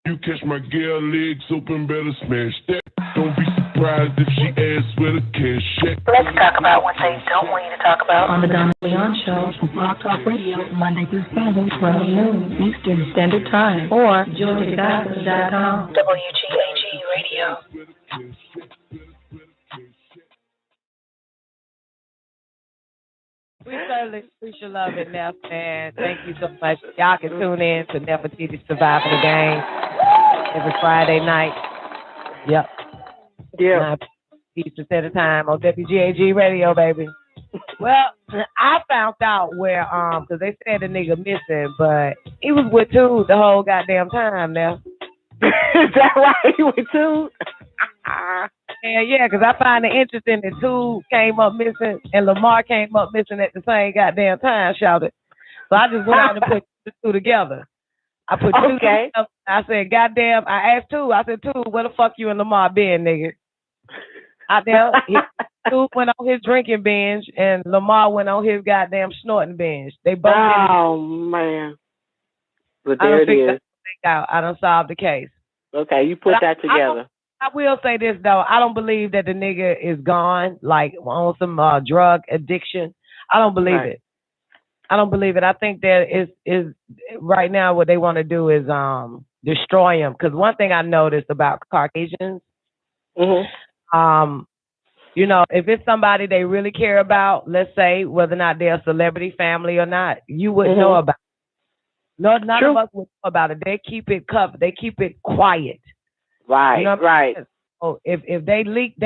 You catch my girl legs open, better smash that. Don't be surprised if she asks where the cash check. Let's talk about what they don't want you to talk about on the Donna Leon Show from Blog Talk Radio, Monday through Friday, 12 noon Eastern Standard Time, or GeorgiaGospel.com. WGAG Radio. We certainly appreciate love it, Neff, man. Thank you so much. Y'all can tune in to Nefertiti Surviving the Game every Friday night. Yep. Yeah. Eastern Standard Time on WGAG Radio, baby. Well, I found out where, because they said the nigga missing, but he was with Tude the whole goddamn time now. Is that right? He was with Tude? Yeah, because I find it interesting that Tude came up missing and Lamar came up missing at the same goddamn time, shouted. So I just went out and put the two together. I put two together. I said, goddamn, I asked Tude, I said, Tude, where the fuck you and Lamar been, nigga? Out there, Tude went on his drinking binge and Lamar went on his goddamn snorting binge. They both man. But there it is. I done solved the case. Okay, you put that together. I will say this, though. I don't believe that the nigga is gone, like on some drug addiction. I don't believe it. I don't believe it. I think that is right now what they want to do is destroy him. Because one thing I noticed about Caucasians, you know, if it's somebody they really care about, let's say whether or not they're a celebrity family or not, you wouldn't know about it. No, none of us would know about it. They keep it covered. They keep it quiet. Right, you know right. So if they leaked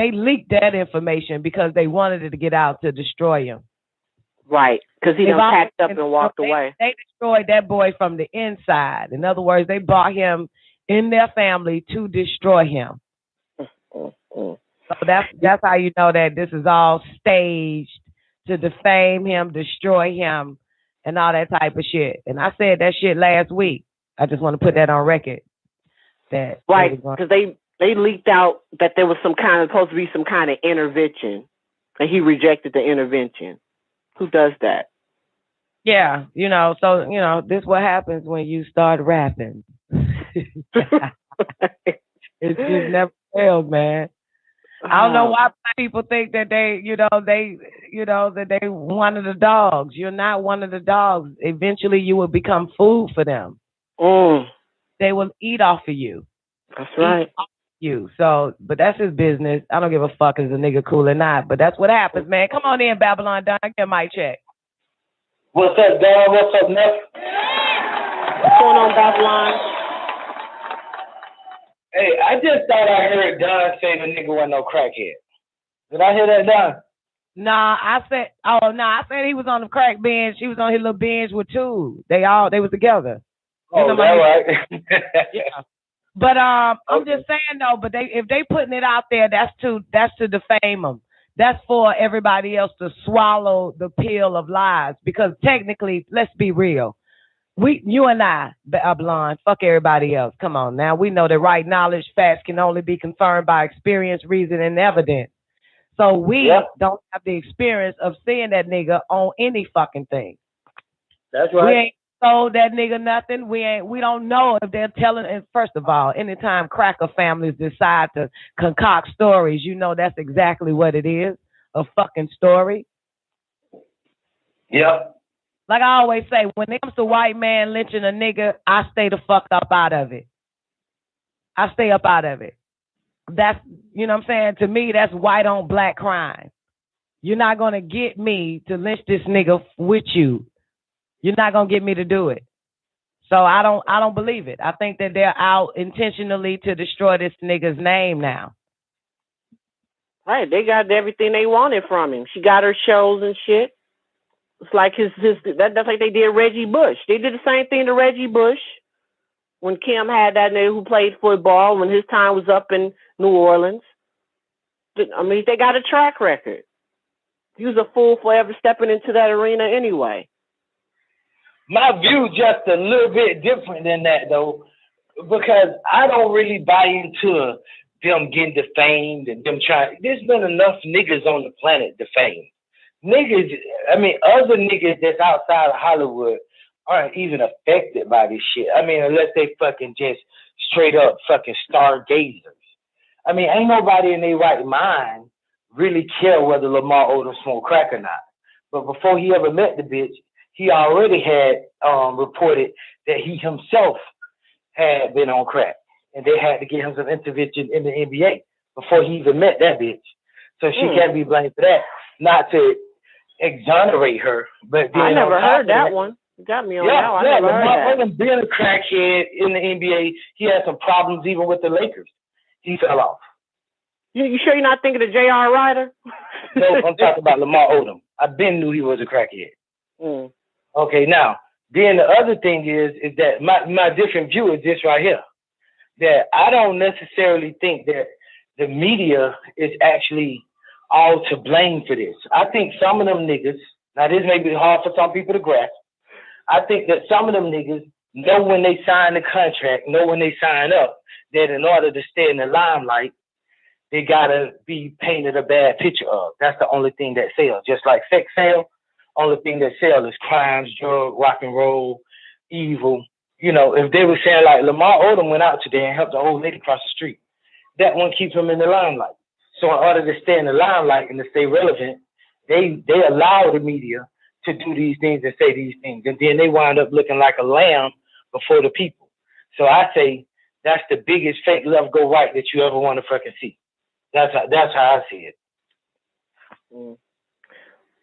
that information because they wanted it to get out to destroy him. Right, because he done packed up and walked away. They destroyed that boy from the inside. In other words, they brought him in their family to destroy him. So that's how you know that this is all staged to defame him, destroy him, and all that type of shit. And I said that shit last week. I just want to put that on record. That right, because they leaked out that there was supposed to be some kind of intervention, and he rejected the intervention. Who does that? Yeah, you know, so, you know, this is what happens when you start rapping. It just never failed, man. I don't know why people think that that they one of the dogs. You're not one of the dogs. Eventually, you will become food for them. They will eat off of you. That's right. You. So, but that's his business. I don't give a fuck if the nigga cool or not. But that's what happens, man. Come on in, Babylon Don. Get my check. What's up, Don? What's up, Neff? What's going on, Babylon? Hey, I just thought I heard Don say the nigga wasn't no crackhead. Did I hear that, Don? Nah, I said he was on the crack bench. He was on his little bench with two. They was together. Oh, you know, that's right. Yeah. But I'm just saying though. But if they putting it out there, that's to defame them. That's for everybody else to swallow the pill of lies. Because technically, let's be real. You and I, Babylon, fuck everybody else. Come on now. We know that right knowledge, facts can only be confirmed by experience, reason, and evidence. So we don't have the experience of seeing that nigga on any fucking thing. That's right. We ain't told that nigga nothing. We don't know if they're telling. And first of all, anytime cracker families decide to concoct stories, you know that's exactly what it is, a fucking story. Yep. Like I always say, when it comes to white man lynching a nigga, I stay the fuck up out of it. I stay up out of it. That's, you know what I'm saying? To me, that's white on black crime. You're not going to get me to lynch this nigga with you. You're not going to get me to do it. So I don't believe it. I think that they're out intentionally to destroy this nigga's name now. Right, they got everything they wanted from him. She got her shows and shit. It's like that's like they did Reggie Bush. They did the same thing to Reggie Bush when Kim had that nigga who played football when his time was up in New Orleans. I mean, they got a track record. He was a fool for ever stepping into that arena anyway. My view just a little bit different than that, though, because I don't really buy into them getting defamed and them trying. There's been enough niggas on the planet defamed. Niggas, I mean, other niggas that's outside of Hollywood aren't even affected by this shit. I mean, unless they fucking just straight up fucking stargazers. I mean, ain't nobody in their right mind really care whether Lamar Odom smoked crack or not. But before he ever met the bitch, he already had reported that he himself had been on crack. And they had to get him some intervention in the NBA before he even met that bitch. So she can't be blamed for that. Not to exonerate her, but then I never heard that one. You got me on that. I never heard that. Being a crackhead in the NBA, he had some problems even with the Lakers. He fell off. You sure you're not thinking of J.R. Ryder? No, I'm talking about Lamar Odom. I been knew he was a crackhead. Okay, now, then the other thing is that my different view is this right here. That I don't necessarily think that the media is actually all to blame for this. I think some of them niggas, now this may be hard for some people to grasp, I think that some of them niggas know when they sign the contract, know when they sign up, that in order to stay in the limelight, they gotta be painted a bad picture of. That's the only thing that sells. Just like sex sell, only thing that sells is crimes, drugs, rock and roll, evil. You know, if they were saying like Lamar Odom went out today and helped the old lady across the street, that one keeps him in the limelight. So in order to stay in the limelight and to stay relevant, they allow the media to do these things and say these things. And then they wind up looking like a lamb before the people. So I say that's the biggest fake left go right that you ever want to fucking see. That's how I see it.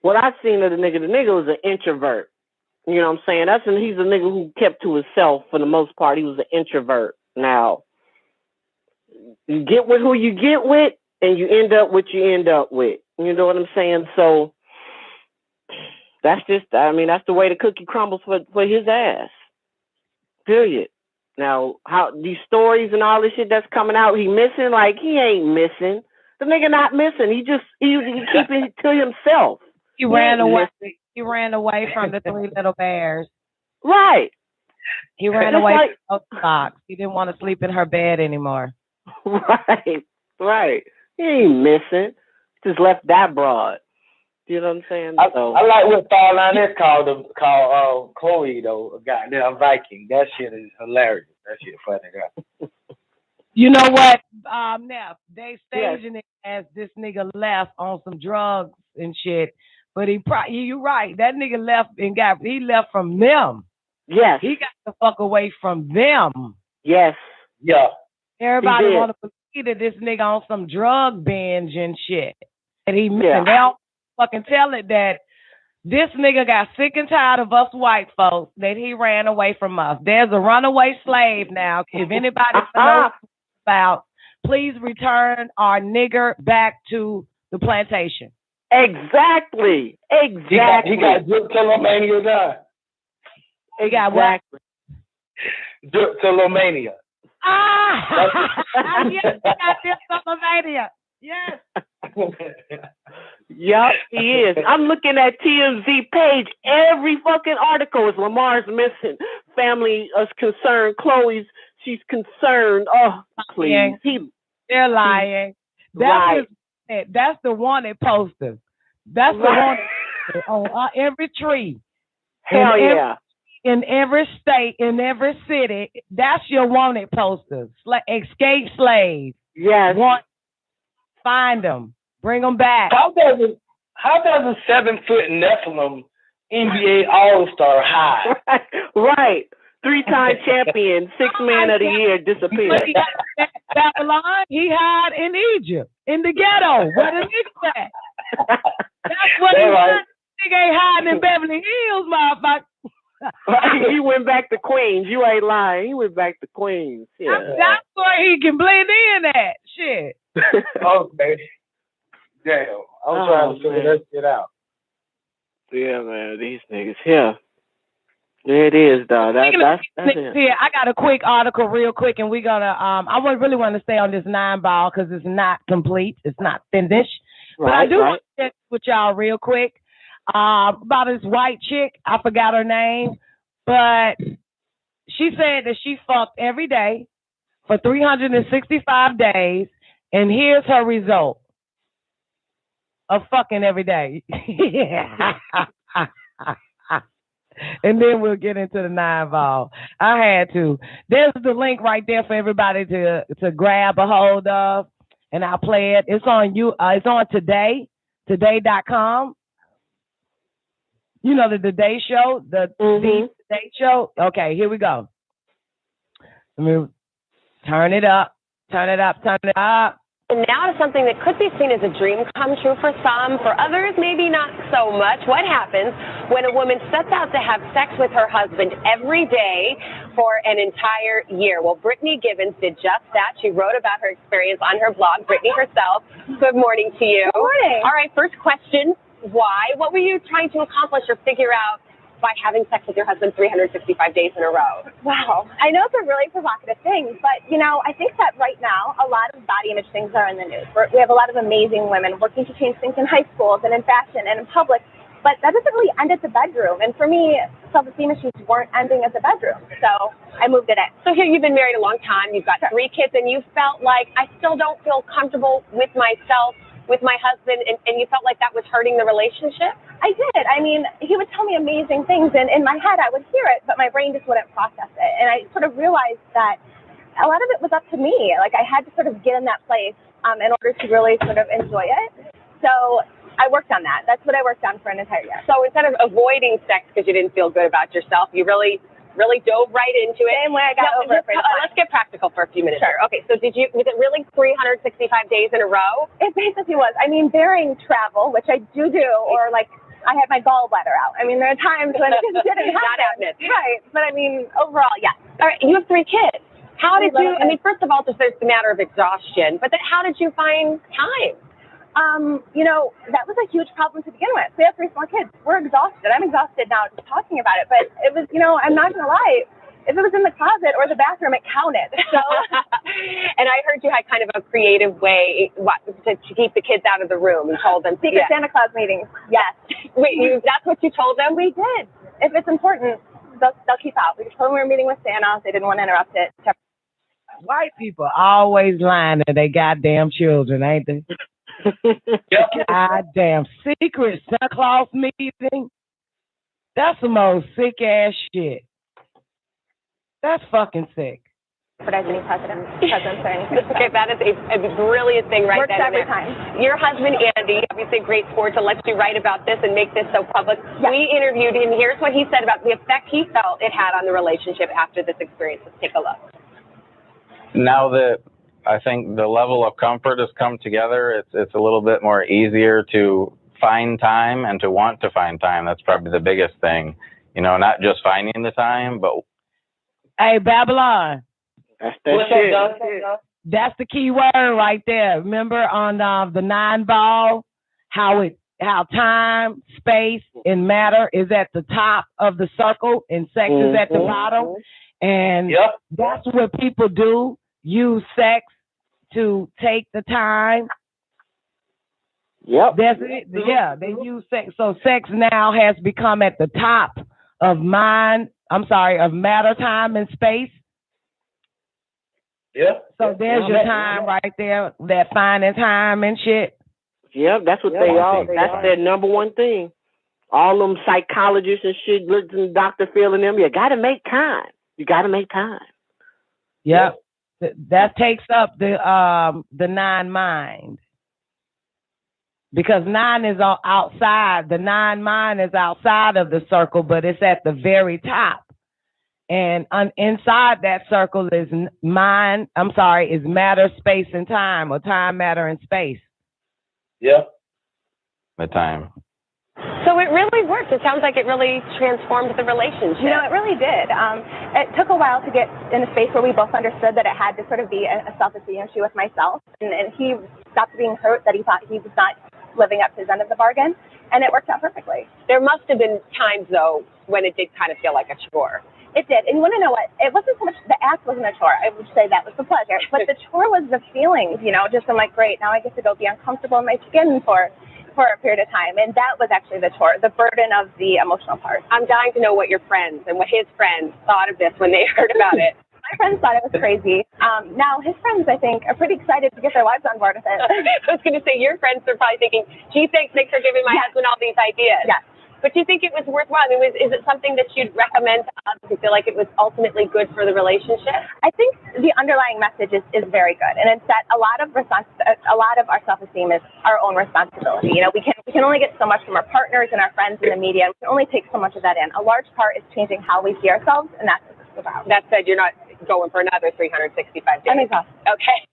What I seen of the nigga was an introvert. You know what I'm saying? He's a nigga who kept to himself for the most part. He was an introvert. Now, you get with who you get with, and you end up what you end up with. You know what I'm saying? So that's the way the cookie crumbles for his ass. Period. Now, how these stories and all this shit that's coming out, he missing? Like, he ain't missing. The nigga not missing. He keeping it to himself. He ran away. He ran away from the three little bears. Right. He ran away from those socks. He didn't want to sleep in her bed anymore. Right. He ain't missing. Just left that broad. You know what I'm saying? I like what Fall Line is called Chloe though. Goddamn Viking. That shit is hilarious. That shit funny, guy. You know what, Neff? They staging it as this nigga left on some drugs and shit. But you're right. That nigga left he left from them. Yes. He got the fuck away from them. Yes. Yeah. Everybody want to believe that this nigga on some drug binge and shit. And they don't fucking tell it that this nigga got sick and tired of us white folks, that he ran away from us. There's a runaway slave now. If anybody knows about, please return our nigger back to the plantation. Exactly. He got Nicoleone done. He got what? Nicoleone. Yes, he got Nicoleone. Yes. Yup, he is. I'm looking at TMZ page. Every fucking article is Lamar's missing. Family is concerned. She's concerned. Oh, please. They're lying. That's the wanted poster. That's the one on every tree. Hell yeah. In every state, in every city, that's your wanted posters. Escape slaves. Yes. Find them. Bring them back. How does a 7-foot Nephilim NBA All-Star hide? Right. 3-time champion, 6th man of the year disappeared. Babylon, he hide in Egypt, in the ghetto. Where the niggas at? That's what he hide. Nigga ain't hiding in Beverly Hills, motherfucker. He went back to Queens. You ain't lying. He went back to Queens. Yeah. That's where he can blend in at. Shit. Okay. Damn. I'm trying to figure that shit out. Yeah, man. These niggas here. There it is, dog. That's it. Here, I got a quick article real quick, and we're going to, I really want to stay on this 9-ball because it's not complete. It's not finished. But I do want to check with y'all real quick about this white chick. I forgot her name, but she said that she fucked every day for 365 days, and here's her result of fucking every day. And then we'll get into the 9 ball. I had to. There's the link right there for everybody to grab a hold of, and I'll play it. It's on it's on today.com. You know the Today Show, the Today Show. Okay, here we go. Let me turn it up. And now to something that could be seen as a dream come true for some, for others maybe not so much. What happens when a woman sets out to have sex with her husband every day for an entire year? Well, Brittany Gibbons did just that. She wrote about her experience on her blog, Brittany herself. Good morning to you. Good morning. All right, first question, why? What were you trying to accomplish or figure out by having sex with your husband 365 days in a row? Wow. I know it's a really provocative thing, but, I think that right now, a lot of body image things are in the news. We have a lot of amazing women working to change things in high schools and in fashion and in public, but that doesn't really end at the bedroom. And for me, self-esteem issues weren't ending at the bedroom, so I moved it in. So here you've been married a long time, you've got 3 kids, and you felt like, I still don't feel comfortable with myself, with my husband, and you felt like that was hurting the relationship? I did. I mean, he would tell me amazing things, and in my head I would hear it, but my brain just wouldn't process it. And I sort of realized that a lot of it was up to me. Like, I had to sort of get in that place in order to really sort of enjoy it. So I worked on that. That's what I worked on for an entire year. So instead of avoiding sex because you didn't feel good about yourself, you really dove right into it. Same way I got over it for let's get practical for a few minutes. Sure. Here. Okay, so was it really 365 days in a row? It basically was. I mean, bearing travel, which I do, or like I had my gallbladder out. I mean, there are times when it just didn't happen. Right. But I mean, overall, yes. All right, you have 3 kids. How did you, first of all, just there's the matter of exhaustion, but then how did you find time? That was a huge problem to begin with. We have 3 small kids. We're exhausted. I'm exhausted now just talking about it, but it was, I'm not going to lie. If it was in the closet or the bathroom, it counted. So, and I heard you had kind of a creative way to keep the kids out of the room. You told them secret Santa Claus meetings. Yes. Wait, that's what you told them? We did. If it's important, they'll keep out. We told them we were meeting with Santa. They didn't want to interrupt it. White people always lying to their goddamn children, ain't they? Goddamn secret Santa Claus meeting. That's the most sick ass shit. That's fucking sick. Any presidents or anything. Okay, that is a brilliant thing right there. Works every time. Your husband, Andy, obviously a great sport to let you write about this and make this so public. Yes. We interviewed him. Here's what he said about the effect he felt it had on the relationship after this experience. Let's take a look. Now that I think the level of comfort has come together, it's a little bit more easier to find time and to want to find time. That's probably the biggest thing. Not just finding the time, but... Hey, Babylon. That's that shit. That's the key word right there. Remember on the 9 ball, how time, space, and matter is at the top of the circle and sex is at the bottom. And that's what people do. Use sex to take the time. Yep. That's it. Yeah, they use sex. So sex now has become at the top of of matter, time, and space. Yeah. So there's your time right there, that finding time and shit. Yep, that's what they are. That's their number one thing. All them psychologists and shit, looking Dr. Phil and them, you got to make time. You got to make time. Yep. That takes up the 9 mind. Because 9 is outside. The 9 mind is outside of the circle, but it's at the very top. And inside that circle is matter, space, and time, or time, matter, and space. Yeah. The time. So it really worked. It sounds like it really transformed the relationship. It really did. It took a while to get in a space where we both understood that it had to sort of be a self-esteem issue with myself. And he stopped being hurt that he thought he was not living up to his end of the bargain. And it worked out perfectly. There must have been times, though, when it did kind of feel like a chore. It did. And you want to know what? It wasn't so much, the act wasn't a chore. I would say that was the pleasure. But the chore was the feelings, just I'm like, great, now I get to go be uncomfortable in my skin for a period of time. And that was actually the chore, the burden of the emotional part. I'm dying to know what your friends and what his friends thought of this when they heard about it. My friends thought it was crazy. Now his friends, I think, are pretty excited to get their wives on board with it. I was going to say, your friends are probably thinking, gee, thanks for giving my husband all these ideas. Yes. But do you think it was worthwhile? I mean, is it something that you'd recommend to us if you feel like it was ultimately good for the relationship? I think the underlying message is very good, and it's that a lot of our self-esteem is our own responsibility. You know, we can only get so much from our partners and our friends in the media. We can only take so much of that in. A large part is changing how we see ourselves, and that's what this is about. That said, you're not going for another 365 days. I'm exhausted. Okay.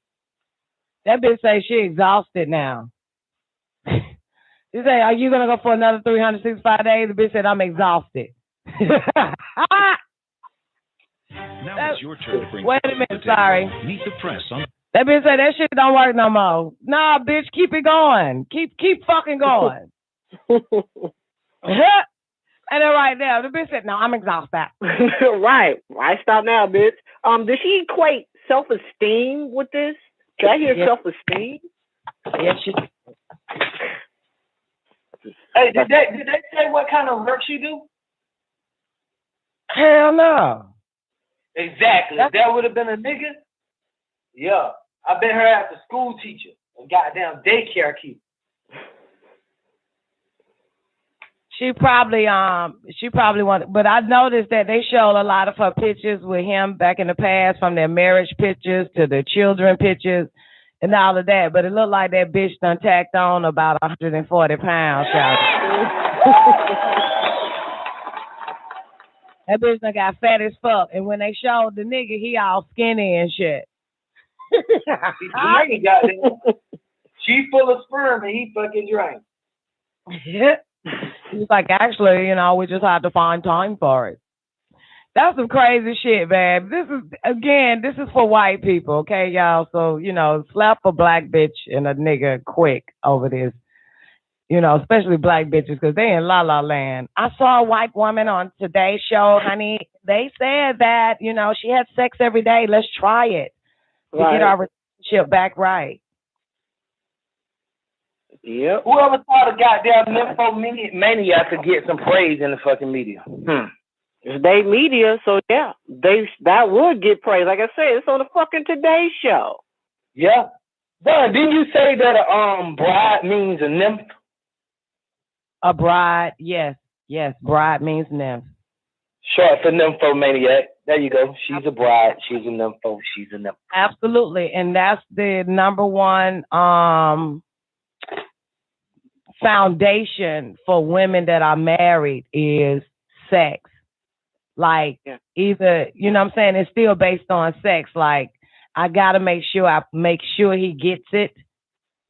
That bitch say she exhausted now. You say, are you going to go for another 365 days? The bitch said, I'm exhausted. Now it's your turn to bring. Wait a minute, sorry. Meet the press on. That bitch said, that shit don't work no more. Nah, bitch, keep it going. Keep fucking going. And then right now, the bitch said, no, I'm exhausted. Right. Why stop now, bitch? Does she equate self-esteem with this? Did I hear self-esteem? Yes, she. Hey, did they say what kind of work she do? Hell no. Exactly. If that would have been a nigga, yeah. I bet her as a school teacher, a goddamn daycare keeper. She probably wanted, but I noticed that they showed a lot of her pictures with him back in the past, from their marriage pictures to the children pictures and all of that. But it looked like that bitch done tacked on about 140 pounds. That bitch done got fat as fuck. And when they showed the nigga, he all skinny and shit. He goddamn. She full of sperm and he fucking drank. Yeah. He's like, actually, you know, we just had to find time for it. That's some crazy shit, man. This is for white people, okay, y'all? So, you know, slap a black bitch and a nigga quick over this. You know, especially black bitches, because they in La La Land. I saw a white woman on Today's Show, honey. They said that, you know, she had sex every day. Let's try it to get our relationship back right. Yep. Whoever thought a goddamn nymphomaniac could get some praise in the fucking media? It's they media, so yeah, that would get praise. Like I said, it's on the fucking Today Show. Yeah. Don, didn't you say that a bride means a nymph? A bride, yes, bride means nymph. Short for nymphomaniac. There you go. She's a bride. She's a nympho. She's a nymph. Absolutely, and that's the number one foundation for women that are married is sex. Like either, you know what I'm saying, it's still based on sex. Like I gotta make sure he gets it.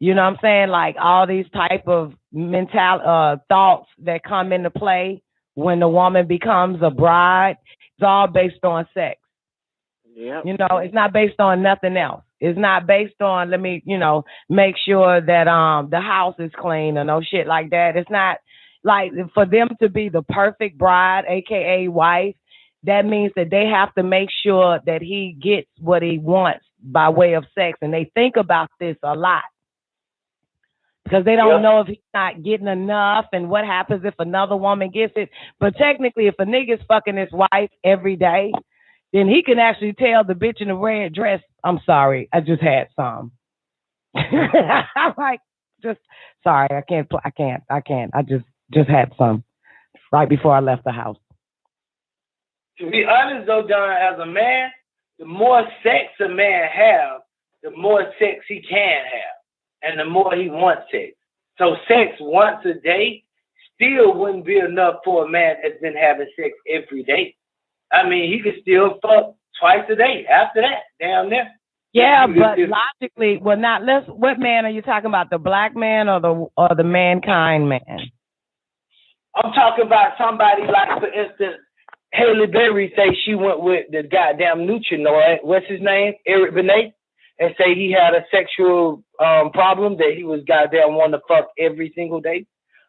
You know what I'm saying? Like all these type of thoughts that come into play when the woman becomes a bride, it's all based on sex. Yeah. You know, it's not based on nothing else. It's not based on, let me, you know, make sure that the house is clean or no shit like that. It's not like for them to be the perfect bride, aka wife, that means that they have to make sure that he gets what he wants by way of sex. And they think about this a lot because they don't know if he's not getting enough and what happens if another woman gets it. But technically, if a nigga's fucking his wife every day, then he can actually tell the bitch in the red dress, I'm sorry, I just had some. I'm like, sorry, I can't. I just had some right before I left the house. To be honest though, Don, as a man, the more sex a man have, the more sex he can have, and the more he wants sex. So sex once a day still wouldn't be enough for a man that's been having sex every day. I mean, he could still fuck twice a day after that, down there. Yeah, but logically, what man are you talking about? The black man or the mankind man? I'm talking about somebody like, for instance, Haley Berry say she went with the goddamn Nutrinoid, what's his name? Eric Benet, and say he had a sexual problem that he was goddamn wanting to fuck every single day.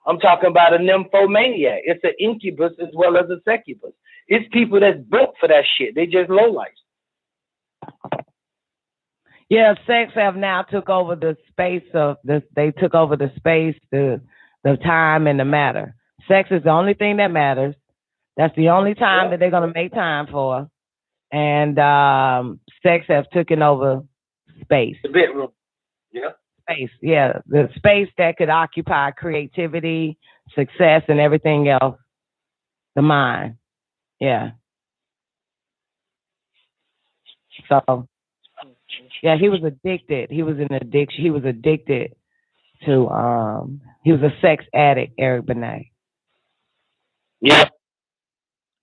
I'm talking about a nymphomaniac. It's an incubus as well as a succubus. It's people that's built for that shit. They just lowlifes. Yeah, sex have now took over the space of this. They took over the space, the time, and the matter. Sex is the only thing that matters. That's the only time that they're gonna make time for. And sex has taken over space. The bedroom. Yeah. Space, yeah. The space that could occupy creativity, success and everything else. The mind. Yeah. So, yeah, he was addicted. He was an addiction. He was addicted to, he was a sex addict, Eric Benet. Yeah.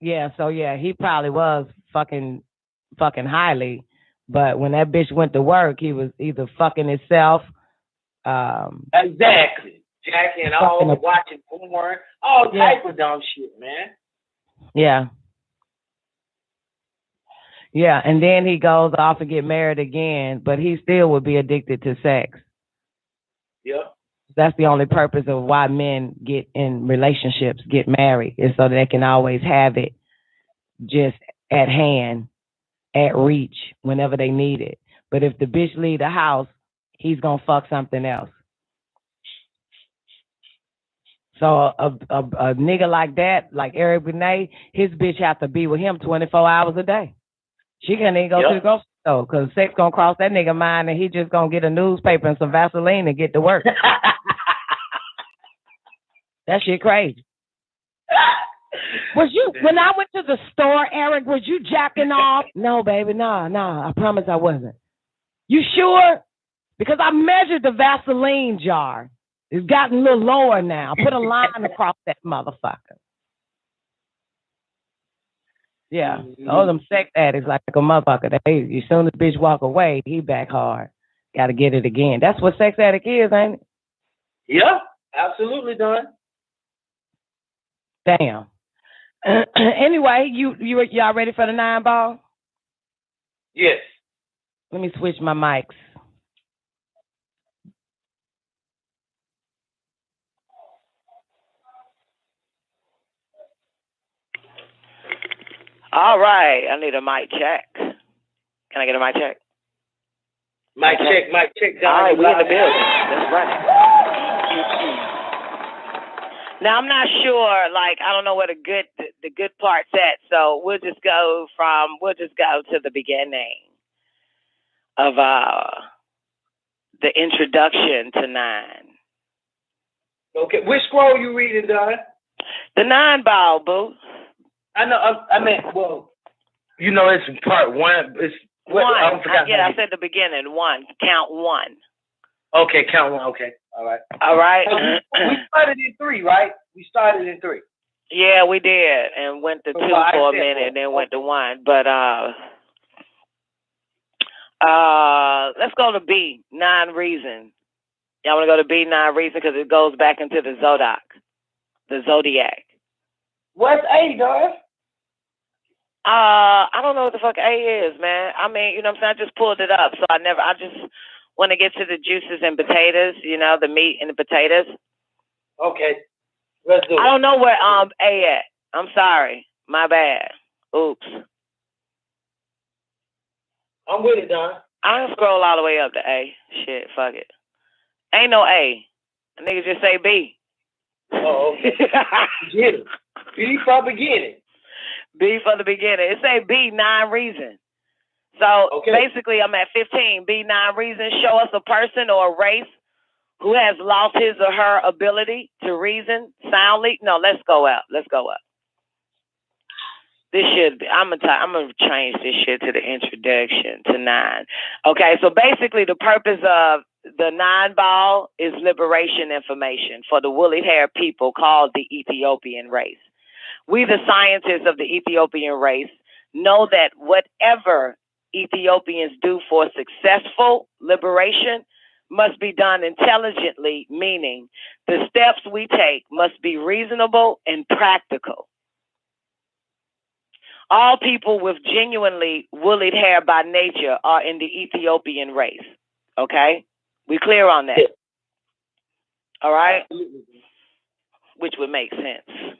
Yeah, so yeah, he probably was fucking highly, but when that bitch went to work, he was either fucking himself, exactly, jacking all, watching porn, all type of dumb shit, man. Yeah. Yeah, and then he goes off and get married again, but he still would be addicted to sex. Yep. That's the only purpose of why men get in relationships, get married, is so they can always have it just at hand, at reach, whenever they need it. But if the bitch leave the house, he's gonna fuck something else. So a nigga like that, like Eric Benet, his bitch have to be with him 24 hours a day. She can't even go to the grocery store because sex gonna cross that nigga mind and he just gonna get a newspaper and some Vaseline and get to work. That shit crazy. Was you, when I went to the store, Eric, was you jacking off? No, baby, no, I promise I wasn't. You sure? Because I measured the Vaseline jar. It's gotten a little lower now. Put a line across that motherfucker. Yeah, all them sex addicts like a motherfucker. They, as soon as bitch walk away, he back hard. Got to get it again. That's what sex addict is, ain't it? Yeah, absolutely, Don. Damn. Anyway, y'all ready for the 9 ball? Yes. Let me switch my mics. All right, I need a mic check. Can I get a mic check? Mic check. All right, we're in the building. Let's run it. Now I'm not sure. Like I don't know where the good part's at. So we'll just go to the beginning of the introduction to 9. Okay, which scroll you reading, Don? The 9 ball, boo. I know. I meant, well, you know, it's part 1. It's what, 1. I said the beginning. 1. Count 1. Okay, count 1. Okay, all right. We started in 3, right? We started in 3. Yeah, we did, and went to 2 for a minute, and then went to 1. But let's go to B. 9 reasons. Y'all want to go to B? 9 reasons because it goes back into the zodiac. What's A, Doris? I don't know what the fuck A is, man. I mean, you know what I'm saying? I just pulled it up, so I just want to get to the juices and potatoes, you know, the meat and the potatoes. Okay, let's do it. I don't know where A at. I'm sorry. My bad. Oops. I'm with it, Don. I'm gonna scroll all the way up to A. Shit, fuck it. Ain't no A. The nigga just say B. Oh, okay. Get it. B for beginning. B for the beginning. It say B, 9 reasons. So basically, I'm at 15. B, 9 reasons. Show us a person or a race who has lost his or her ability to reason soundly. No, let's go up. This should be. I'm gonna change this shit to the introduction to 9. Okay, so basically, the purpose of the 9 ball is liberation information for the woolly hair people called the Ethiopian race. We, the scientists of the Ethiopian race, know that whatever Ethiopians do for successful liberation must be done intelligently, meaning the steps we take must be reasonable and practical. All people with genuinely woolly hair by nature are in the Ethiopian race. Okay? We clear on that? All right? Which would make sense.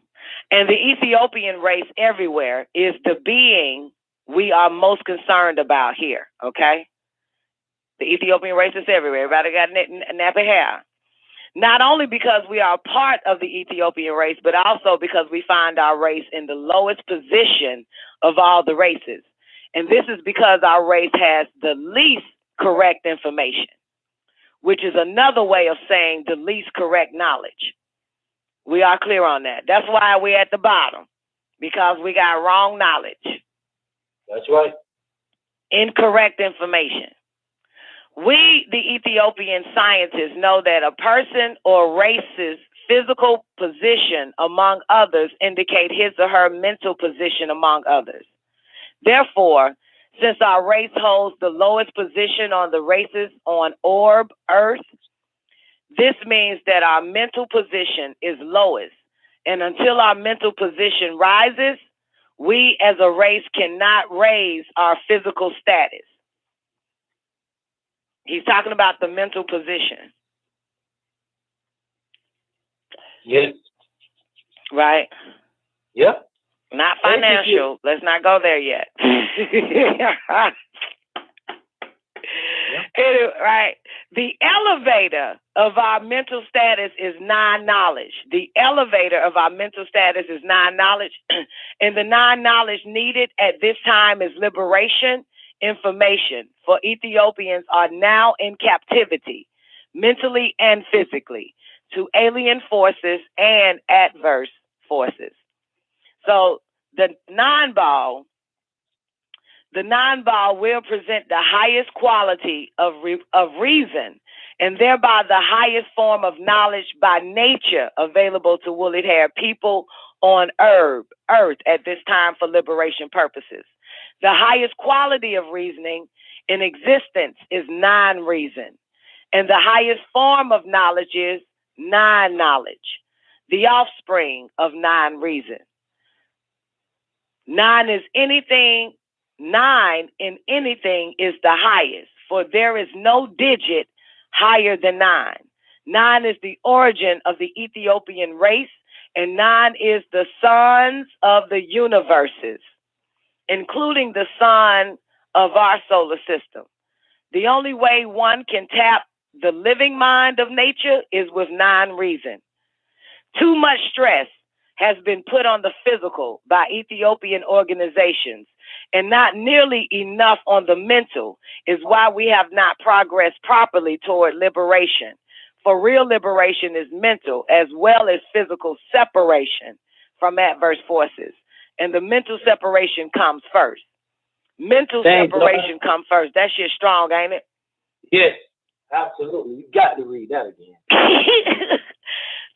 And the Ethiopian race everywhere is the being we are most concerned about here. Okay? The Ethiopian race is everywhere. Everybody got nappy hair. Not only because we are part of the Ethiopian race, but also because we find our race in the lowest position of all the races. And this is because our race has the least correct information, which is another way of saying the least correct knowledge. We are clear on that. That's why we're at the bottom, because we got wrong knowledge. That's right. Incorrect information. We, the Ethiopian scientists, know that a person or race's physical position among others indicate his or her mental position among others. Therefore, since our race holds the lowest position on the races on orb Earth, this means that our mental position is lowest. And until our mental position rises, we as a race cannot raise our physical status. He's talking about the mental position. Yes. Right? Yep. Not financial. Let's not go there yet. Right. The elevator of our mental status is non-knowledge. The elevator of our mental status is non-knowledge. And the non-knowledge needed at this time is liberation, information. For Ethiopians are now in captivity, mentally and physically, to alien forces and adverse forces. So the non-ball will present the highest quality of reason, and thereby the highest form of knowledge by nature available to woolly hair people on Earth at this time for liberation purposes. The highest quality of reasoning in existence is non-reason, and the highest form of knowledge is non-knowledge, the offspring of non-reason. Nine in anything is the highest, for there is no digit higher than 9. 9 is the origin of the Ethiopian race, and 9 is the sons of the universes, including the sun of our solar system. The only way one can tap the living mind of nature is with non-reason. Too much stress has been put on the physical by Ethiopian organizations, and not nearly enough on the mental is why we have not progressed properly toward liberation. For real liberation is mental as well as physical separation from adverse forces. And the mental separation comes first. Mental separation comes first. That shit strong, ain't it? Yes, absolutely. You got to read that again.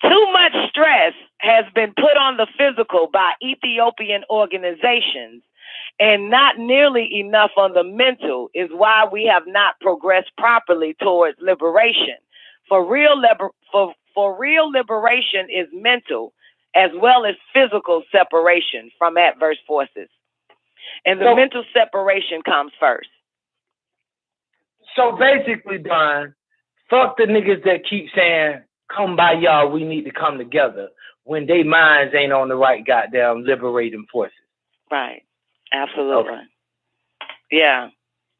Too much stress has been put on the physical by Ethiopian organizations, and not nearly enough on the mental is why we have not progressed properly towards liberation. For real liberation is mental as well as physical separation from adverse forces. And the mental separation comes first. So basically, Don, fuck the niggas that keep saying, come by y'all, we need to come together, when they minds ain't on the right goddamn liberating forces. Right. Absolutely. Okay. Yeah.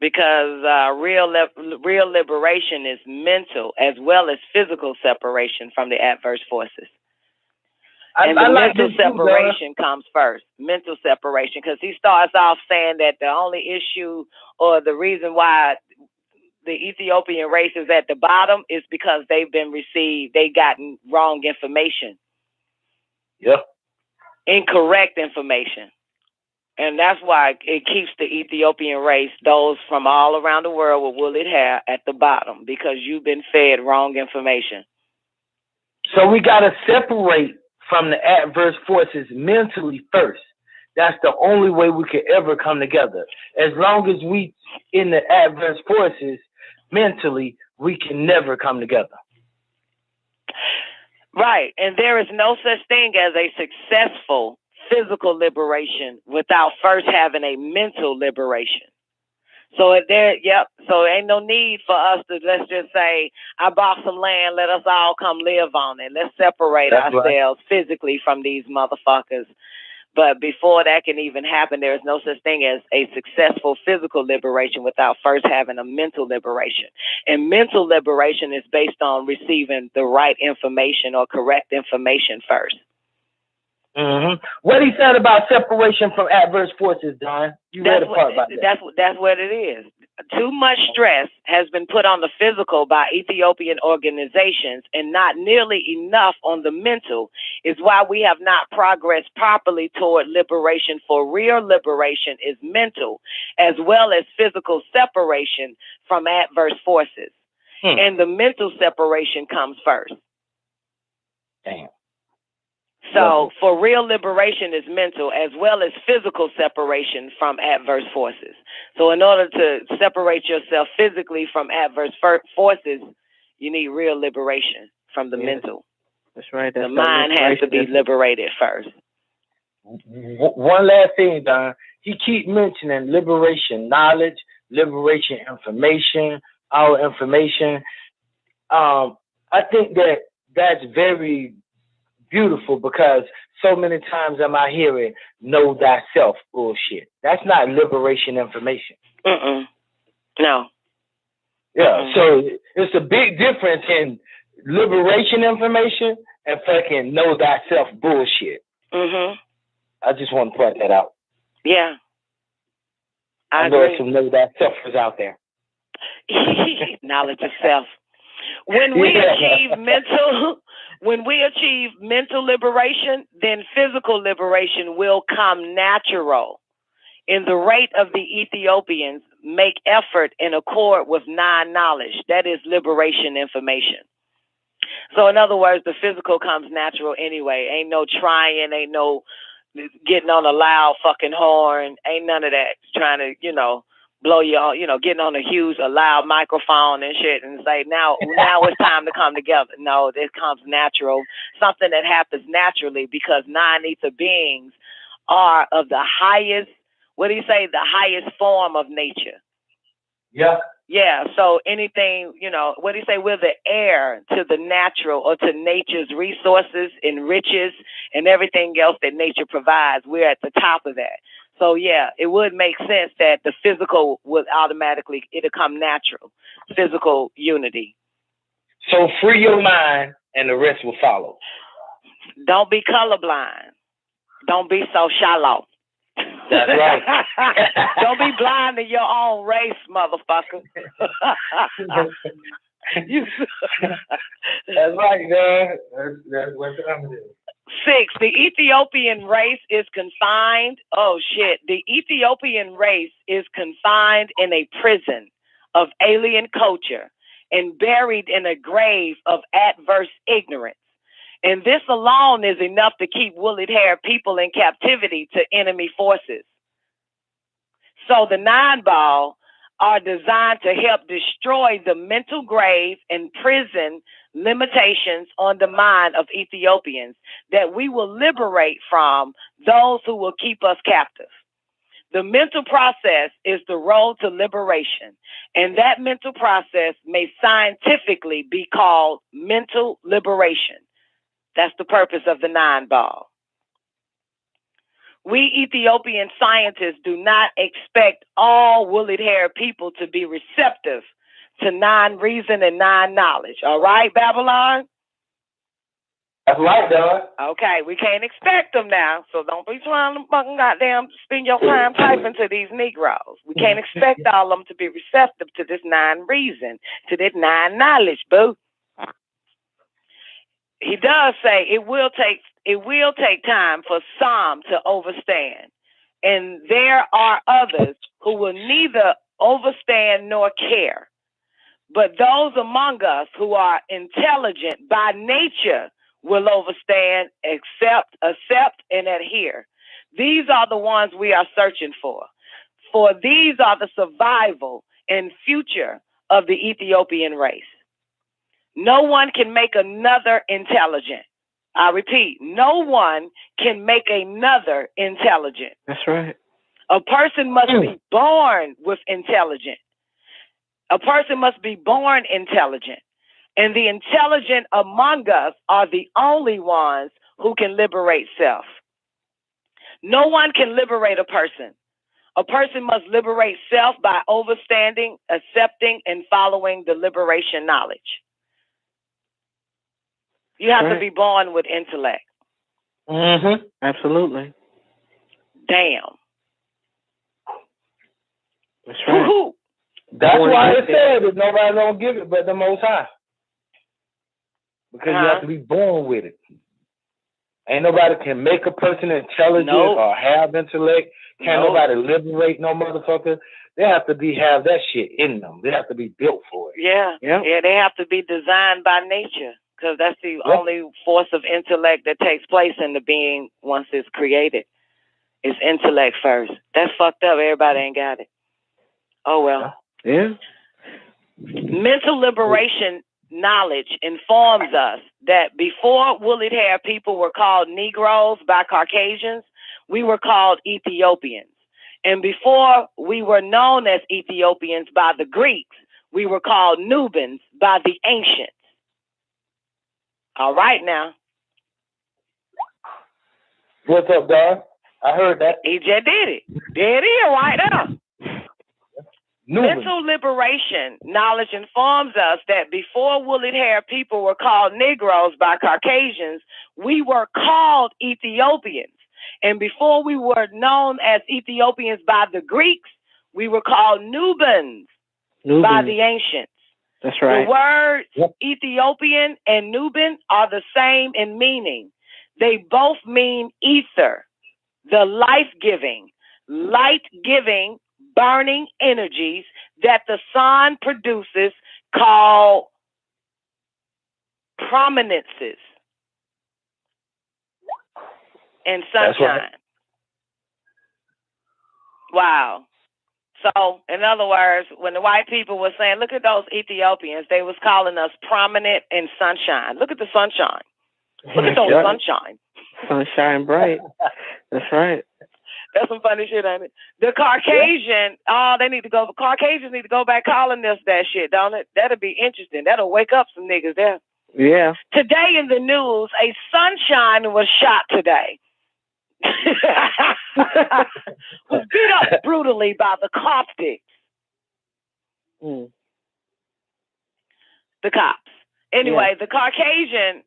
Because real liberation is mental as well as physical separation from the adverse forces. And the mental separation comes first. Mental separation. Because he starts off saying that the only issue or the reason why the Ethiopian race is at the bottom is because they gotten wrong information. Yeah. Incorrect information. And that's why it keeps the Ethiopian race, those from all around the world with woolly hair, at the bottom, because you've been fed wrong information. So we got to separate from the adverse forces mentally first. That's the only way we could ever come together. As long as we in the adverse forces mentally, we can never come together. Right. And there is no such thing as a successful physical liberation without first having a mental liberation. So so ain't no need for us to, let's just say, I bought some land, let us all come live on it. Let's separate ourselves physically from these motherfuckers. But before that can even happen, there is no such thing as a successful physical liberation without first having a mental liberation. And mental liberation is based on receiving the right information or correct information first. Mm-hmm. What he said about separation from adverse forces, Don? You read a part about that. That's what it is. too much stress has been put on the physical by Ethiopian organizations and not nearly enough on the mental is why we have not progressed properly toward liberation. For real liberation is mental as well as physical separation from adverse forces. And the mental separation comes first. Damn. So for real liberation is mental as well as physical separation from adverse forces. So in order to separate yourself physically from adverse forces, you need real liberation from the mental. That's right. The mind has to be liberated first. One last thing, Don. He keep mentioning liberation knowledge, liberation information, our information. I think that's very beautiful because so many times am I hearing know thyself bullshit. That's not liberation information. No. Yeah, so it's a big difference in liberation information and fucking know thyself bullshit. I just want to point that out. Yeah. I know agree. some know thyselfers out there. Knowledge of self. When we achieve mental liberation, then physical liberation will come natural. In the rate of the Ethiopians make effort in accord with non-knowledge. That is liberation information. So in other words, the physical comes natural anyway. Ain't no trying, ain't no getting on a loud fucking horn, ain't none of that. Trying to, blow your, getting on a loud microphone and shit and say, now it's time to come together. No, it comes natural. Something that happens naturally because non-ether beings are of the highest, the highest form of nature. Yeah. Yeah, so anything, we're the heir to the natural or to nature's resources and riches and everything else that nature provides. We're at the top of that. So, yeah, it would make sense that the physical would it'll come natural, physical unity. So free your mind and the rest will follow. Don't be colorblind. Don't be so shallow. That's right. Don't be blind to your own race, motherfucker. That's right, man. That's what I'm doing. 6, the Ethiopian race is confined. Oh, shit. The Ethiopian race is confined in a prison of alien culture and buried in a grave of adverse ignorance. And this alone is enough to keep woolly-haired people in captivity to enemy forces. So the 9-ball are designed to help destroy the mental grave and prison limitations on the mind of Ethiopians that we will liberate from those who will keep us captive. The mental process is the road to liberation, and that mental process may scientifically be called mental liberation. That's the purpose of the 9-ball. We Ethiopian scientists do not expect all woolly-haired people to be receptive to non-reason and non-knowledge. All right, Babylon? That's right, dog. Okay, we can't expect them now, so don't be trying to fucking goddamn spend your time typing to these Negroes. We can't expect all of them to be receptive to this non-reason, to this non-knowledge, boo. He does say it will take time for some to overstand, and there are others who will neither overstand nor care. But those among us who are intelligent by nature will overstand, accept, and adhere. These are the ones we are searching for. For these are the survival and future of the Ethiopian race. No one can make another intelligent. I repeat, no one can make another intelligent. That's right. A person must be born with intelligence. A person must be born intelligent. And the intelligent among us are the only ones who can liberate self. No one can liberate a person. A person must liberate self by overstanding, accepting, and following the liberation knowledge. You have to be born with intellect. Mm-hmm. Absolutely. Damn. That's right. Woo-hoo. That's why it said that nobody don't give it but the Most High. Because you have to be born with it. Ain't nobody can make a person intelligent or have intellect. Can't nobody liberate no motherfucker. They have to have that shit in them. They have to be built for it. Yeah. They have to be designed by nature, because that's the only force of intellect that takes place in the being once it's created. It's intellect first. That's fucked up. Everybody ain't got it. Oh well. Yeah. Mental liberation knowledge informs us that before woolly hair people were called Negroes by Caucasians, we were called Ethiopians. And before we were known as Ethiopians by the Greeks, we were called Nubans by the ancients. All right now. What's up, dog? I heard that. He just did it. There it is right now. Mental liberation knowledge informs us that before woolly hair people were called Negroes by Caucasians, we were called Ethiopians. And before we were known as Ethiopians by the Greeks, we were called Nubans by the ancients. That's right. The words Ethiopian and Nuban are the same in meaning. They both mean ether, the life-giving, light-giving, burning energies that the sun produces, called prominences and sunshine. Right. Wow. So, in other words, when the white people were saying, look at those Ethiopians, they was calling us prominent and sunshine. Look at the sunshine. Look at those sunshine. Sunshine bright. That's right. That's some funny shit, ain't it? The Caucasian, Caucasians need to go back calling this that shit, don't it? That'll be interesting. That'll wake up some niggas there. Yeah. Today in the news, a sunshine was shot today. Was beat up brutally by the Coptics. The cops. Anyway, the Caucasian,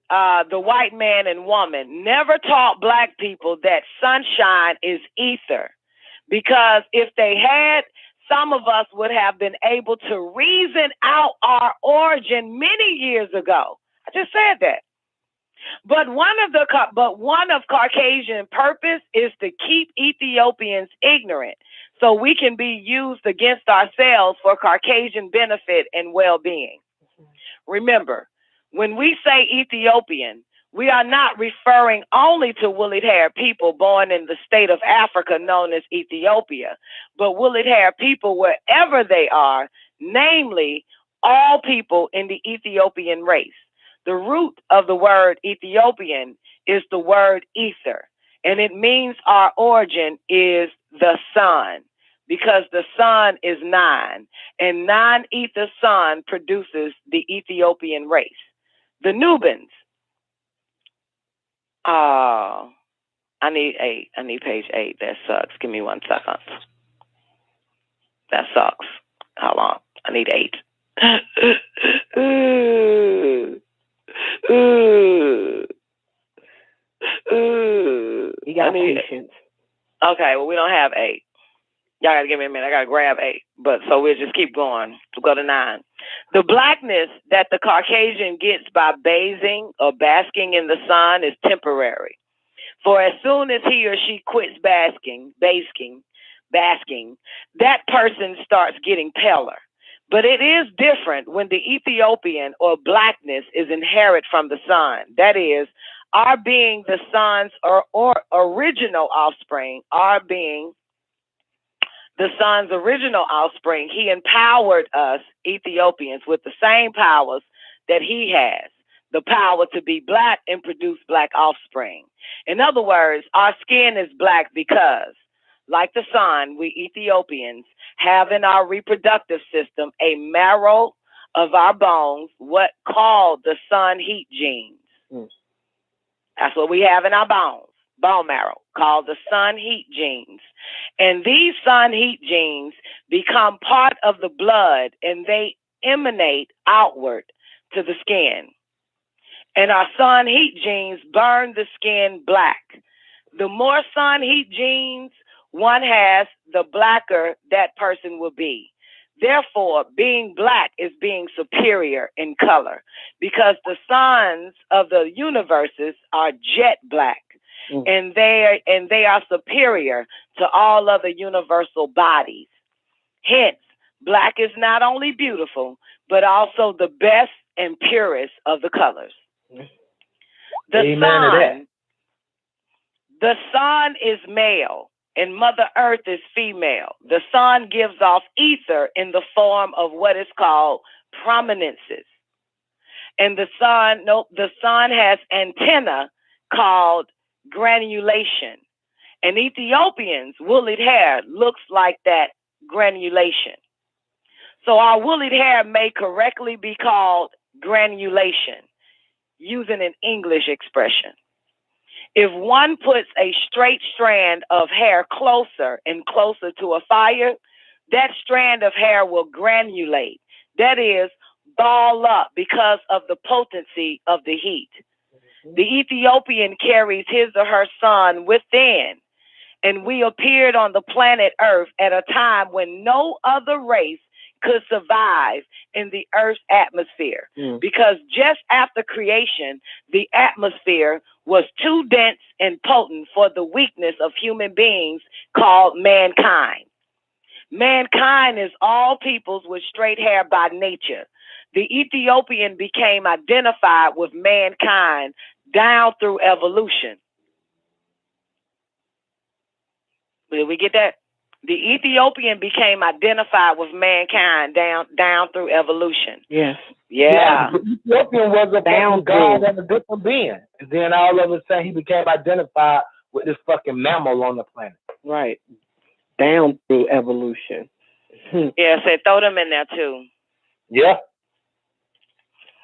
the white man and woman, never taught black people that sunshine is ether. Because if they had, some of us would have been able to reason out our origin many years ago. I just said that. But one of Caucasian purpose is to keep Ethiopians ignorant so we can be used against ourselves for Caucasian benefit and well-being. Remember, when we say Ethiopian, we are not referring only to woolly-haired people born in the state of Africa known as Ethiopia, but woolly-haired people wherever they are, namely all people in the Ethiopian race. The root of the word Ethiopian is the word ether, and it means our origin is the sun, because the sun is 9, and 9 ether sun produces the Ethiopian race. The Nubans. Oh, I need 8. I need page 8. That sucks. Give me 1 second. That sucks. Hold on. I need 8. You got patience. Okay, well, we don't have 8. Y'all gotta give me a minute. I gotta grab 8. But so we'll just keep going. We'll go to 9. The blackness that the Caucasian gets by bathing or basking in the sun is temporary. For as soon as he or she quits basking, that person starts getting paler. But it is different when the Ethiopian or blackness is inherent from the sun. That is, our being the sun's or original offspring, our being the sun's original offspring, he empowered us Ethiopians with the same powers that he has, the power to be black and produce black offspring. In other words, our skin is black because, like the sun, we Ethiopians have in our reproductive system a marrow of our bones, what called the sun heat genes. That's what we have in our bones, bone marrow, called the sun heat genes. And these sun heat genes become part of the blood and they emanate outward to the skin. And our sun heat genes burn the skin black. The more sun heat genes one has, the blacker that person will be. Therefore, being black is being superior in color because the suns of the universes are jet black, and they are superior to all other universal bodies. Hence, black is not only beautiful, but also the best and purest of the colors. The sun is male and Mother Earth is female. The sun gives off ether in the form of what is called prominences. And the sun has antenna called granulation. And Ethiopians' woolly hair looks like that granulation. So our woolly hair may correctly be called granulation, using an English expression. If one puts a straight strand of hair closer and closer to a fire, that strand of hair will granulate. That is, ball up because of the potency of the heat. The Ethiopian carries his or her sun within, and we appeared on the planet Earth at a time when no other race could survive in the Earth's atmosphere, because just after creation, the atmosphere was too dense and potent for the weakness of human beings called mankind. Mankind is all peoples with straight hair by nature. The Ethiopian became identified with mankind down through evolution. Did we get that? The Ethiopian became identified with mankind down through evolution. Yes. Yeah. The Ethiopian was a fucking god and a different being. And then all of a sudden he became identified with this fucking mammal on the planet. Right. Down through evolution. Yeah, so throw them in there too. Yeah.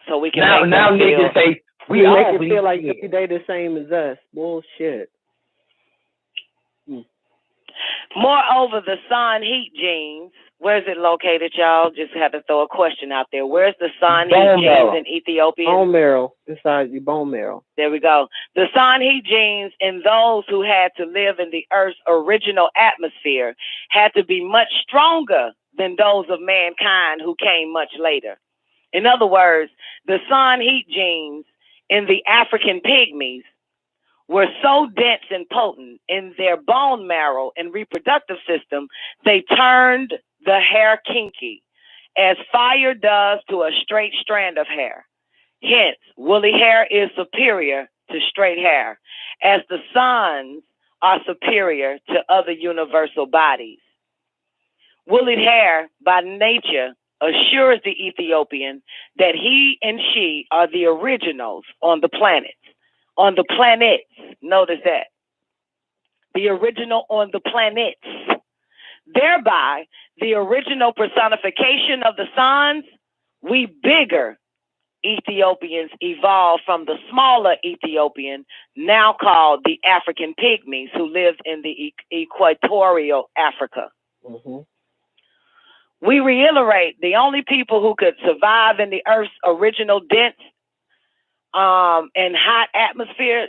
So we can now niggas say we all feel like they the same as us. Bullshit. Moreover, the sun heat genes, where's it located, y'all? Just had to throw a question out there. Where's the sun heat genes in Ethiopia? Bone marrow, inside your bone marrow. There we go. The sun heat genes in those who had to live in the Earth's original atmosphere had to be much stronger than those of mankind who came much later. In other words, the sun heat genes in the African pygmies were so dense and potent in their bone marrow and reproductive system, they turned the hair kinky, as fire does to a straight strand of hair. Hence, woolly hair is superior to straight hair, as the suns are superior to other universal bodies. Woolly hair, by nature, assures the Ethiopian that he and she are the originals on the planet. On the planets, notice that. The original on the planets. Thereby, the original personification of the suns, we bigger Ethiopians evolved from the smaller Ethiopian, now called the African pygmies, who lived in the equatorial Africa. We reiterate, the only people who could survive in the Earth's original dense and hot atmosphere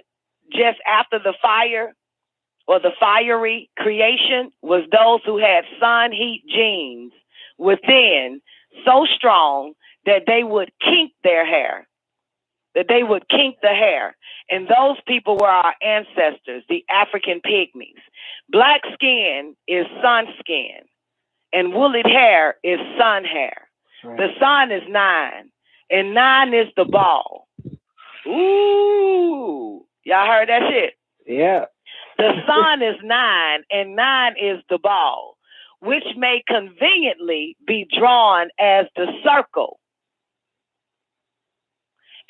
just after the fire or the fiery creation was those who had sun heat genes within so strong that they would kink their hair, that they would kink the hair. And those people were our ancestors, the African pygmies. Black skin is sun skin and woolly hair is sun hair. Right. The sun is 9 and 9 is the ball. Ooh, y'all heard that shit? Yeah. The sun is 9 and 9 is the ball, which may conveniently be drawn as the circle.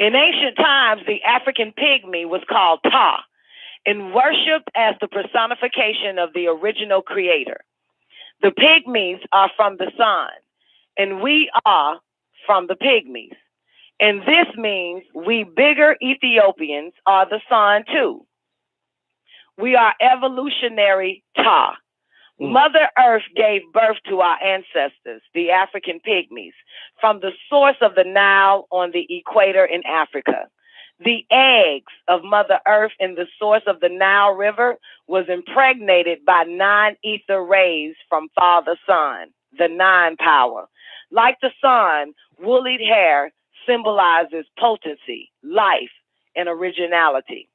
In ancient times, the African pygmy was called Ta and worshipped as the personification of the original creator. The pygmies are from the sun, and we are from the pygmies. And this means we bigger Ethiopians are the sun too. We are evolutionary Ta. Mother Earth gave birth to our ancestors, the African pygmies, from the source of the Nile on the equator in Africa. The eggs of Mother Earth in the source of the Nile River was impregnated by 9 ether rays from Father Sun, the nine power. Like the sun, woolly hair symbolizes potency, life, and originality.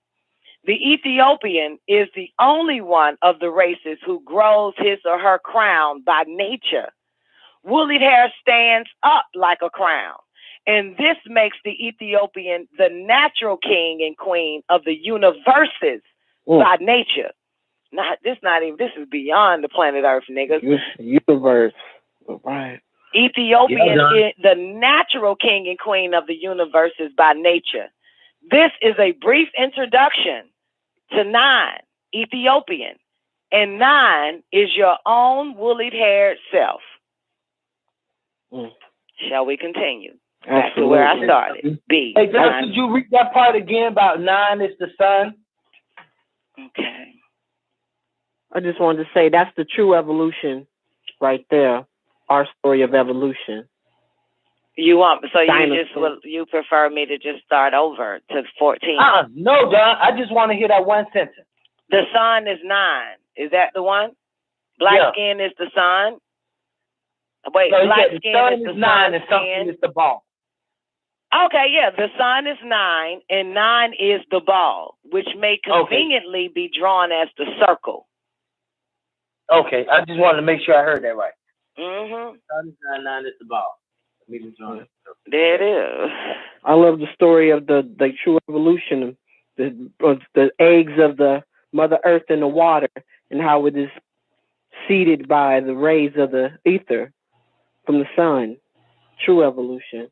The Ethiopian is the only one of the races who grows his or her crown by nature. Woolly hair stands up like a crown, and this makes the Ethiopian the natural king and queen of the universes by nature. This is beyond the planet Earth, niggas. Universe, right? Ethiopian is the natural king and queen of the universes by nature. This is a brief introduction to nine, Ethiopian, and nine is your own woolly-haired self. Shall we continue? Back to where I started. B. Hey, Josh, could you read that part again about nine is the sun? Okay. I just wanted to say that's the true evolution right there. Our story of evolution. You prefer me to just start over to 14? No, John. I just want to hear that one sentence. The sun is 9. Is that the one? Black skin is the sun. Wait, no, black skin is the 9 and something is the ball. Okay, yeah, the sun is 9 and 9 is the ball, which may conveniently be drawn as the circle. Okay, I just wanted to make sure I heard that right. Mm-hmm. Sun is 9 is the ball. There it is. I love the story of the true evolution of the eggs of the Mother Earth in the water and how it is seeded by the rays of the ether from the sun. True evolution.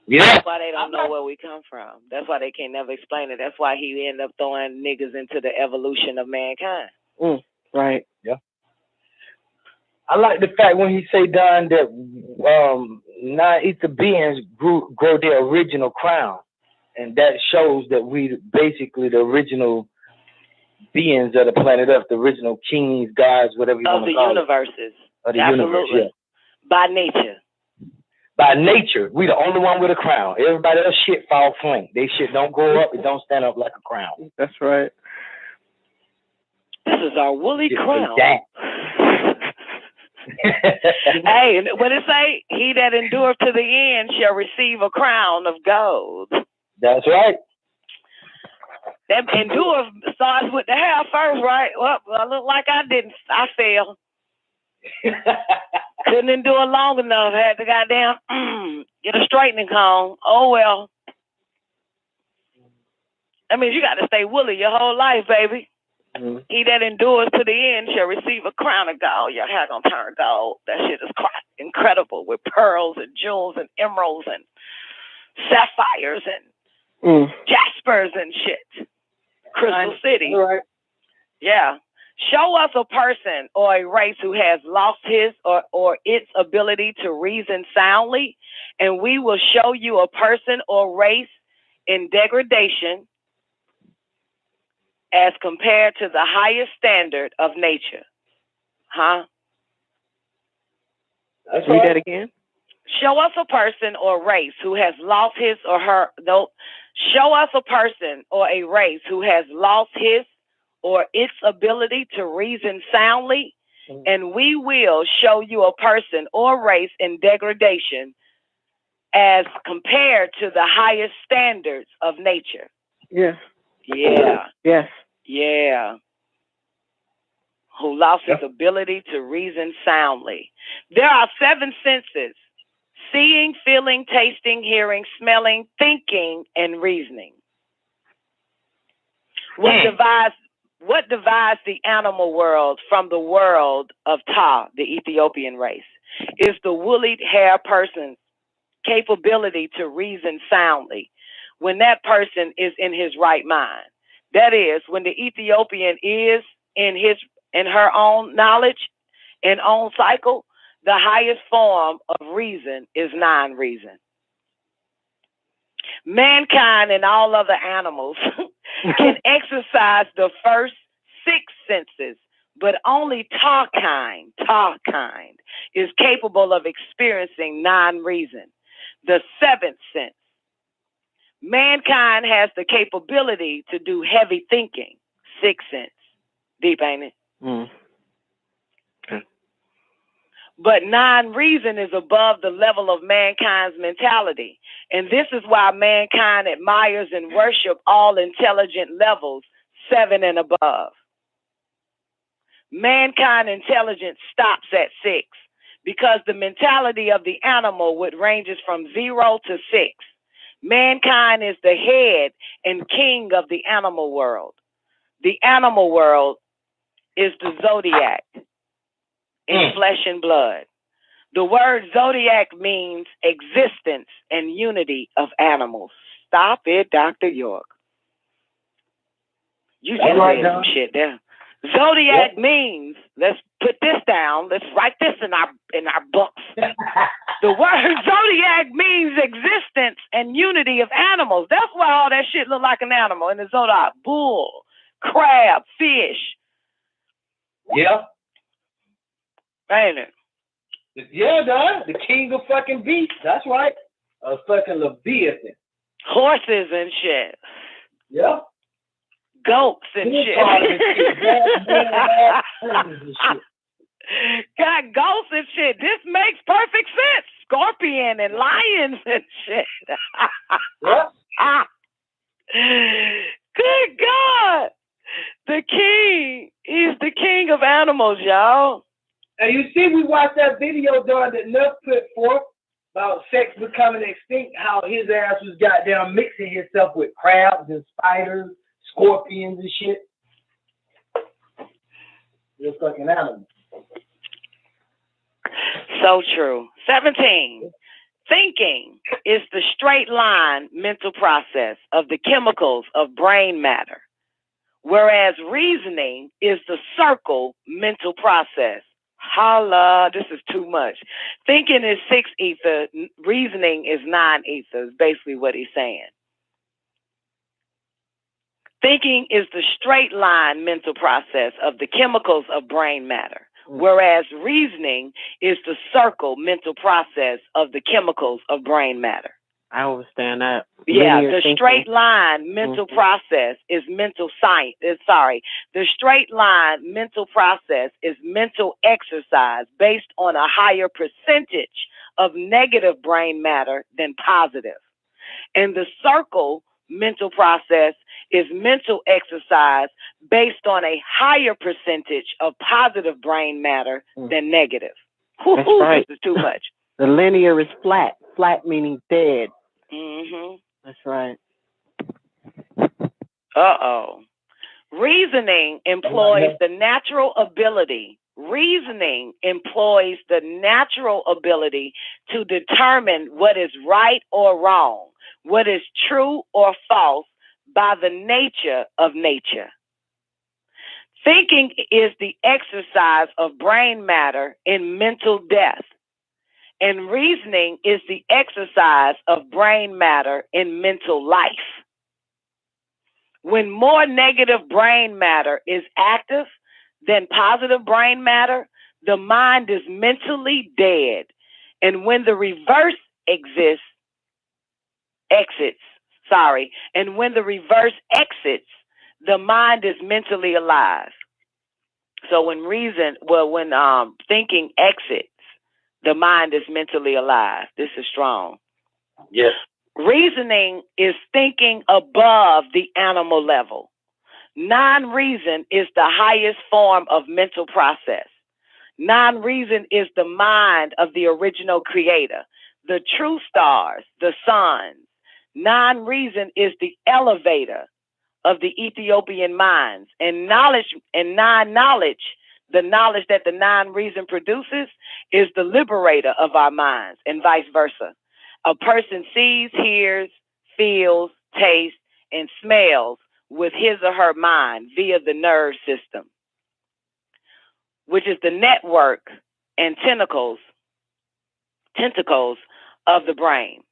Yeah. That's why they don't know where we come from. That's why they can't never explain it. That's why he ended up throwing niggas into the evolution of mankind. Right. Yeah. I like the fact when he say, Don, that non-ether beings grow their original crown. And that shows that we basically the original beings of the planet Earth, the original kings, gods, whatever you want to call it. Of the universes. Of the universe, yeah. By nature. By nature, we the only one with a crown. Everybody else shit fall flank. They shit don't grow up. It don't stand up like a crown. That's right. This is our woolly crown. Hey, what it say? He that endureth to the end shall receive a crown of gold. That's right. That endure starts with the hair first, right? Well, I look like I didn't. I failed. Couldn't endure long enough. Had to goddamn get a straightening comb. Oh well. That means you got to stay woolly your whole life, baby. Mm-hmm. He that endures to the end shall receive a crown of gold. Your hair gonna turn gold. That shit is incredible with pearls and jewels and emeralds and sapphires and jaspers and shit. Crystal City. Right. Yeah. Show us a person or a race who has lost his or its ability to reason soundly, and we will show you a person or race in degradation as compared to the highest standard of nature. Huh? Read that again. Show us a person or race who has lost his or her. No. Show us a person or a race who has lost his or its ability to reason soundly, and we will show you a person or race in degradation as compared to the highest standards of nature. Yes. Yeah. Yes. Yeah. Who lost his ability to reason soundly. There are 7 senses: seeing, feeling, tasting, hearing, smelling, thinking, and reasoning. What divides the animal world from the world of Ta, the Ethiopian race, is the woolly hair person's capability to reason soundly when that person is in his right mind. That is, when the Ethiopian is in her own knowledge and own cycle, the highest form of reason is non-reason. Mankind and all other animals can exercise the first 6 senses, but only Ta kind is capable of experiencing non-reason, the 7th sense. Mankind has the capability to do heavy thinking, 6th sense. Deep, ain't it? Okay. But non-reason is above the level of mankind's mentality. And this is why mankind admires and worship all intelligent levels, 7 and above. Mankind intelligence stops at 6 because the mentality of the animal ranges from 0 to 6. Mankind is the head and king of the animal world. The animal world is the zodiac in flesh and blood. The word zodiac means existence and unity of animals. Stop it, Dr. York. You just said some shit there. Zodiac means, let's put this down, let's write this in our books. The word zodiac means existence and unity of animals. That's why all that shit look like an animal in the zodiac. Bull, crab, fish. Yeah. Ain't it? Yeah, dog. The king of fucking beasts. That's right. A fucking Leviathan. Horses and shit. Yeah. Goats and shit. Got goats and shit. This makes perfect sense. Scorpion and lions and shit. Good God. The king is the king of animals, y'all. And you see, we watched that video, dog, that Nuff put forth about sex becoming extinct, how his ass was goddamn mixing himself with crabs and spiders, scorpions and shit. You're a fucking animal. So true. 17. Thinking is the straight line mental process of the chemicals of brain matter, whereas reasoning is the circle mental process. Holla, this is too much. Thinking is 6 ether, reasoning is 9 ether, is basically what he's saying. Thinking is the straight line mental process of the chemicals of brain matter, whereas reasoning is the circle mental process of the chemicals of brain matter. I understand that. Yeah, the straight line mental process is mental science. The straight line mental process is mental exercise based on a higher percentage of negative brain matter than positive. And the circle mental process is mental exercise based on a higher percentage of positive brain matter than negative. That's right. This is too much. The linear is flat. Flat meaning dead. Mm-hmm. That's right. Uh-oh. Reasoning employs the natural ability. Reasoning employs the natural ability to determine what is right or wrong, what is true or false by the nature of nature. Thinking is the exercise of brain matter in mental death. And reasoning is the exercise of brain matter in mental life. When more negative brain matter is active than positive brain matter, the mind is mentally dead. And when the reverse exits, the mind is mentally alive. So when thinking exits, the mind is mentally alive. This is strong. Yes. Reasoning is thinking above the animal level. Non-reason is the highest form of mental process. Non-reason is the mind of the original creator, the true stars, the suns. Non-reason is the elevator of the Ethiopian minds. And knowledge and non-knowledge, the knowledge that the non-reason produces, is the liberator of our minds, and vice versa. A person sees, hears, feels, tastes, and smells with his or her mind via the nerve system, which is the network and tentacles of the brain.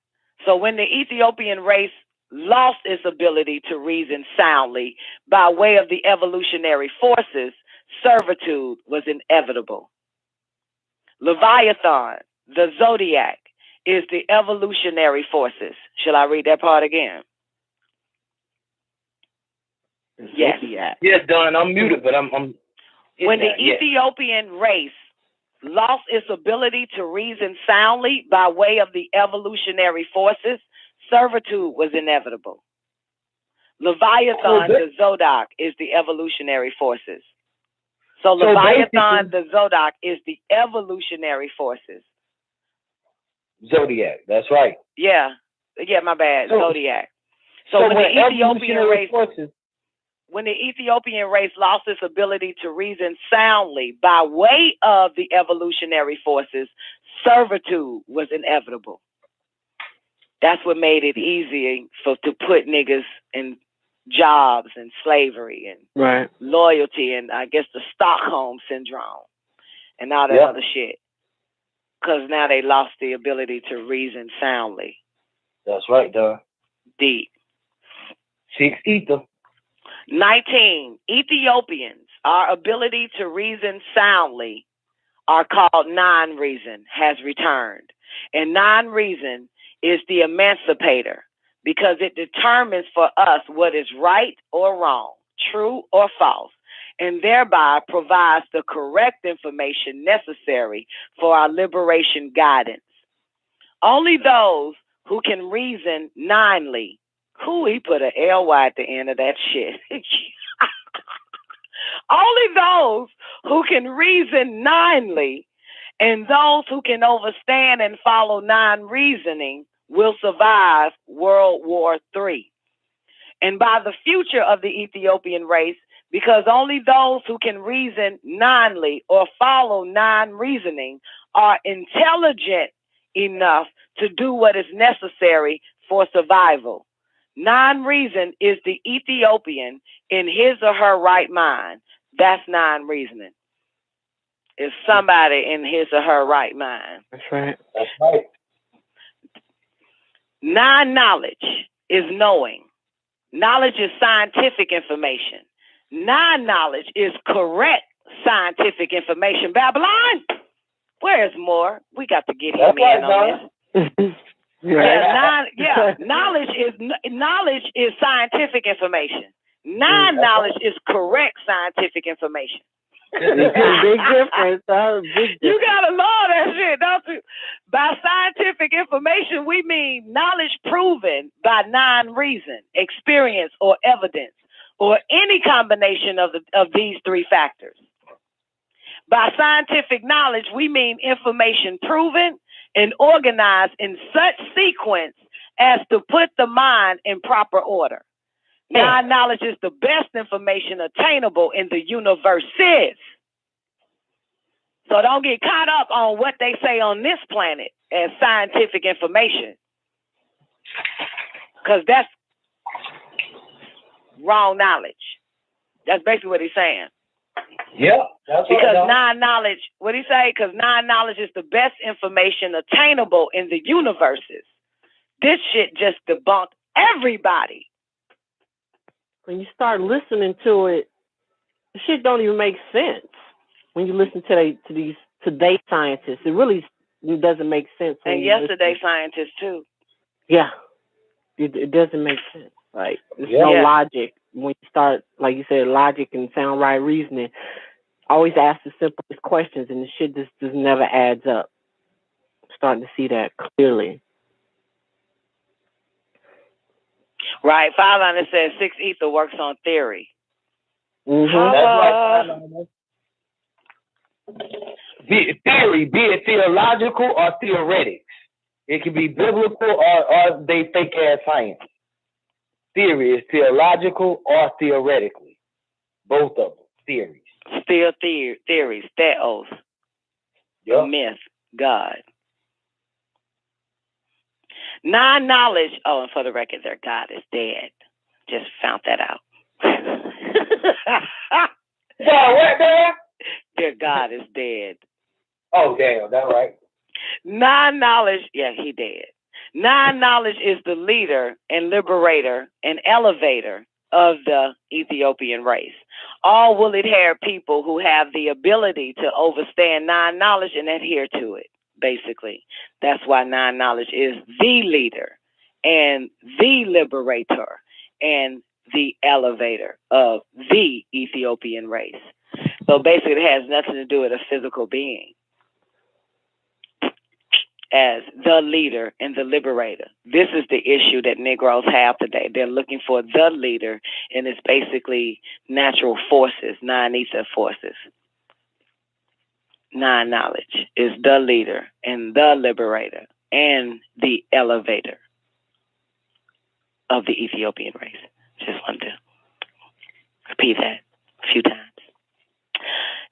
So when the Ethiopian race lost its ability to reason soundly by way of the evolutionary forces, servitude was inevitable. Leviathan, the zodiac, is the evolutionary forces. Shall I read that part again? Yes. Yes, Don. I'm muted, but I'm when the Ethiopian race lost its ability to reason soundly by way of the evolutionary forces, servitude was inevitable. Leviathan, the Zodiac, is the evolutionary forces. So Leviathan, the Zodiac, is the evolutionary forces. Zodiac, that's right. Yeah, my bad, Zodiac. So when the Ethiopian race... When the Ethiopian race lost its ability to reason soundly by way of the evolutionary forces, servitude was inevitable. That's what made it easy to put niggas in jobs and slavery and loyalty and I guess the Stockholm syndrome and all that other shit. Because now they lost the ability to reason soundly. That's right, dog. Deep. 6 ether. 19. Ethiopians, our ability to reason soundly are called non-reason, has returned. And non-reason is the emancipator because it determines for us what is right or wrong, true or false, and thereby provides the correct information necessary for our liberation guidance. Only those who can reason ninely. He put an L-Y at the end of that shit. Only those who can reason ninely and those who can overstand and follow non-reasoning will survive World War III. And by the future of the Ethiopian race, because only those who can reason ninely or follow non-reasoning are intelligent enough to do what is necessary for survival. Non-reason is the Ethiopian in his or her right mind. That's non-reasoning. It's somebody in his or her right mind. That's right. That's right. Non-knowledge is knowing. Knowledge is scientific information. Non-knowledge is correct scientific information. Babylon, where's more? We got to get him in on this. Knowledge is scientific information. Non-knowledge is correct scientific information. Big difference. You gotta love that shit, don't you? By scientific information, we mean knowledge proven by non-reason, experience, or evidence, or any combination of these three factors. By scientific knowledge, we mean information proven and organized in such sequence as to put the mind in proper order. Non-knowledge is the best information attainable in the universes. So don't get caught up on what they say on this planet as scientific information, because that's wrong knowledge. That's basically what he's saying. Yeah. Because non-knowledge, what he say? Because non-knowledge is the best information attainable in the universes. This shit just debunked everybody. When you start listening to it, the shit don't even make sense. When you listen to these today scientists, it really doesn't make sense. And yesterday scientists too. Yeah, it doesn't make sense. Like there's no logic when you start, like you said, logic and sound right reasoning. Always ask the simplest questions, and the shit just never adds up. I'm starting to see that clearly. Right. 5 on it says 6 ether works on theory. Mm-hmm. That's right. Theory, be it theological or theoretics. It can be biblical or they fake ass science. Theory is theological or theoretically. Both of them. Theories. Still theories. Theos. Myth. God. Non-knowledge. Oh, and for the record, their God is dead. Just found that out. What there? Their God is dead. Oh, damn. That's right. Non-knowledge. Yeah, he dead. Non-knowledge is the leader and liberator and elevator of the Ethiopian race. All woolly-haired people who have the ability to overstand non-knowledge and adhere to it, basically. That's why non-knowledge is the leader and the liberator and the elevator of the Ethiopian race. So basically it has nothing to do with a physical being. as the leader and the liberator. This is the issue that Negroes have today. They're looking for the leader, and it's basically natural forces, non-ether forces. Non-knowledge is the leader and the liberator and the elevator of the Ethiopian race. Just wanted to repeat that a few times.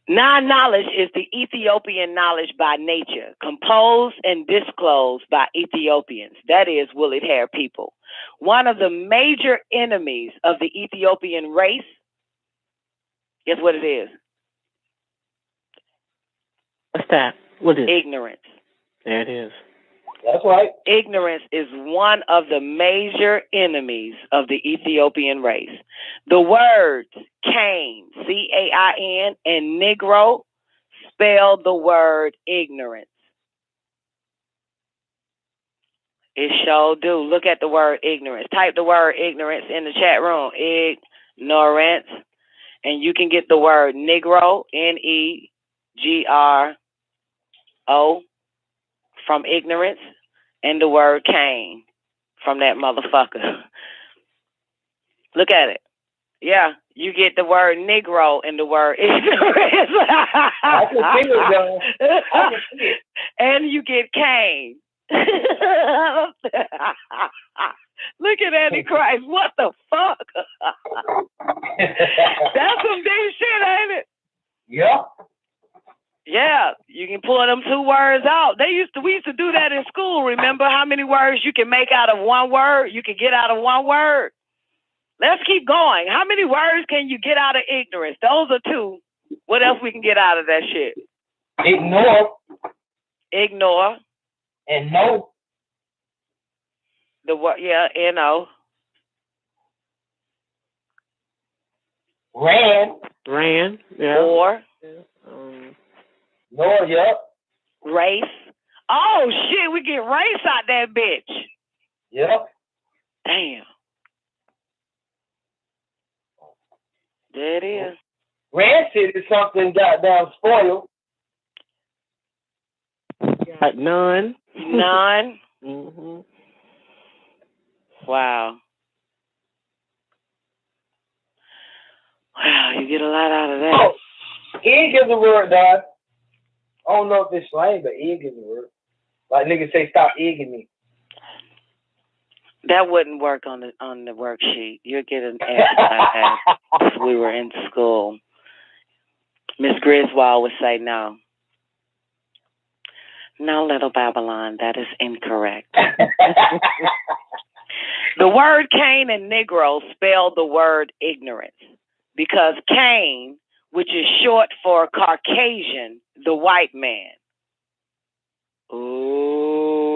Non-knowledge is the Ethiopian knowledge by nature, composed and disclosed by Ethiopians, that is, woolly hair people. One of the major enemies of the Ethiopian race, guess what it is? What's that? What is it? Ignorance. There it is. That's right. Ignorance is one of the major enemies of the Ethiopian race. The words Cain, C-A-I-N, and Negro spell the word ignorance. It sure do. Look at the word ignorance. Type the word ignorance in the chat room. Ignorance. And you can get the word Negro, Negro, from ignorance, and the word Cain from that motherfucker. Look at it. Yeah, you get the word Negro and the word ignorance. I can see it, though. I can see it. And you get Cain. Look at Antichrist. What the fuck? That's some big shit, ain't it? Yeah. Yeah, you can pull them two words out. We used to do that in school. Remember how many words you can make out of one word? You can get out of one word. Let's keep going. How many words can you get out of ignorance? Those are two. What else we can get out of that shit? Ignore. And no. The word, yeah, N-O. Ran. Yeah. Or. No, yeah. Race. Oh, shit, we get race out that bitch. Yep. Damn. There it is. Rancid is something goddamn spoiled. Got none. None. Mm-hmm. Wow. Wow, you get a lot out of that. Oh, egg is a word, dog. I don't know if it's slang, but egg is a word. Like niggas say, stop egging me. That wouldn't work on the worksheet. You'll get an answer like that if we were in school. Miss Griswold would say no. No, little Babylon, that is incorrect. The word Cain and Negro spell the word ignorance because Cain, which is short for Caucasian, the white man. Ooh,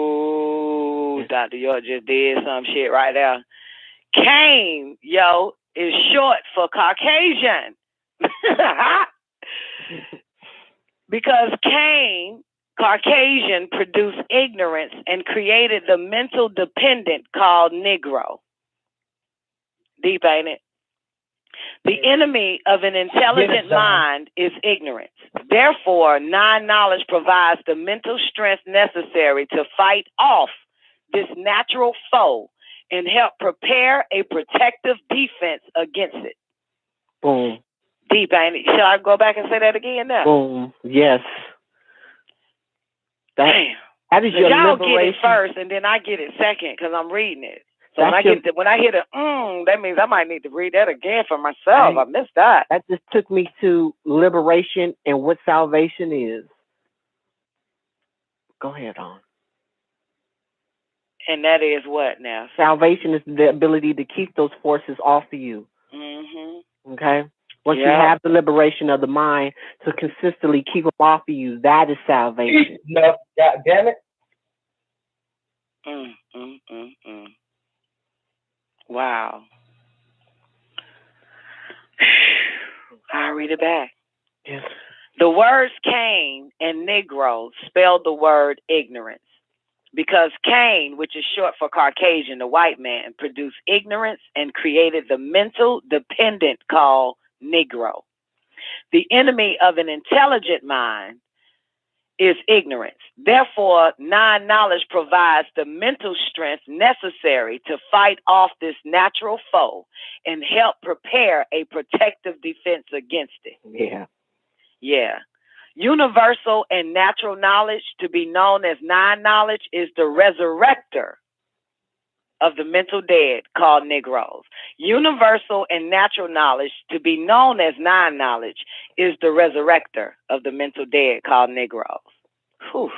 Dr. York just did some shit right there. Cain, is short for Caucasian. Because Cain, Caucasian, produced ignorance and created the mental dependent called Negro. Deep, ain't it? The enemy of an intelligent mind is ignorance. Therefore, non-knowledge provides the mental strength necessary to fight off this natural foe and help prepare a protective defense against it. Boom. Deep, ain't it? Shall I go back and say that again now? Boom. Yes. Damn. That is your y'all liberation. get it first, and then I get it second because I'm reading it. So when I hear the that means I might need to read that again for myself. I missed that. That just took me to liberation and what salvation is. Go ahead on. And that is what now? Salvation is the ability to keep those forces off of you. Mm-hmm. Okay? Once you have the liberation of the mind to consistently keep them off of you, that is salvation. No, God damn it. Wow. I'll read it back. Yes. The words Cain and Negro spelled the word ignorance. Because Cain, which is short for Caucasian, the white man, produced ignorance and created the mental dependent called Negro. The enemy of an intelligent mind is ignorance. Therefore, non-knowledge provides the mental strength necessary to fight off this natural foe and help prepare a protective defense against it. Yeah. Yeah. Universal and natural knowledge, to be known as non-knowledge, is the resurrector of the mental dead, called Negroes. Universal and natural knowledge, to be known as non-knowledge, is the resurrector of the mental dead, called Negroes. Whew.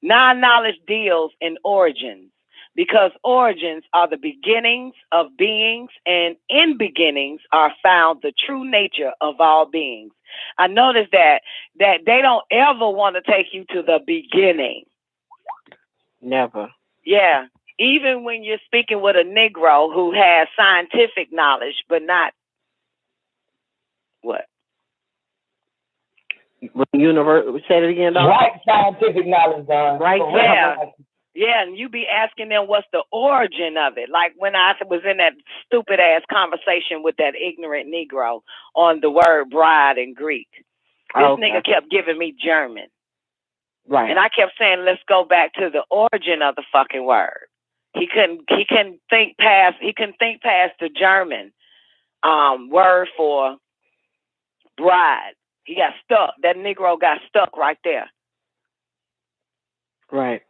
Non-knowledge deals in origins, because origins are the beginnings of beings, and in beginnings are found the true nature of all beings. I noticed that they don't ever want to take you to the beginning. Never. Yeah. Even when you're speaking with a Negro who has scientific knowledge, but not what? Say it again, Don. Right scientific knowledge, Don. Right. Yeah. Yeah, and you be asking them what's the origin of it. Like when I was in that stupid ass conversation with that ignorant Negro on the word bride in Greek. This nigga kept giving me German. Right. And I kept saying, let's go back to the origin of the fucking word. He couldn't think past the German word for bride. He got stuck. That Negro got stuck right there. Right.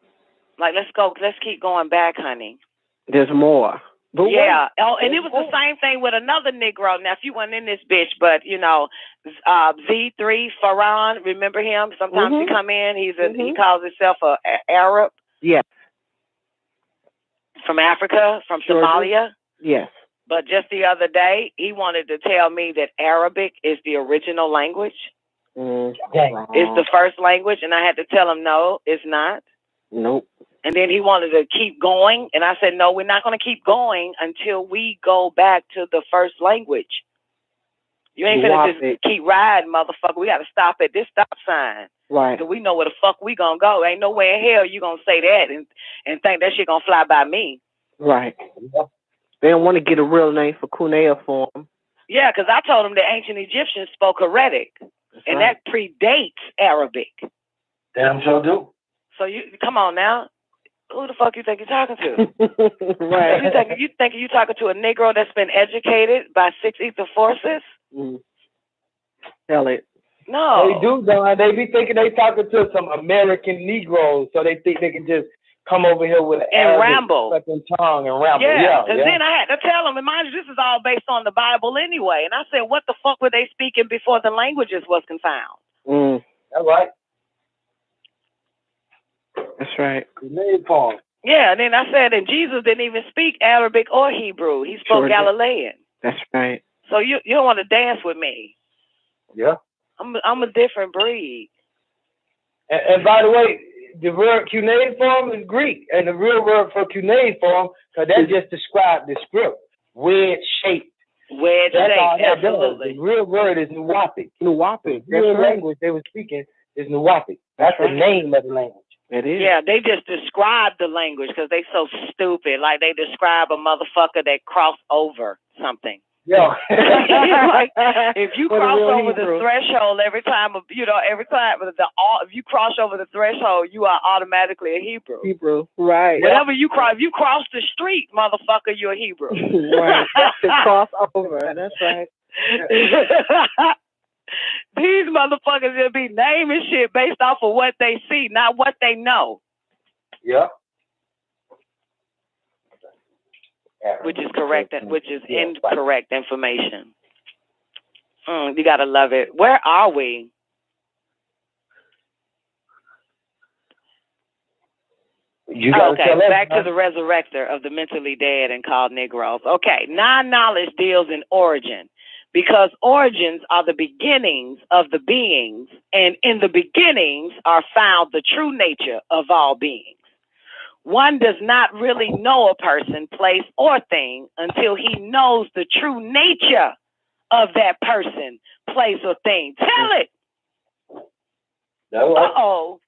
Like, let's keep going back, honey. There's more. But yeah. Oh, and it was the same thing with another Negro. Now, if you weren't in this bitch, but you know, Z3 Farhan, remember him? Sometimes he come in. He calls himself a Arab. Yeah. From Africa, from Somalia. Yes. But just the other day, he wanted to tell me that Arabic is the original language. It's the first language, and I had to tell him, no, it's not. Nope. And then he wanted to keep going, and I said, no, we're not going to keep going until we go back to the first language. You ain't finna just keep riding, motherfucker. We got to stop at this stop sign. Right. So we know where the fuck we gonna go. Ain't no way in hell you gonna say that and think that shit gonna fly by me. Right. They don't want to get a real name for cuneiform. Yeah, because I told them the ancient Egyptians spoke Heretic, and that predates Arabic. Damn sure do. So you come on now. Who the fuck you think you're talking to? Right. You think you're talking to a Negro that's been educated by 6 ether forces? Tell it. No. They do, Don. They be thinking they talking to some American Negroes, so they think they can just come over here with an ramble, fucking tongue and ramble. Yeah, because then I had to tell them, and mind you, this is all based on the Bible anyway. And I said, what the fuck were they speaking before the languages was confound? That's right. That's right. Yeah, and then I said, and Jesus didn't even speak Arabic or Hebrew. He spoke Galilean. That's right. So you don't want to dance with me. Yeah. I'm a different breed. And by the way, the word cuneiform is Greek, and the real word for cuneiform, because that just describes the script, wedge-shaped. Wedge-shaped, absolutely. The real word is Nuwapic. Nuwapic. The real language they were speaking is Nuwapic. That's the name of the language. It is. Yeah, they just describe the language because they so stupid. Like they describe a motherfucker that crossed over something. Yeah. Like, if you cross over the threshold every time, if you cross over the threshold, you are automatically a Hebrew. Hebrew, right? Whatever you cross, if you cross the street, motherfucker, you're a Hebrew. Right. To cross over. That's right. These motherfuckers will be naming shit based off of what they see, not what they know. Yeah. Which is correct, which is incorrect information. You gotta love it. Where are we? Okay, back to the resurrector of the mentally dead and called Negroes. Okay, non-knowledge deals in origin, because origins are the beginnings of the beings, and in the beginnings are found the true nature of all beings. One does not really know a person, place, or thing until he knows the true nature of that person, place, or thing. Tell it. Uh-oh.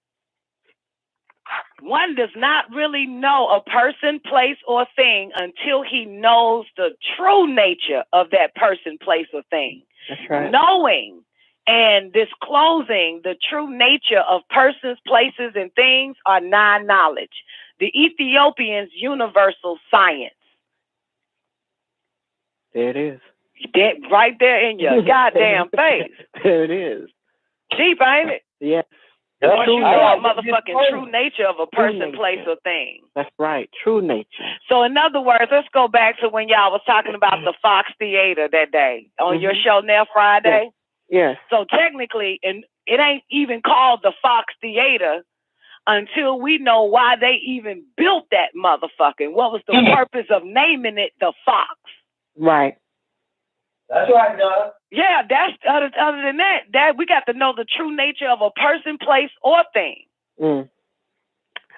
One does not really know a person, place, or thing until he knows the true nature of that person, place, or thing. That's right. Knowing and disclosing the true nature of persons, places, and things are non-knowledge. The Ethiopians' universal science. There it is. Right there in your goddamn face. There it is. Deep, ain't it? Yes. Once you know the motherfucking true nature of a person, place, or thing. That's right. True nature. So in other words, let's go back to when y'all was talking about the Fox Theater that day on your show now Friday. Yes. So technically, and it ain't even called the Fox Theater until we know why they even built that motherfucking. What was the purpose of naming it the Fox? Right. That's right, John. Yeah, that's other than that we got to know the true nature of a person, place, or thing. Mm.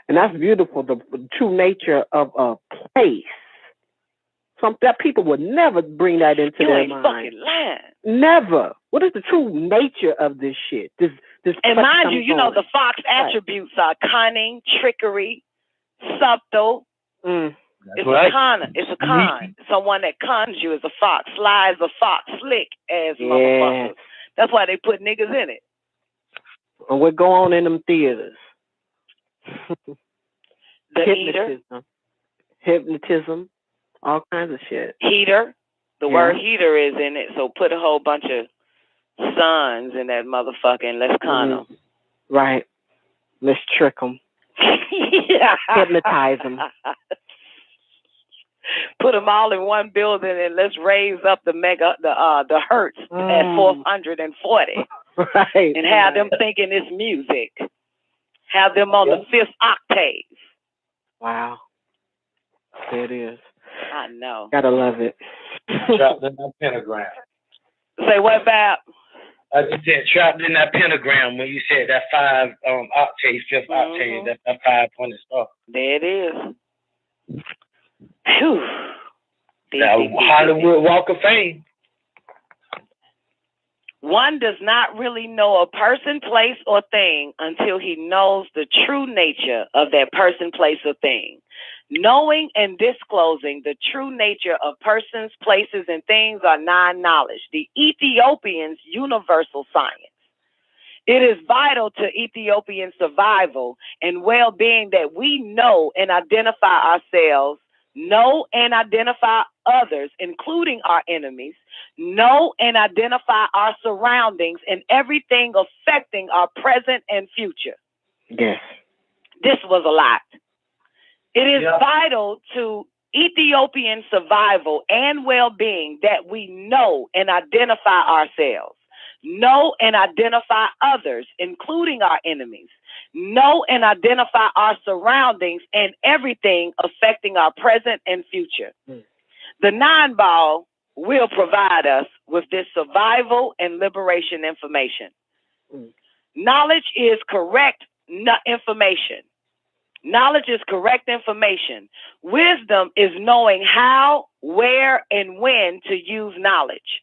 And that's beautiful, the true nature of a place. That people would never bring that into their mind. You ain't fucking lying. Never. What is the true nature of this shit? This and mind you, you know the Fox attributes are cunning, trickery, subtle. Mm. It's a con. It's a con. Someone that cons you is a fox. Sly is a fox. Slick as motherfuckers. That's why they put niggas in it. And what go on in them theaters? The hypnotism, all kinds of shit. Heater. The word heater is in it. So put a whole bunch of sons in that motherfucking. Let's con them. Right. Let's trick them. Hypnotize them. Put them all in one building and let's raise up the hertz at 440. Right. And have them thinking it's music. Have them on the 5th octave. Wow. There it is. I know. Gotta love it. Trapped in that pentagram. Say what about? I just said trapped in that pentagram when you said that 5 octave, 5th octave, that 5-pointed star. There it is. Whew. Now, Hollywood Walk of Fame. One does not really know a person, place, or thing until he knows the true nature of that person, place, or thing. Knowing and disclosing the true nature of persons, places, and things are non-knowledge. The Ethiopians' universal science. It is vital to Ethiopian survival and well-being that we know and identify ourselves, know and identify others, including our enemies, know and identify our surroundings and everything affecting our present and future. Yes. This was a lot. It is vital to Ethiopian survival and well-being that we know and identify ourselves, know and identify others, including our enemies, know and identify our surroundings and everything affecting our present and future. The non-ball will provide us with this survival and liberation information. Knowledge is correct information. Knowledge is correct information. Wisdom is knowing how, where, and when to use knowledge.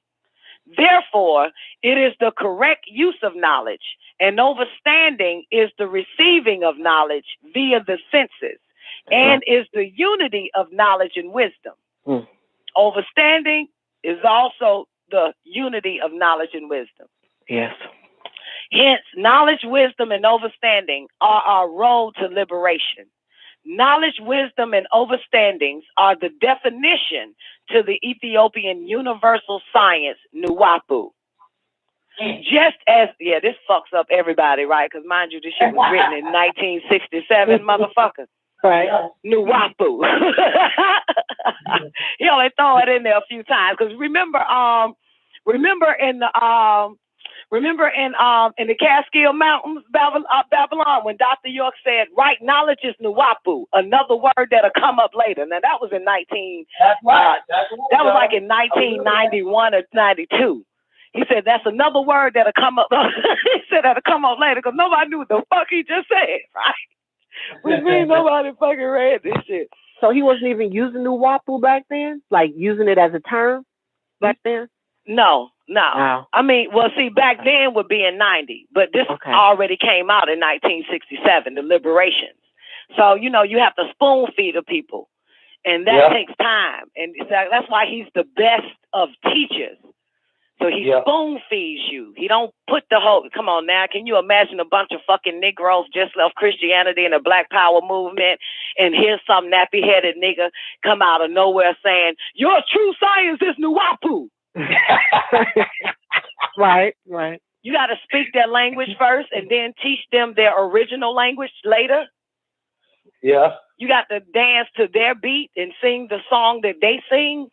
Therefore, it is the correct use of knowledge, and overstanding is the receiving of knowledge via the senses, and is the unity of knowledge and wisdom. Overstanding is also the unity of knowledge and wisdom. Yes. Hence, knowledge, wisdom, and overstanding are our road to liberation. Knowledge, wisdom, and overstandings are the definition to the Ethiopian universal science, Nuwapu. Just as, this fucks up everybody, right? Because mind you, this shit was written in 1967, motherfucker. Right. Nuwapu. He only throw it in there a few times. Because remember in the Catskill Mountains, Babylon, when Dr. York said, right knowledge is Nuwapu, another word that'll come up later. Now, that was in that was like in 1991 or 92. He said, that's another word that'll come up. He said that'll come up later because nobody knew what the fuck he just said, right? Which means nobody fucking read this shit. So he wasn't even using Nuwapu back then? Like using it as a term back then? No. I mean, well, see, back then would be in 90, but this already came out in 1967, the liberations. So, you have to spoon feed the people, and that takes time. And that's why he's the best of teachers. So he spoon feeds you. He don't put the whole, come on now, can you imagine a bunch of fucking Negroes just left Christianity and the Black Power movement, and here's some nappy-headed nigga come out of nowhere saying, your true science is Nuwapu. Right. You got to speak their language first and then teach them their original language later. Yeah. You got to dance to their beat and sing the song that they sing.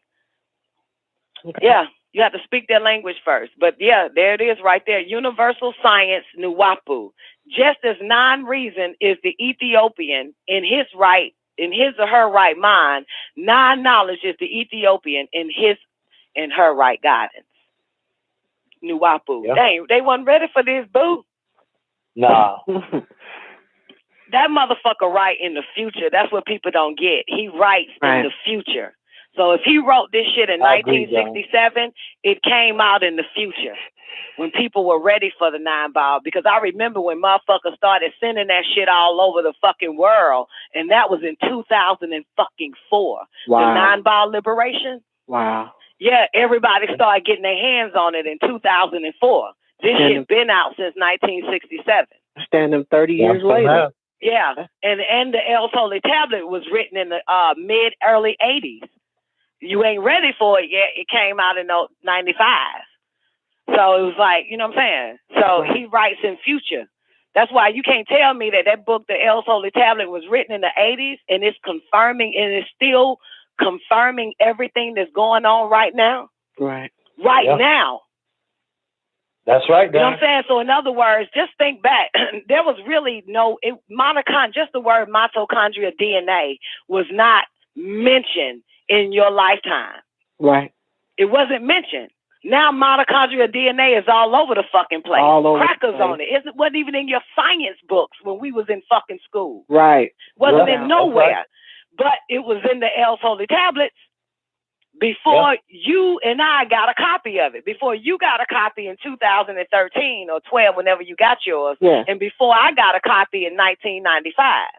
Okay. Yeah. You have to speak their language first. But yeah, there it is right there. Universal science, Nuwapu. Just as non-reason is the Ethiopian in his or her right mind, non-knowledge is the Ethiopian in his and her right guidance. Nuwapu. Dang, they wasn't ready for this, boo. Nah. That motherfucker write in the future. That's what people don't get. He writes in the future. So if he wrote this shit in 1967, it came out in the future when people were ready for the 9-ball. Because I remember when motherfuckers started sending that shit all over the fucking world, and that was in 2004. Wow. The 9-ball liberation. Wow. Yeah, everybody started getting their hands on it in 2004. This shit been out since 1967. Stand them 30 years later. Yeah, and the El Holy Tablet was written in the mid-early 80s. You ain't ready for it yet. It came out in 95. So it was like, you know what I'm saying? So he writes in future. That's why you can't tell me that book, the El Holy Tablet, was written in the 80s and it's confirming, and it's still confirming everything that's going on right now. Right now. That's right, Dan. You know what I'm saying? So in other words, just think back. There was really just the word mitochondria DNA was not mentioned in your lifetime. Right. It wasn't mentioned. Now mitochondria DNA is all over the fucking place. All over Crackers on it. It wasn't even in your science books when we was in fucking school. Right. Wasn't in nowhere. Right. But it was in the El Holy Tablets before you and I got a copy of it. Before you got a copy in 2013 or 12, whenever you got yours. Yeah. And before I got a copy in 1995.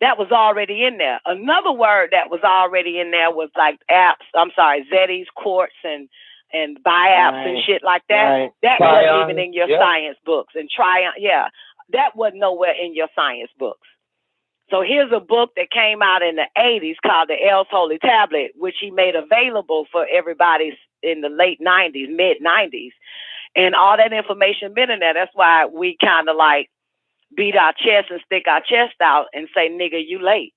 That was already in there. Another word that was already in there was like Zetes, quartz, and biaps and shit like that. Right. That wasn't even in your science books. And that wasn't nowhere in your science books. So here's a book that came out in the 80s called the El Holy Tablet, which he made available for everybody in the late 90s, mid 90s. And all that information been in there. That's why we kind of like beat our chest and stick our chest out and say, nigga, you late.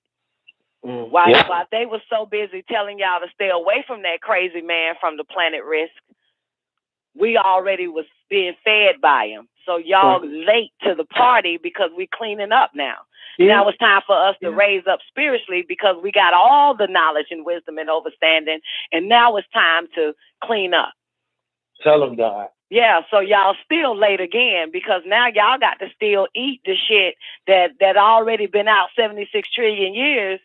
While they were so busy telling y'all to stay away from that crazy man from the planet Risk, we already was being fed by him. So y'all late to the party because we cleaning up now. Yeah. Now it's time for us to raise up spiritually because we got all the knowledge and wisdom and understanding. And now it's time to clean up. Tell them, God. Yeah, so y'all still late again because now y'all got to still eat the shit that already been out 76 trillion years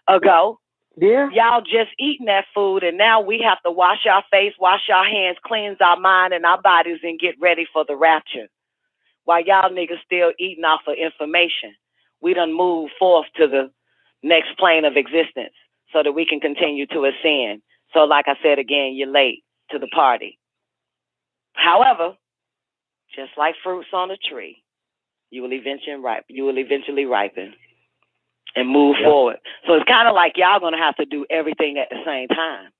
ago. Yeah. Y'all just eating that food, and now we have to wash our face, wash our hands, cleanse our mind and our bodies, and get ready for the rapture. While y'all niggas still eating off of information, we done move forth to the next plane of existence so that we can continue to ascend. So like I said again, you're late to the party. However, just like fruits on a tree, you will eventually ripen and move forward. So it's kind of like y'all going to have to do everything at the same time.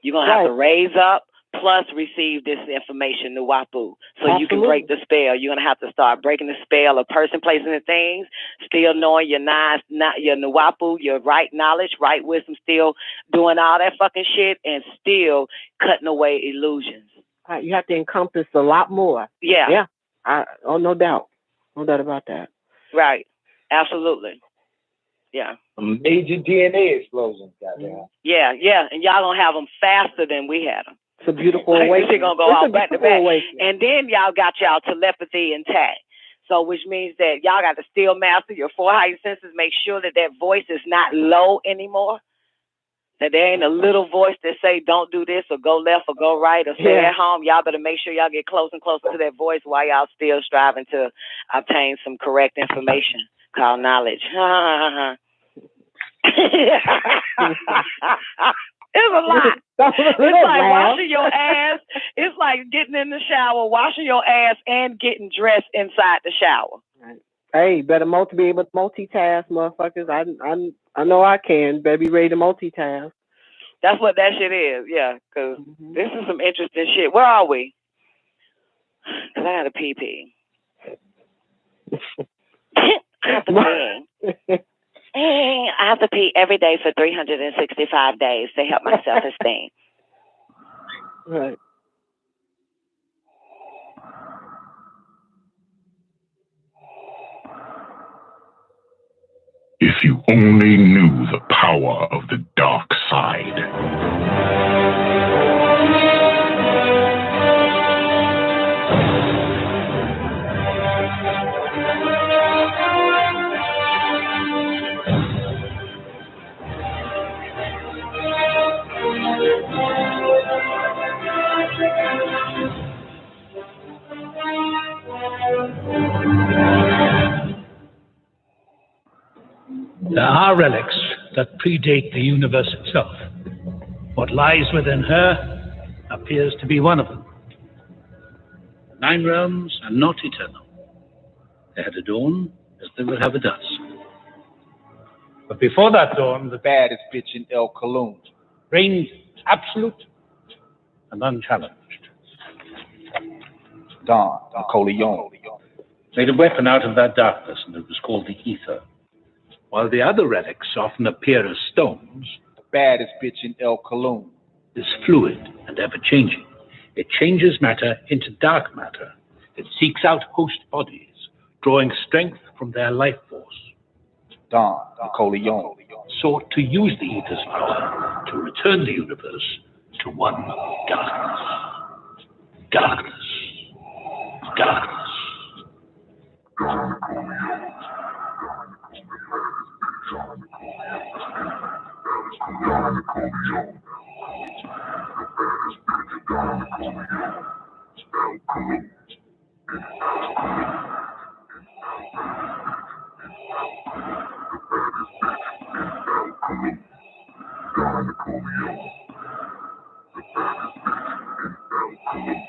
You're going to have to raise up plus receive this information, Nuwapu, so you can break the spell. You're going to have to start breaking the spell of person, placing the things, still knowing your Nuwapu, your right knowledge, right wisdom, still doing all that fucking shit and still cutting away illusions. You have to encompass a lot more. Yeah. No doubt. No doubt about that. Right. Absolutely. Yeah. A major DNA explosion, goddamn. Yeah. And y'all gonna have them faster than we had them. It's a beautiful awakening. They're gonna go out back to back. And then y'all got y'all telepathy intact. So which means that y'all got to still master your 4 higher senses, make sure that voice is not low anymore. That there ain't a little voice that say, don't do this or go left or go right or stay at home. Y'all better make sure y'all get closer and closer to that voice while y'all still striving to obtain some correct information called knowledge. It's a lot. It's like Wow. washing your ass. It's like getting in the shower, washing your ass, and getting dressed inside the shower. Hey, better be able to multitask, motherfuckers. I know I can. Better be ready to multitask. That's what that shit is, yeah. Because this is some interesting shit. Where are we? Because I got a pee. I have to pee. I have to pee every day for 365 days to help my self-esteem. Right. If you only knew the power of the dark side. There are relics that predate the universe itself. What lies within her appears to be one of them. The 9 realms are not eternal. They had a dawn as they will have a dusk. But before that dawn, the baddest bitch in El Kuluwm reigned absolute and unchallenged. Dawn, Nicoleone, made a weapon out of that darkness, and it was called the ether. While the other relics often appear as stones, the baddest bitch in El Kuluwm is fluid and ever-changing. It changes matter into dark matter. It seeks out host bodies, drawing strength from their life force. Dawn, Nicoleone, sought to use the ether's power to return the universe to one of darkness. Darkness. Darkness.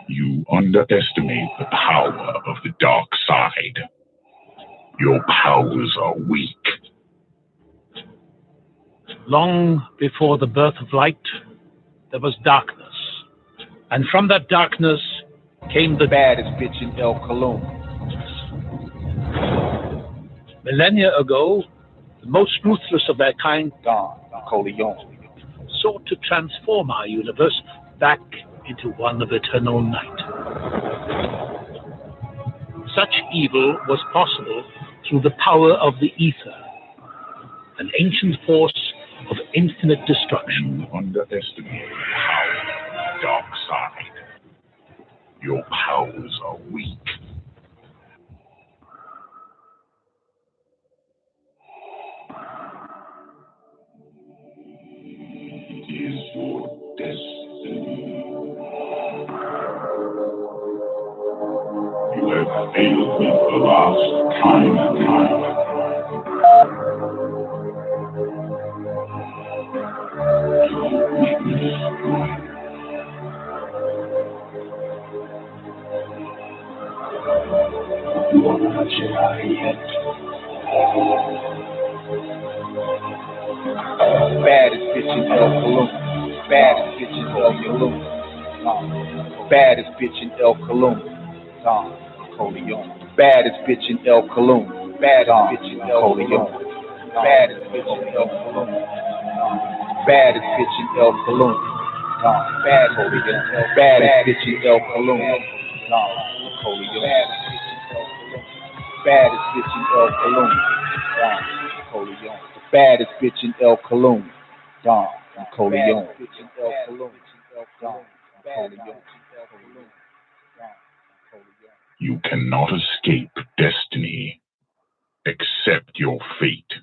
You underestimate the power of the dark side. Your powers are weak. Long before the birth of light, there was darkness. And from that darkness came the baddest bitch in El Kuluwm. Millennia ago, the most ruthless of their kind, Dawn, Nicoleone, sought to transform our universe back into one of eternal night. Such evil was possible through the power of the ether, an ancient force of infinite destruction. You underestimate the power of the dark side. Your powers are weak. It is your destiny. You have failed me the last time and time. Your weakness. You are not Jedi yet. Baddest bitch in El Kuluwm. Baddest bitch in El Kuluwm. Baddest bitch in El Kuluwm. Dawn, Nicoleone. Baddest bitch in El Kuluwm. Baddest bitch in El Kuluwm. Baddest bitch in El Kuluwm. Baddest bitch in El Kuluwm. Dawn, baddest bitch in El Kuluwm. Dawn, Nicoleone. Baddest bitch in El Kuluwm. Dawn, Nicoleone. Baddest bitch in El Kuluwm. Dawn, Nicoleone. You cannot escape destiny. Accept your fate.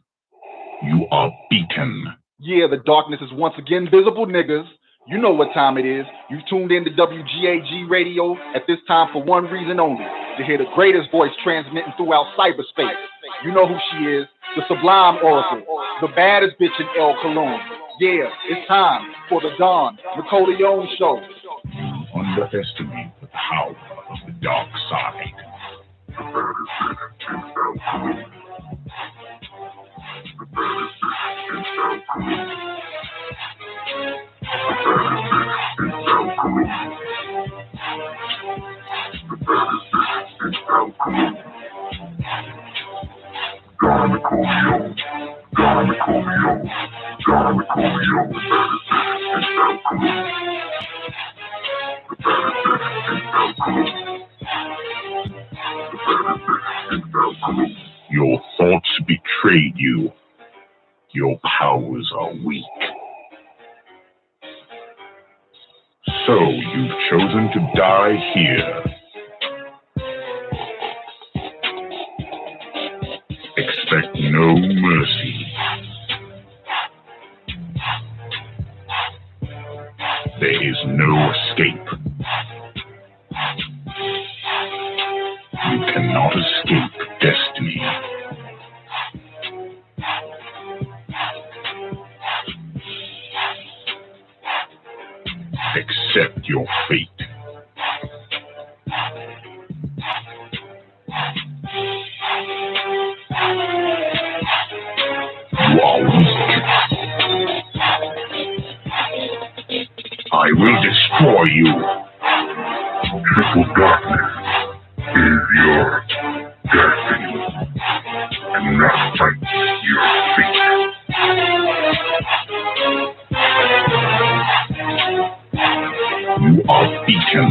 You are beaten. Yeah, the darkness is once again visible, niggas. You know what time it is. You tuned in to WGAG Radio at this time for one reason only, to hear the greatest voice transmitting throughout cyberspace. You know who she is, the Sublime Oracle, the baddest bitch in El Kuluwm. Yeah, it's time for the Don Nicoleone Show. Underestimate the power of the dark side. Don Nicoleone, Don Nicoleone, Don Nicoleone, your thoughts betrayed you. Your powers are weak. So you've chosen to die here. Expect no mercy. There is no escape. You cannot escape destiny. Accept your fate. You are weak. I will destroy you. Triple darkness is your destiny. Do not fight your fate. You are beaten.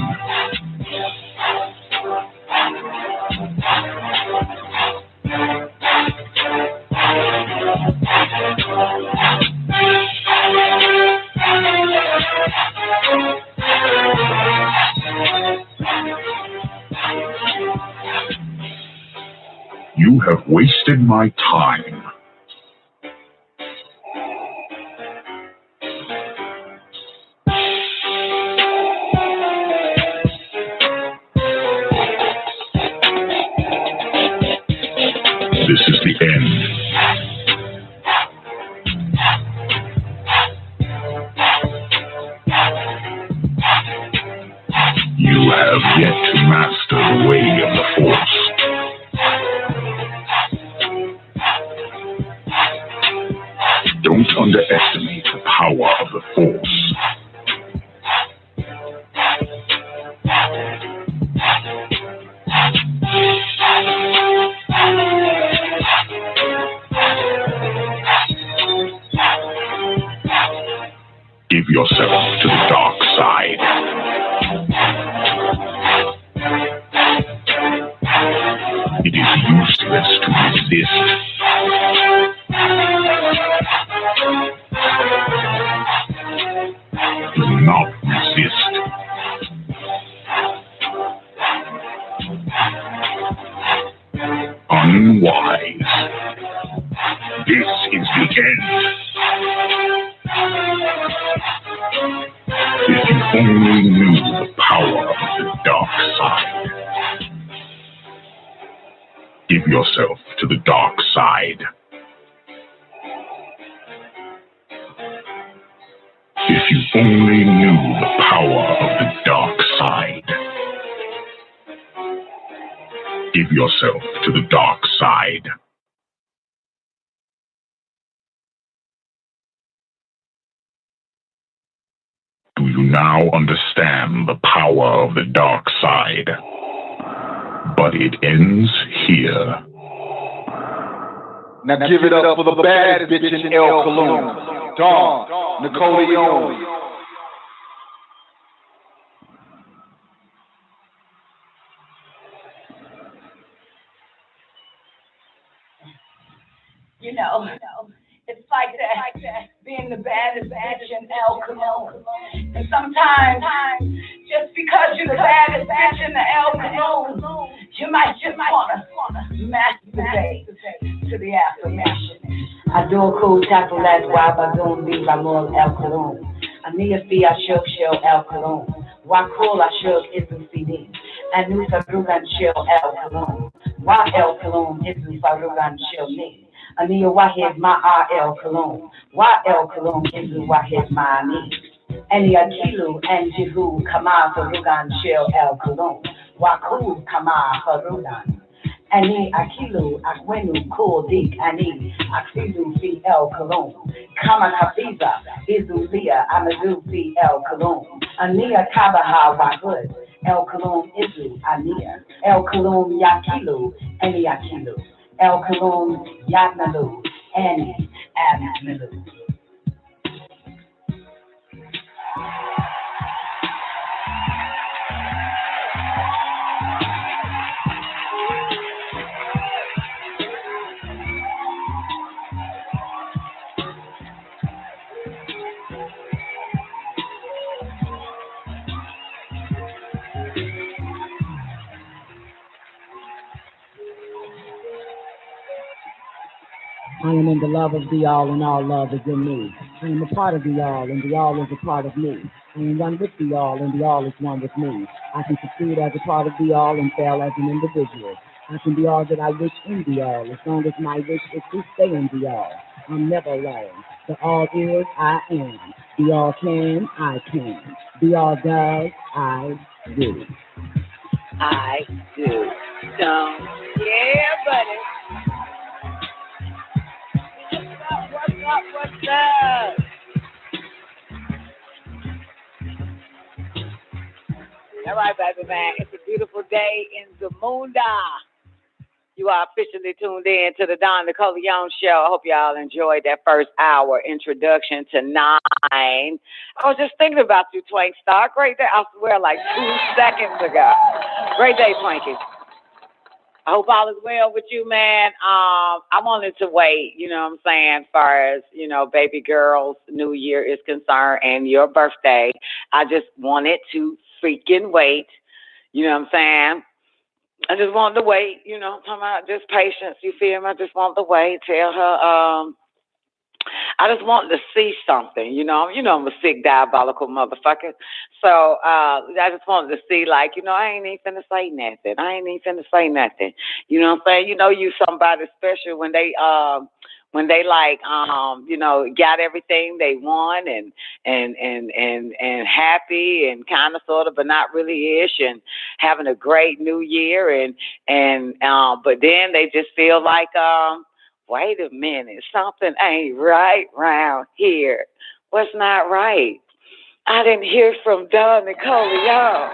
You have wasted my time. This is the end. You have yet to master the way of the Force. Don't underestimate the power of the Force. Give yourself to the dark side. It is useless to resist. Do not resist. Unwise. This is the end. If you only knew the power of the dark side. Give yourself to the dark side. If you only knew the power of the dark side. Give yourself to the dark side. Do you now understand the power of the dark side? But it ends here. Now give it up for the baddest bitch in El Kuluwm, Don Nicoleone. You know, it's like that, being the baddest bitch in El Kuluwm. And sometimes, just because you're the baddest bitch in the El Kuluwm, you might just wanna masturbate to the affirmation. I do a cool tackle that's why I don't be by more El Kuluwm. I need a fee, I shook show El Kuluwm. Why cool, I shook isn't CD. And new Sarugan show El Kuluwm. Why El Kuluwm isn't Sarugan show me. Ania Wahed Ma'al Kuluwm. Wa'el Kuluwm Izu Wahed Ma'ani. Ania Kilu and Jihu Kama Farugan Shil El Kuluwm. Waku Kama Farugan. Ani Akilu Akwenu Kul Dik Ani Aksilu Fi El Kuluwm. Kama Kafiza Izu Lia Amadu Fi El Kuluwm. Ania Kabaha Wahud. El Kuluwm Izu Ania. El Kuluwm Yakilu Ani Yakilu. El Kuluwm Yatnalu Ani Abnalu. I am in the love of the all, and all love is in me. I am a part of the all, and the all is a part of me. I am one with the all, and the all is one with me. I can succeed as a part of the all and fail as an individual. I can be all that I wish in the all, as long as my wish is to stay in the all. I'm never alone. The all is, I am. The all can, I can. The all does, I do. I do. So, yeah, buddy. What's up? All right, baby man. It's a beautiful day in Zamunda. You are officially tuned in to the Nicoleone Show. I hope y'all enjoyed that first hour introduction to 9. I was just thinking about you, Twank Star. Great day. I swear, like 2 seconds ago. Great day, Twanky. I hope all is well with you, man. I wanted to wait, you know what I'm saying, as far as, you know, baby girl's New Year is concerned and your birthday. I just wanted to freaking wait, you know what I'm saying? I just wanted to wait, you know, talking about just patience, you feel me? I just wanted to wait, tell her, I just wanted to see something, you know. I'm a sick, diabolical motherfucker. So I just wanted to see, like, you know, I ain't even finna say nothing. You know what I'm saying? You know, you somebody special when they like, you know, got everything they want and happy and kind of sort of, but not really ish, and having a great New Year and but then they just feel like, wait a minute, something ain't right round here. What's not right? I didn't hear from Don Nicoleone.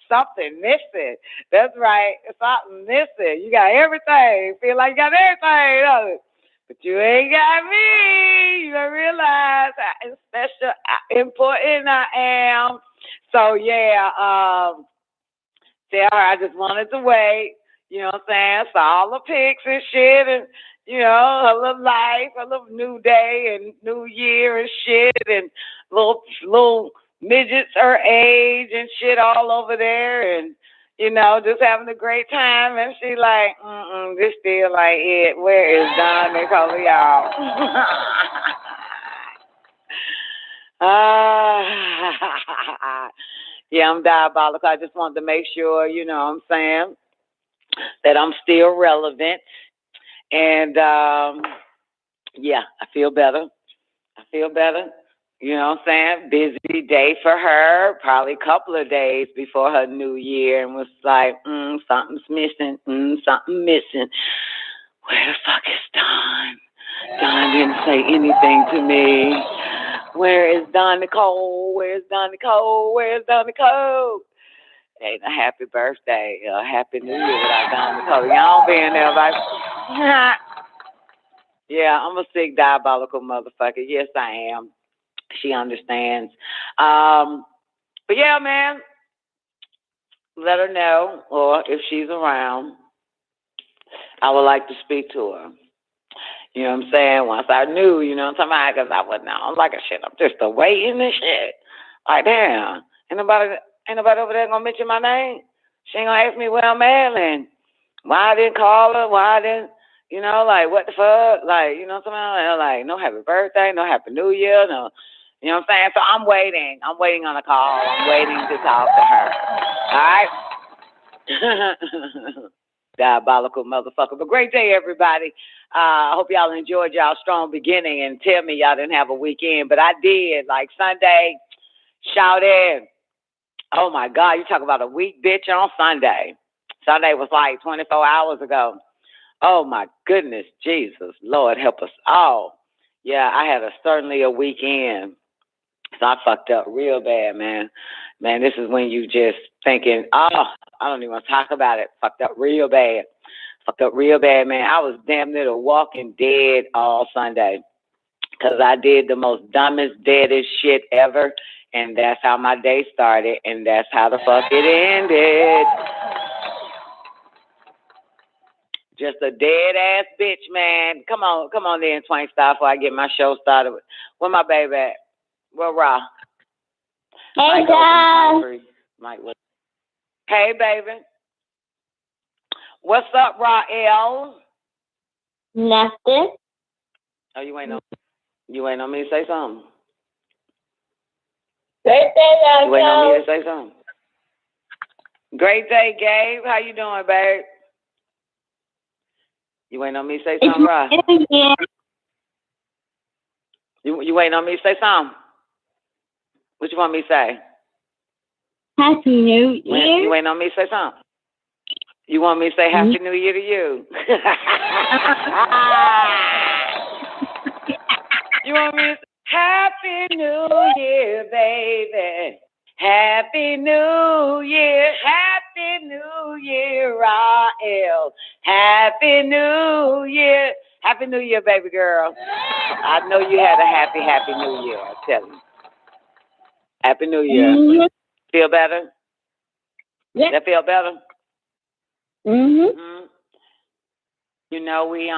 Something missing. That's right. Something missing. You got everything. Feel like you got everything, don't you? But you ain't got me. You don't realize how special, how important I am. So, yeah, tell her I just wanted to wait, you know what I'm saying? Saw all the pics and shit, and, you know, her little life, her little new day and new year and shit, and little midgets her age and shit all over there, and, you know, just having a great time. And she like, this still ain't it. Where is Don Nicoleone? Yeah, I'm diabolical. I just wanted to make sure, you know what I'm saying, that I'm still relevant. And, yeah, I feel better. You know what I'm saying? Busy day for her, probably a couple of days before her New Year, and was like, something's missing, something missing. Where the fuck is Don? Don didn't say anything to me. Where is Don Nicole? Where's Don Nicole? Where's Don Nicole? Ain't a happy birthday, a happy New Year without Don Nicole. Y'all being there, like, yeah, I'm a sick, diabolical motherfucker. Yes, I am. She understands. But yeah, man, let her know, or if she's around, I would like to speak to her. You know what I'm saying? Once I knew, you know what I'm talking about, because I wasn't on like a shit. I'm just awaiting and shit. Like, damn, ain't nobody over there gonna mention my name? She ain't gonna ask me where I'm at and why I didn't call her, why I didn't, you know, like, what the fuck? Like, you know what I'm saying? Like, no happy birthday, no happy New Year, no, you know what I'm saying? So I'm waiting on a call. I'm waiting to talk to her. All right? Diabolical motherfucker. But great day, everybody. I hope y'all enjoyed y'all strong beginning and tell me y'all didn't have a weekend. But I did. Like Sunday, shout in. Oh, my God. You talk about a weak bitch on Sunday. Sunday was like 24 hours ago. Oh, my goodness. Jesus. Lord, help us all. Yeah, I had certainly a weekend. So I fucked up real bad, man. Man, this is when you just thinking, oh, I don't even want to talk about it. Fucked up real bad. Fucked up real bad, man. I was damn near walking dead all Sunday because I did the most dumbest, deadest shit ever. And that's how my day started. And that's how the fuck it ended. Just a dead ass bitch, man. Come on there, Twain Star, before I get my show started. Where my baby at? Where Ra? Hey, guys. Hey, baby. What's up, Ra L? Nothing. Oh, you ain't on me to say something? Great day, you waiting on me to say something? Great day, Gabe. How you doing, babe? You waiting on me to say something, Ra? Yeah. You waiting on me to say something? What you want me to say? Happy New Year. You waiting on me to say something? You want me to say Happy New Year to you? You want me to say Happy New Year, baby? Happy New Year. Happy New Year, Rael. Happy New Year. Happy New Year, baby girl. I know you had a happy New Year, I tell you. Happy New Year. Mm-hmm. Feel better? Yeah. That feel better? Mm-hmm. You know, we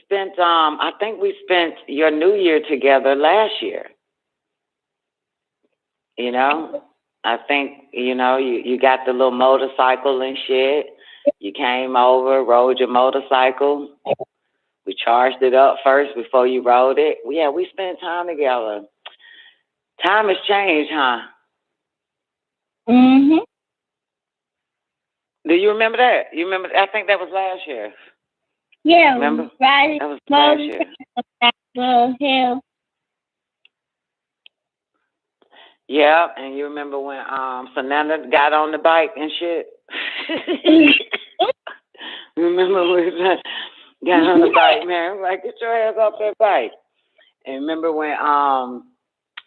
spent I think we spent your New Year together last year. You know? I think, you know, you got the little motorcycle and shit. You came over, rode your motorcycle. We charged it up first before you rode it. Yeah, we spent time together. Time has changed, huh? Mm-hmm. Do you remember that? You remember? I think that was last year. Yeah. Remember? Right. That was last year. Hill. Yeah, and you remember when Sananda got on the bike and shit? Remember when we got on the bike, man? Like, get your ass off that bike. And remember when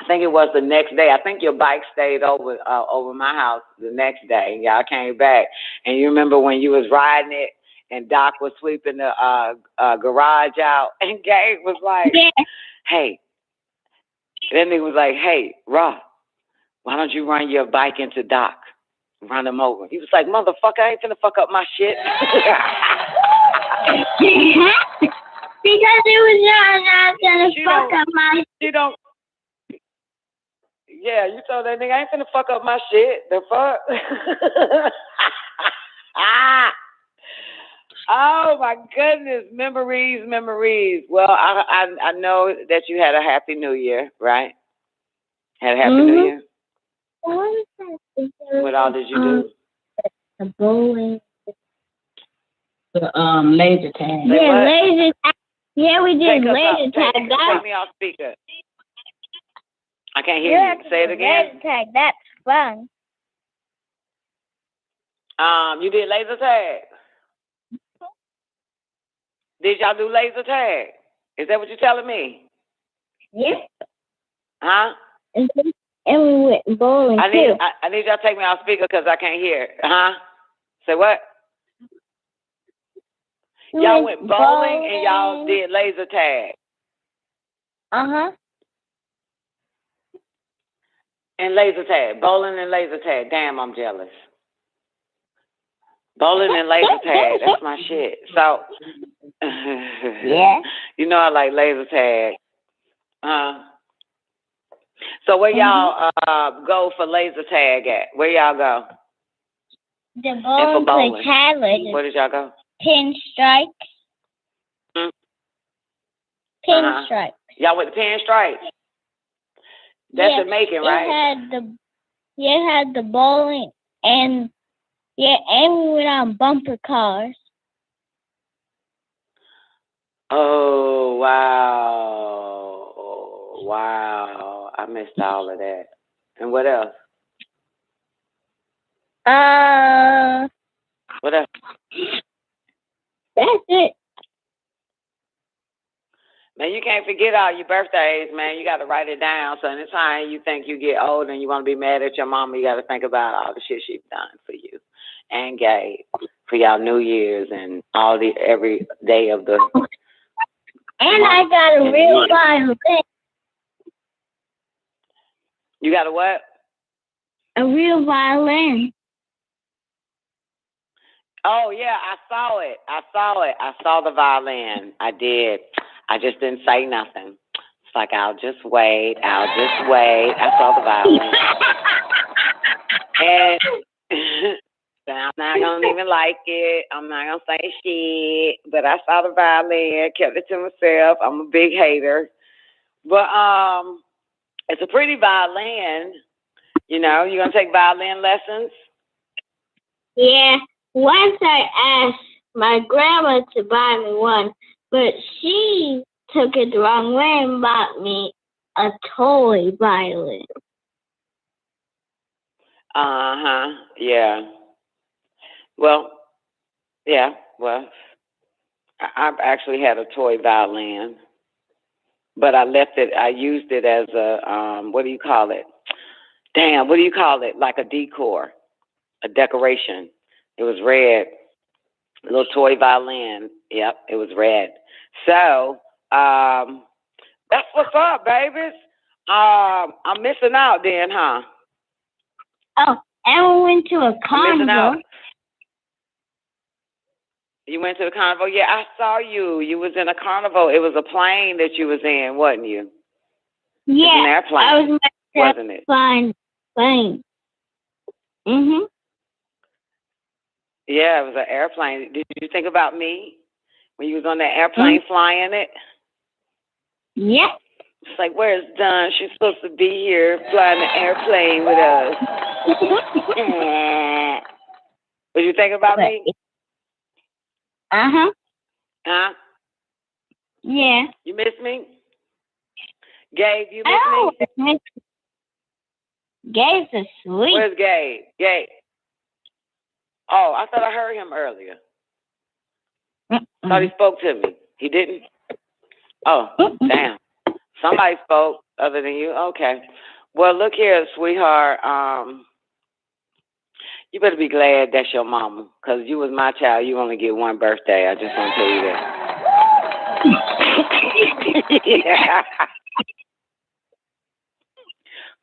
I think it was the next day. I think your bike stayed over my house the next day. Y'all came back, and you remember when you was riding it, and Doc was sweeping the garage out, and Gabe was like, "Hey," then he was like, "Hey, Rob, why don't you run your bike into Doc? Run him over." He was like, "Motherfucker, I ain't finna fuck up my shit." Because it was not gonna fuck up my. You don't. Yeah, you told that nigga I ain't finna fuck up my shit. The fuck? Oh my goodness, memories. Well, I know that you had a happy New Year, right? Had a happy New Year. What all did you do? The bowling. The laser tag. Yeah, laser tag. Yeah, we did laser tag. Take me off speaker. I can't hear you. Say it again. Laser tag. That's fun. You did laser tag. Did y'all do laser tag? Is that what you're telling me? Yeah. Huh? And we went bowling too. I need y'all to take me off speaker because I can't hear. Huh? Say what? Y'all went bowling and y'all did laser tag. Uh-huh. And laser tag. Bowling and laser tag. Damn, I'm jealous. Bowling and laser tag. That's my shit. So, yeah. You know I like laser tag. So where y'all go for laser tag at? Where y'all go? The bowling tag. Where did y'all go? Pinstripes. Pinstripes. Y'all went to Pinstripes? That's in Macon, right? It had the bowling and Yeah, and we went on bumper cars. Oh, wow. Oh, wow. I missed all of that. And what else? What else? That's it. Man, you can't forget all your birthdays, man. You got to write it down. So anytime you think you get old and you want to be mad at your mama, you got to think about all the shit she's done for you and Gabe for y'all New Year's and every day of the And I got a real violin. You got a what? A real violin. Oh, yeah, I saw it. I saw the violin. I did. I just didn't say nothing. It's like, I'll just wait. I saw the violin. And I'm not going to even like it. I'm not going to say shit. But I saw the violin, kept it to myself. I'm a big hater. But it's a pretty violin. You know, you going to take violin lessons? Yeah. Once I asked my grandma to buy me one, but she took it the wrong way and bought me a toy violin. Yeah. Well, I've actually had a toy violin, but I used it as a, what do you call it? Like a decor, a decoration. It was red. A little toy violin. Yep, it was red. So, that's what's up, babies. I'm missing out then, huh? Oh, and we went to a carnival. You went to the carnival? Yeah, I saw you. You was in a carnival. It was a plane that you was in, wasn't you? Yeah, it was an airplane, I was wasn't it? Plane. Mhm. Yeah, it was an airplane. Did you think about me when you was on that airplane flying it? Yep. It's like, where's Dawn? She's supposed to be here flying the airplane with us. Did you think about me? Uh-huh. Huh? Yeah. You miss me? Gabe, you miss me? Gabe's asleep. Where's Gabe? Gabe. Oh, I thought I heard him earlier. Thought he spoke to me. He didn't? Oh, damn. Somebody spoke other than you? Okay. Well, look here, sweetheart. You better be glad that's your mama, because you was my child. You only get one birthday. I just want to tell you that. Yeah.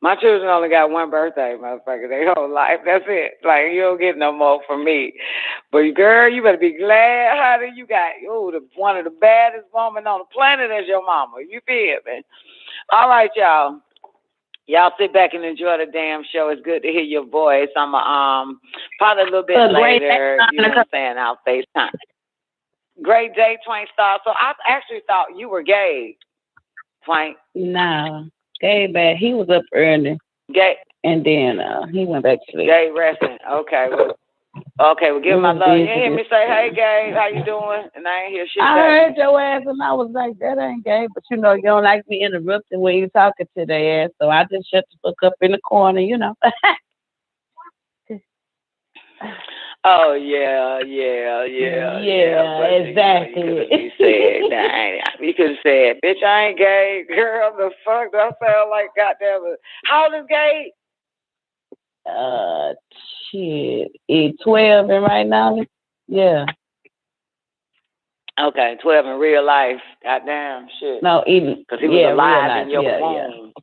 My children only got one birthday, motherfucker. Their whole life. That's it. Like, you don't get no more from me. But, girl, you better be glad, honey. You got one of the baddest women on the planet as your mama. You feel me? All right, y'all. Y'all sit back and enjoy the damn show. It's good to hear your voice. I'm probably a little bit later, you know what I'm saying, I'll FaceTime. Great day, Twain Star. So I actually thought you were Gabe, Twain. No. Gabe, he was up early. Gabe. And then he went back to sleep. Gabe resting. Okay, well, give him my love. You hear me say, hey, Gabe, how you doing? And I ain't hear shit. I heard your ass, and I was like, that ain't Gabe. But, you don't like me interrupting when you talking to their ass. So I just shut the fuck up in the corner, Oh, yeah, exactly. You could have said, bitch, I ain't gay. Girl, the fuck do I sound like? Goddamn it. How old is Gabe? Shit. He's 12 and right now? Yeah. Okay, 12 in real life. Goddamn, shit. No, even. Because he was alive in your womb.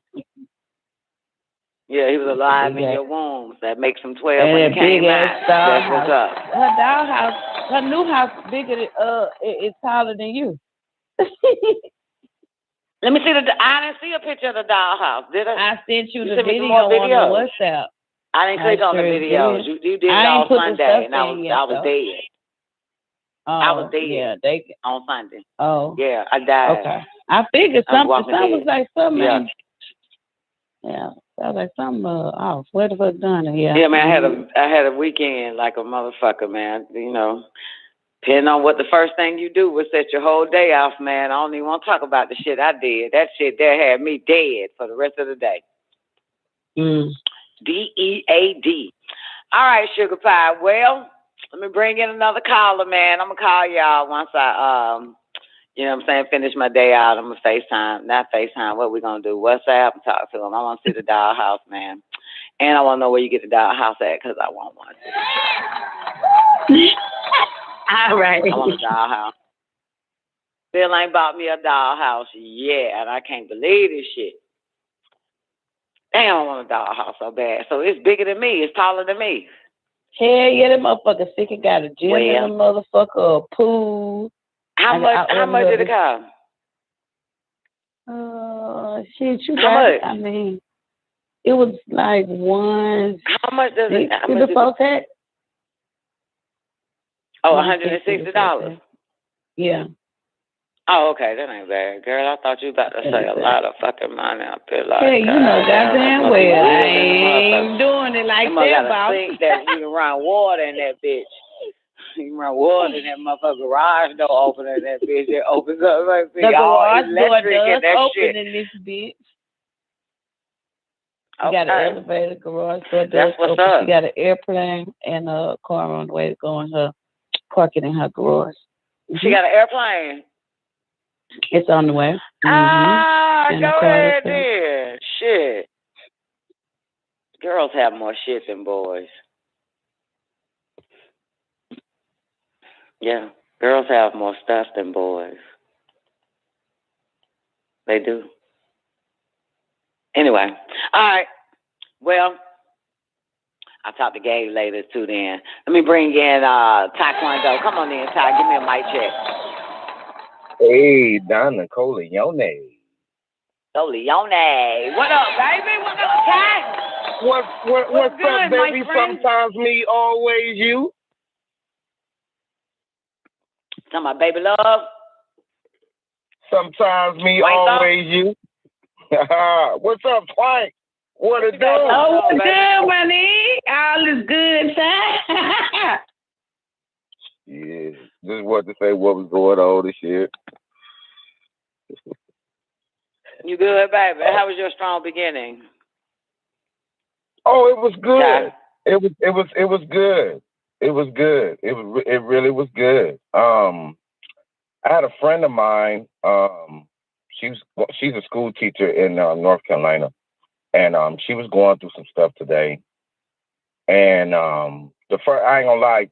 Yeah, he was alive in your womb. That makes him 12 when he came out. That's what's up. Her dollhouse, her new house bigger than, it's taller than you. Let me see I didn't see a picture of the dollhouse, did I? I sent you the video on the WhatsApp. I didn't click on the videos. You did it on Sunday, and I was dead. I was dead on Sunday. Oh. Yeah, I died. Okay. I figured something was like something. Yeah. I was like, something off. Where the fuck done it? Yeah. Yeah, man, I had a weekend like a motherfucker, man. You know, depending on what the first thing you do was set your whole day off, man. I don't even want to talk about the shit I did. That shit there had me dead for the rest of the day. DEAD. All right, Sugar Pie. Well, let me bring in another caller, man. I'm gonna call y'all once I you know what I'm saying, finish my day out. I'm gonna FaceTime, not FaceTime. What we gonna do? WhatsApp and talk to them. I want to see the dollhouse, man. And I want to know where you get the dollhouse at, because I want one. All right. I want a dollhouse. Bill ain't bought me a dollhouse yet, and I can't believe this shit. Damn, I want a dollhouse so bad. So it's bigger than me. It's taller than me. Hell yeah, that motherfucker sick. It got a gym in the motherfucker, a pool. How much did it cost? Shit, you How got much? it. I mean, it was like one. How much does it? How much before tax? Oh, $160. Yeah. Oh, okay, that ain't bad, girl. I thought you was about to say a lot of fucking money. I feel like. Hey, you know goddamn well, I ain't doing it like that, boss. Think that you can run water in that bitch. You can run water in that motherfucker garage door opener in that bitch. It opens up like the garage door and does that open shit. in this bitch. You Okay. got an elevator, garage door does That's what's open. up. She got an airplane and a car on the way to go in her, parking in her garage. She got an airplane. It's on the way. Ah, And go the car ahead is then. Shit. Girls have more shit than boys. Yeah, girls have more stuff than boys. They do. Anyway, all right. Well, I'll talk to Gabe later too then. Let me bring in Taekwondo. Come on in, Ty. Give me a mic check. Hey, Don Nicoleone. Nicoleone. What up, baby? What up, Ty? What's good, up, baby? my friend? Sometimes me, always you. Talking about baby love? Sometimes me, Twank always you. What's up, Twank? What it do? Oh, what's good, money? All is good, Ty. Yeah, just wanted to say what was going on this year. You good, baby? How was your strong beginning? Oh, it was good. Yeah. It was good. It was good. It really was good. I had a friend of mine. She's a school teacher in North Carolina, and she was going through some stuff today. And I ain't gonna lie,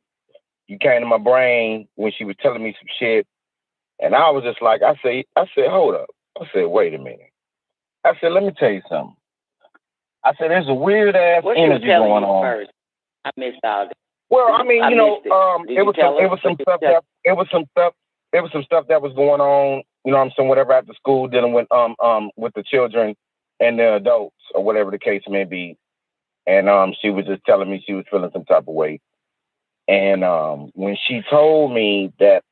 you came to my brain when she was telling me some shit, and I was just like, I said, hold up. I said, wait a minute. I said, let me tell you something. I said, there's a weird ass energy going on. First? I missed all that. It was some stuff that was going on, you know what I'm saying, whatever after school, dealing with the children and the adults or whatever the case may be. And she was just telling me she was feeling some type of way. And when she told me that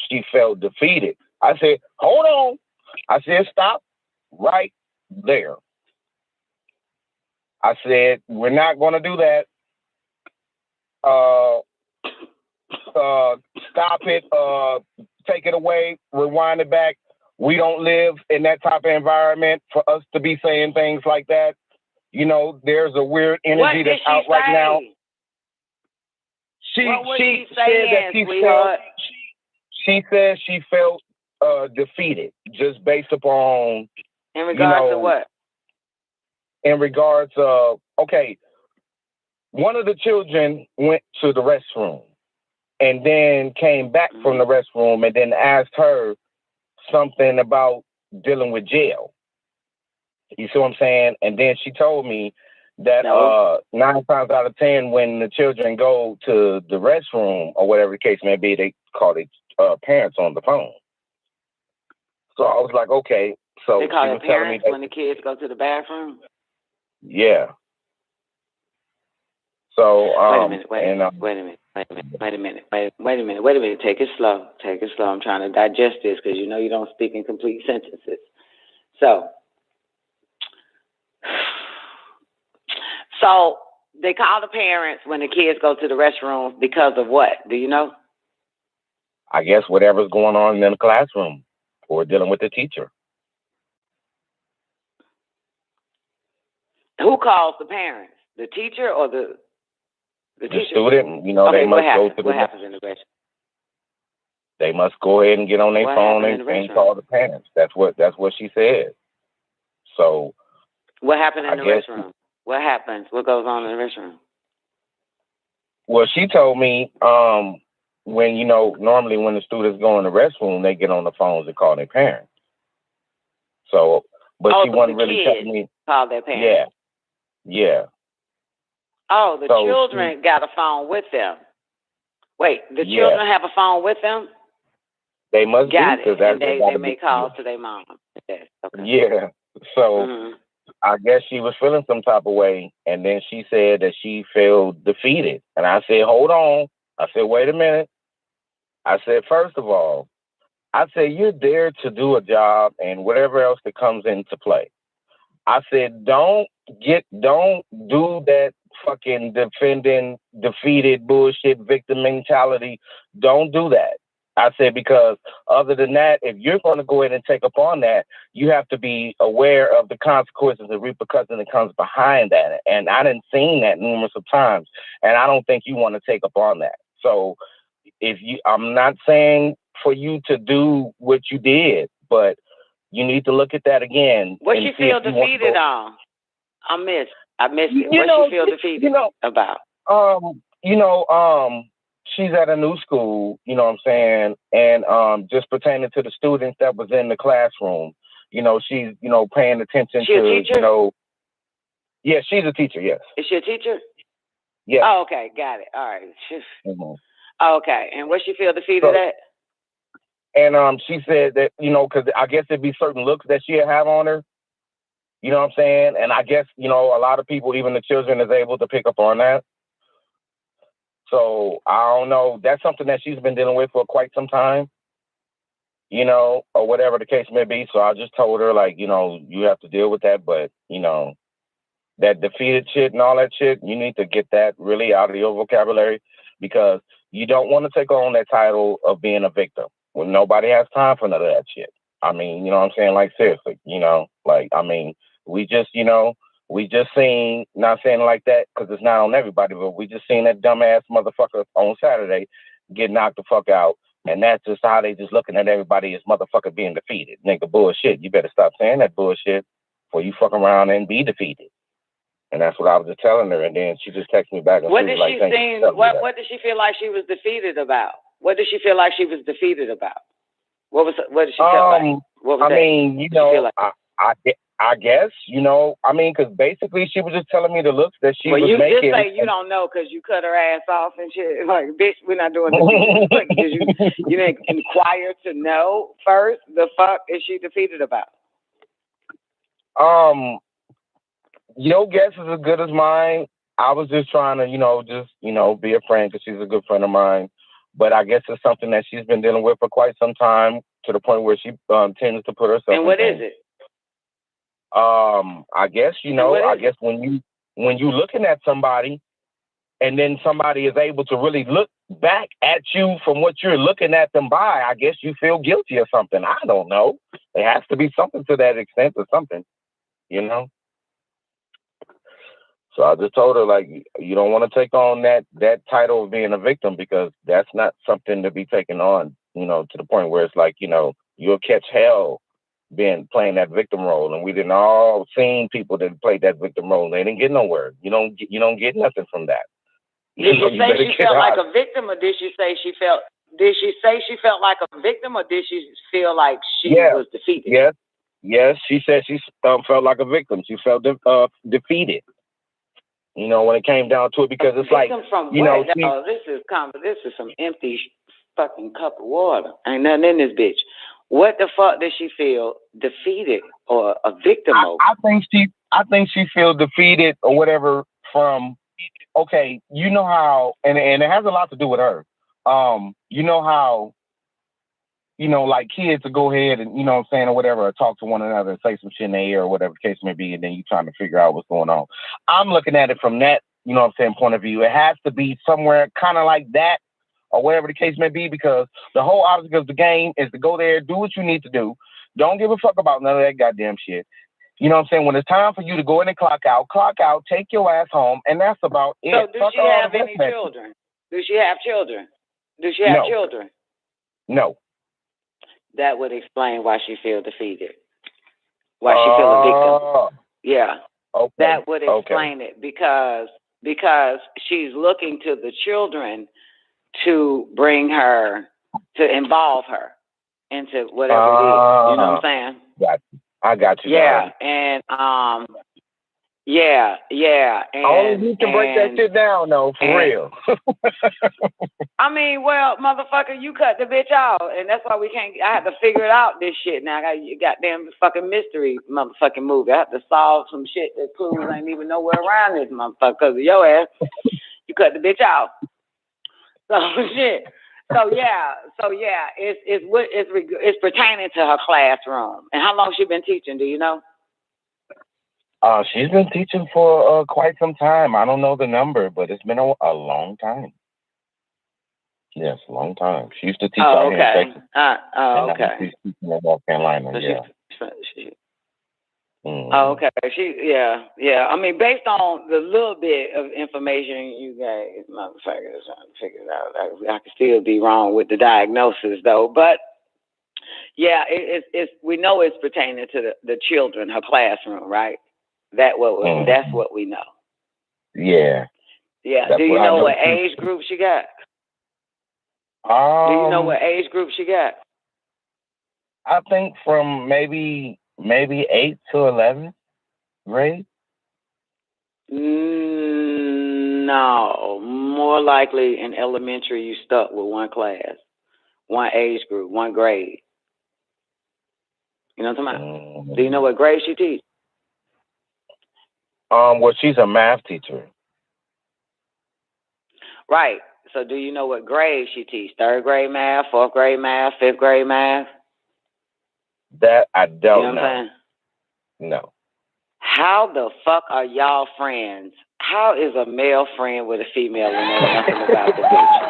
she felt defeated, I said, hold on. I said, stop right there. I said, we're not going to do that. Stop it. Take it away. Rewind it back. We don't live in that type of environment for us to be saying things like that. You know, there's a weird energy that's out right now. She said she felt defeated just based upon in regards to what? In regards of one of the children went to the restroom and then came back from the restroom and then asked her something about dealing with jail. You see what I'm saying? And then she told me that 9 times out of 10, when the children go to the restroom or whatever the case may be, they call their parents on the phone. So I was like, okay. So they call she their was telling me parents that, when the kids go to the bathroom? Yeah. So wait a minute. Take it slow. I'm trying to digest this because you know you don't speak in complete sentences. So So they call the parents when the kids go to the restroom because of what? Do you know? I guess whatever's going on in the classroom or dealing with the teacher. Who calls the parents? The teacher or the teacher? Student? You know, Okay, they must go to the. What happens in the restroom? They must go ahead and get on their phone and call the parents. That's what she said. So. What happened in the restroom? What happens? What goes on in the restroom? Well, she told me when, you know, normally when the students go in the restroom, they get on the phones and call their parents. So, but she wasn't really telling me. Call their parents. Yeah. Oh, the children got a phone with them. Wait, the children have a phone with them? They must got be, it. And they make calls to their mom. Yes. Okay. Yeah. So I guess she was feeling some type of way, and then she said that she felt defeated. And I said, hold on. I said, wait a minute. I said, first of all, I said, you're there to do a job and whatever else that comes into play. I said, don't do that fucking defending defeated bullshit victim mentality. Don't do that. I said, because other than that, if you're going to go ahead and take upon that, you have to be aware of the consequences and repercussions that comes behind that. And I done seen that numerous of times, and I don't think you want to take upon that. So I'm not saying for you to do what you did, but you need to look at that again. What you feel defeated on? I missed it. What you feel defeated about? She's at a new school, you know what I'm saying? And just pertaining to the students that was in the classroom, you know, she's, you know, paying attention she to, a teacher? You know. Yeah, she's a teacher, yes. Is she a teacher? Yeah. Oh, okay, got it. All right. Okay, and what she feel defeated at? And she said that, you know, because I guess it'd be certain looks that she'd have on her. You know what I'm saying? And I guess, you know, a lot of people, even the children, is able to pick up on that. So I don't know. That's something that she's been dealing with for quite some time, you know, or whatever the case may be. So I just told her, like, you know, you have to deal with that. But, you know, that defeated shit and all that shit, you need to get that really out of your vocabulary, because you don't want to take on that title of being a victim when nobody has time for none of that shit. I mean, you know what I'm saying? Like, seriously, you know, like, I mean, we just seen, not saying like that because it's not on everybody, but we just seen that dumbass motherfucker on Saturday get knocked the fuck out. And that's just how they just looking at everybody as motherfucker being defeated. Nigga, bullshit. You better stop saying that bullshit before you fuck around and be defeated. And that's what I was just telling her. And then she just texted me back and what she did was like, she think? What did she feel like she was defeated about? What did she feel like she was defeated about? What did she feel like? What was I that? mean, you know, I guess, you know, I mean, because basically she was just telling me the looks that she was making. Well, you just say you don't know because you cut her ass off and shit. Like, bitch, we're not doing this. You didn't inquire to know first. The fuck is she defeated about? Your guess is as good as mine. I was just trying to, be a friend because she's a good friend of mine. But I guess it's something that she's been dealing with for quite some time, to the point where she tends to put herself. And what is it? I guess, when you looking at somebody and then somebody is able to really look back at you from what you're looking at them by, I guess you feel guilty or something. I don't know. There has to be something to that extent or something, you know? So I just told her, like, you don't want to take on that title of being a victim, because that's not something to be taken on, to the point where it's like, you'll catch hell playing that victim role. And we didn't all seen people that played that victim role. They didn't get nowhere. You don't get nothing from that. Did she say she felt like a victim, or did she say she felt like a victim, or did she feel like she was defeated? Yes. She said she felt like a victim. She felt defeated. When it came down to it, because it's like, from what? This is some empty fucking cup of water. Ain't nothing in this bitch. What the fuck did she feel defeated or a victim of? I think she feels defeated or whatever from, okay, you know how, and it has a lot to do with her. You know how like kids to go ahead and, you know what I'm saying, or whatever, or talk to one another and say some shit in the air or whatever the case may be, and then you trying to figure out what's going on. I'm looking at it from that, you know what I'm saying, point of view. It has to be somewhere kind of like that or whatever the case may be, because the whole object of the game is to go there, do what you need to do. Don't give a fuck about none of that goddamn shit. You know what I'm saying? When it's time for you to go in and clock out, take your ass home, and that's about it. So, does she have any children? Does she have children? Does she have children? No. That would explain why she feel defeated. Why she feel a victim. Yeah. Okay. That would explain it, because she's looking to the children to bring her, to involve her into whatever it is. You know what I'm saying? I got you. Yeah, and and only you can break that shit down, though, for real. I mean, well, motherfucker, you cut the bitch out, and that's why we can't. I have to figure it out this shit now. I got you goddamn fucking mystery motherfucking movie. I have to solve some shit that clues ain't even nowhere around this motherfucker because of your ass. You cut the bitch out. So shit. So yeah, it's pertaining to her classroom. And how long she been teaching? Do you know? She's been teaching for quite some time. I don't know the number, but it's been a long time. Yes, a long time. She used to teach out here in Texas. Okay. She's teaching in North Carolina. So okay. I mean, based on the little bit of information you gave, motherfuckers, trying to figure it out. I could still be wrong with the diagnosis, though. But yeah, it's we know it's pertaining to the children, her classroom, right? That's what we know. Yeah. Yeah. Do you know what age group she got? Do you know what age group she got? I think from maybe 8 to 11 grade. No, more likely in elementary you stuck with one class, one age group, one grade. You know what I'm talking about? Do you know what grade she teach? Well, she's a math teacher. Right. So do you know what grade she teach? 3rd grade math, 4th grade math, 5th grade math? That I don't know. You know what I'm saying? No. How the fuck are y'all friends? How is a male friend with a female when they know nothing about the bitch?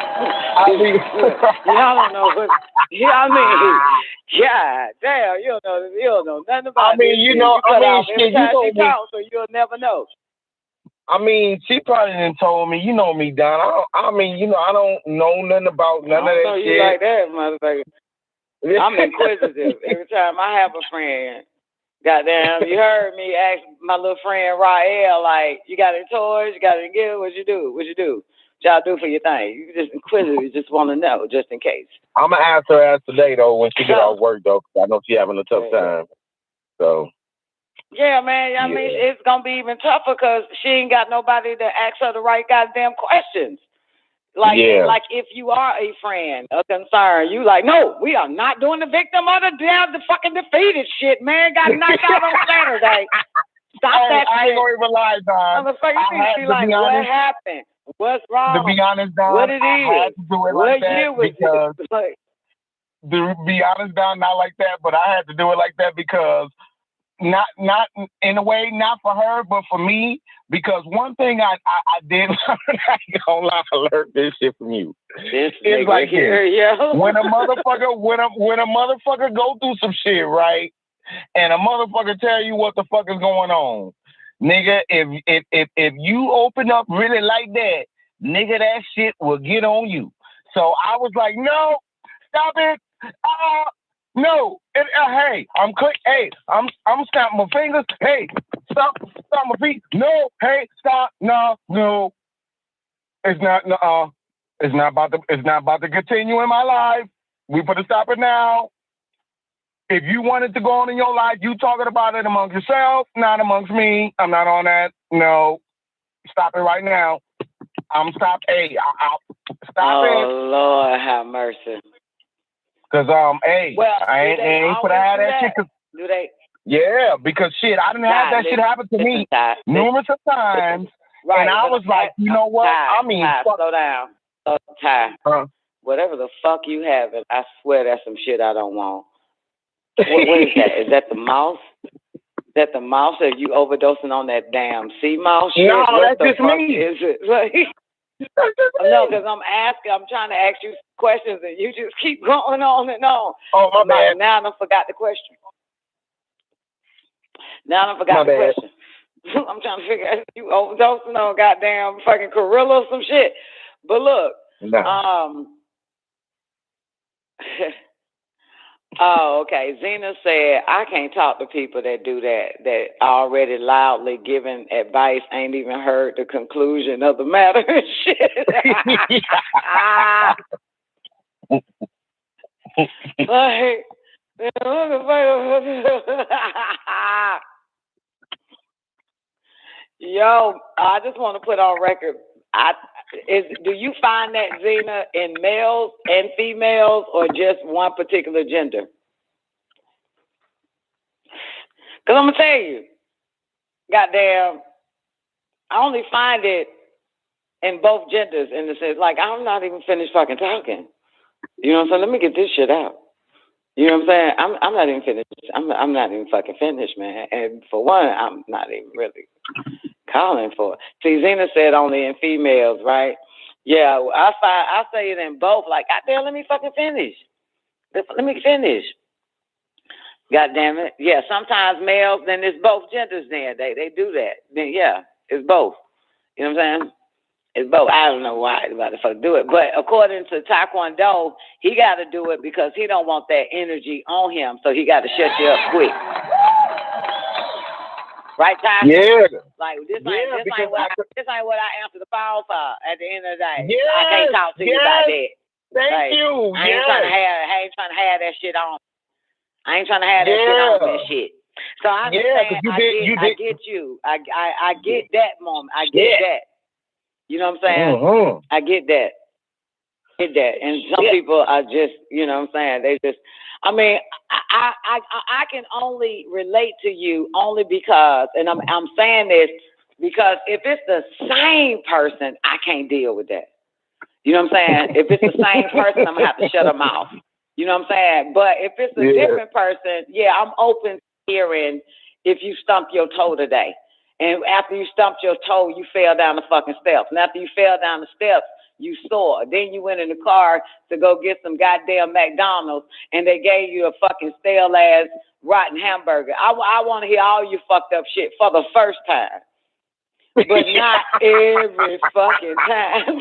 Y'all don't know what. Yeah, I mean, yeah, damn, you don't know nothing about. I mean, shit, so you'll never know. I mean, she probably didn't told me. You know me, Don. I don't know nothing about none of that know shit. You like that, motherfucker. I'm inquisitive. Every time I have a friend, goddamn, you heard me ask my little friend Rael, like, you got any toys? You got any gifts? What you do? What y'all do for your thing? You just inquisitive. You just want to know, just in case. I'm going to ask her ass today, though, when she get off work, though, because I know she having a tough time. So. Yeah, man. I mean, it's going to be even tougher because she ain't got nobody to ask her the right goddamn questions. Like if you are a friend, a concern, you like, no, we are not doing the victim of the fucking defeated shit, man. Got knocked out on Saturday. Stop that I ain't going to even lie, Don. Motherfucker, be like, what happened? What's wrong? To be honest, Don, what it I had is? to do it what like that year was because, it? Like, to be honest, Don, not like that, but I had to do it like that because not in a way, not for her, but for me, because one thing I did learn, I ain't gonna lie, I learned this shit from you. It's like when a motherfucker go through some shit, right? And a motherfucker tell you what the fuck is going on. Nigga, if you open up really like that, nigga, that shit will get on you. So I was like, no, stop it. No. Hey, I'm snapping my fingers. Hey, stop my feet. No. Hey, stop. No. It's not about to continue in my life. We put a stop it now. If you want it to go on in your life, you talking about it amongst yourself, not amongst me. I'm not on that. No. Stop it right now. I'm stop. Hey, stop it. Oh, Lord, have mercy. Cause I ain't put out that shit. Do they? Yeah, because shit, I didn't have that shit happen to me numerous of times, right, and I was like, you know what? Slow down. whatever the fuck you have, and I swear that's some shit I don't want. What is that? Is that the mouse? Is that the mouse? Are you overdosing on that damn sea mouse shit? No, what that's just fuck me. is it? Like, no, because I'm trying to ask you questions, and you just keep going on and on. Oh, my bad. Now I forgot the question. Question. I'm trying to figure out if you overdosing on goddamn fucking gorilla or some shit. But look, oh, okay. Zena said, I can't talk to people that do that already loudly giving advice, ain't even heard the conclusion of the matter and shit. Yo, I just want to put on record, do you find that, Zena, in males and females or just one particular gender? Because I'm going to tell you, goddamn, I only find it in both genders in the sense, like, I'm not even finished fucking talking. You know what I'm saying? Let me get this shit out. You know what I'm saying? I'm not even finished. I'm not even fucking finished, man. And for one, I'm not even really calling for it. See, Zena said only in females, right? Yeah, I say it in both. Like, goddamn, let me fucking finish. Let me finish. God damn it. Yeah, sometimes males, then it's both genders then. They do that. Then, yeah, it's both. You know what I'm saying? It's both. I don't know why the fuck do it. But according to Taekwondo, he got to do it because he don't want that energy on him. So he got to shut you up quick. Right, Ty? Yeah. Like, this ain't what I answer the phone for at the end of the day. Yes, I can't talk to you about that. Thank you. I ain't trying to have that shit on. I ain't trying to have that shit on that shit. So I understand. I get you. I get that moment. I get that. You know what I'm saying? Mm-hmm. I get that. And some people are just, you know what I'm saying? They just, I mean, I can only relate to you only because, and I'm saying this because if it's the same person, I can't deal with that. You know what I'm saying? If it's the same person, I'm going to have to shut them off. You know what I'm saying? But if it's a different person, I'm open to hearing if you stumped your toe today. And after you stumped your toe, you fell down the fucking steps. And after you fell down the steps, you saw. Then you went in the car to go get some goddamn McDonald's, and they gave you a fucking stale-ass rotten hamburger. I want to hear all you fucked up shit for the first time. But not every fucking time.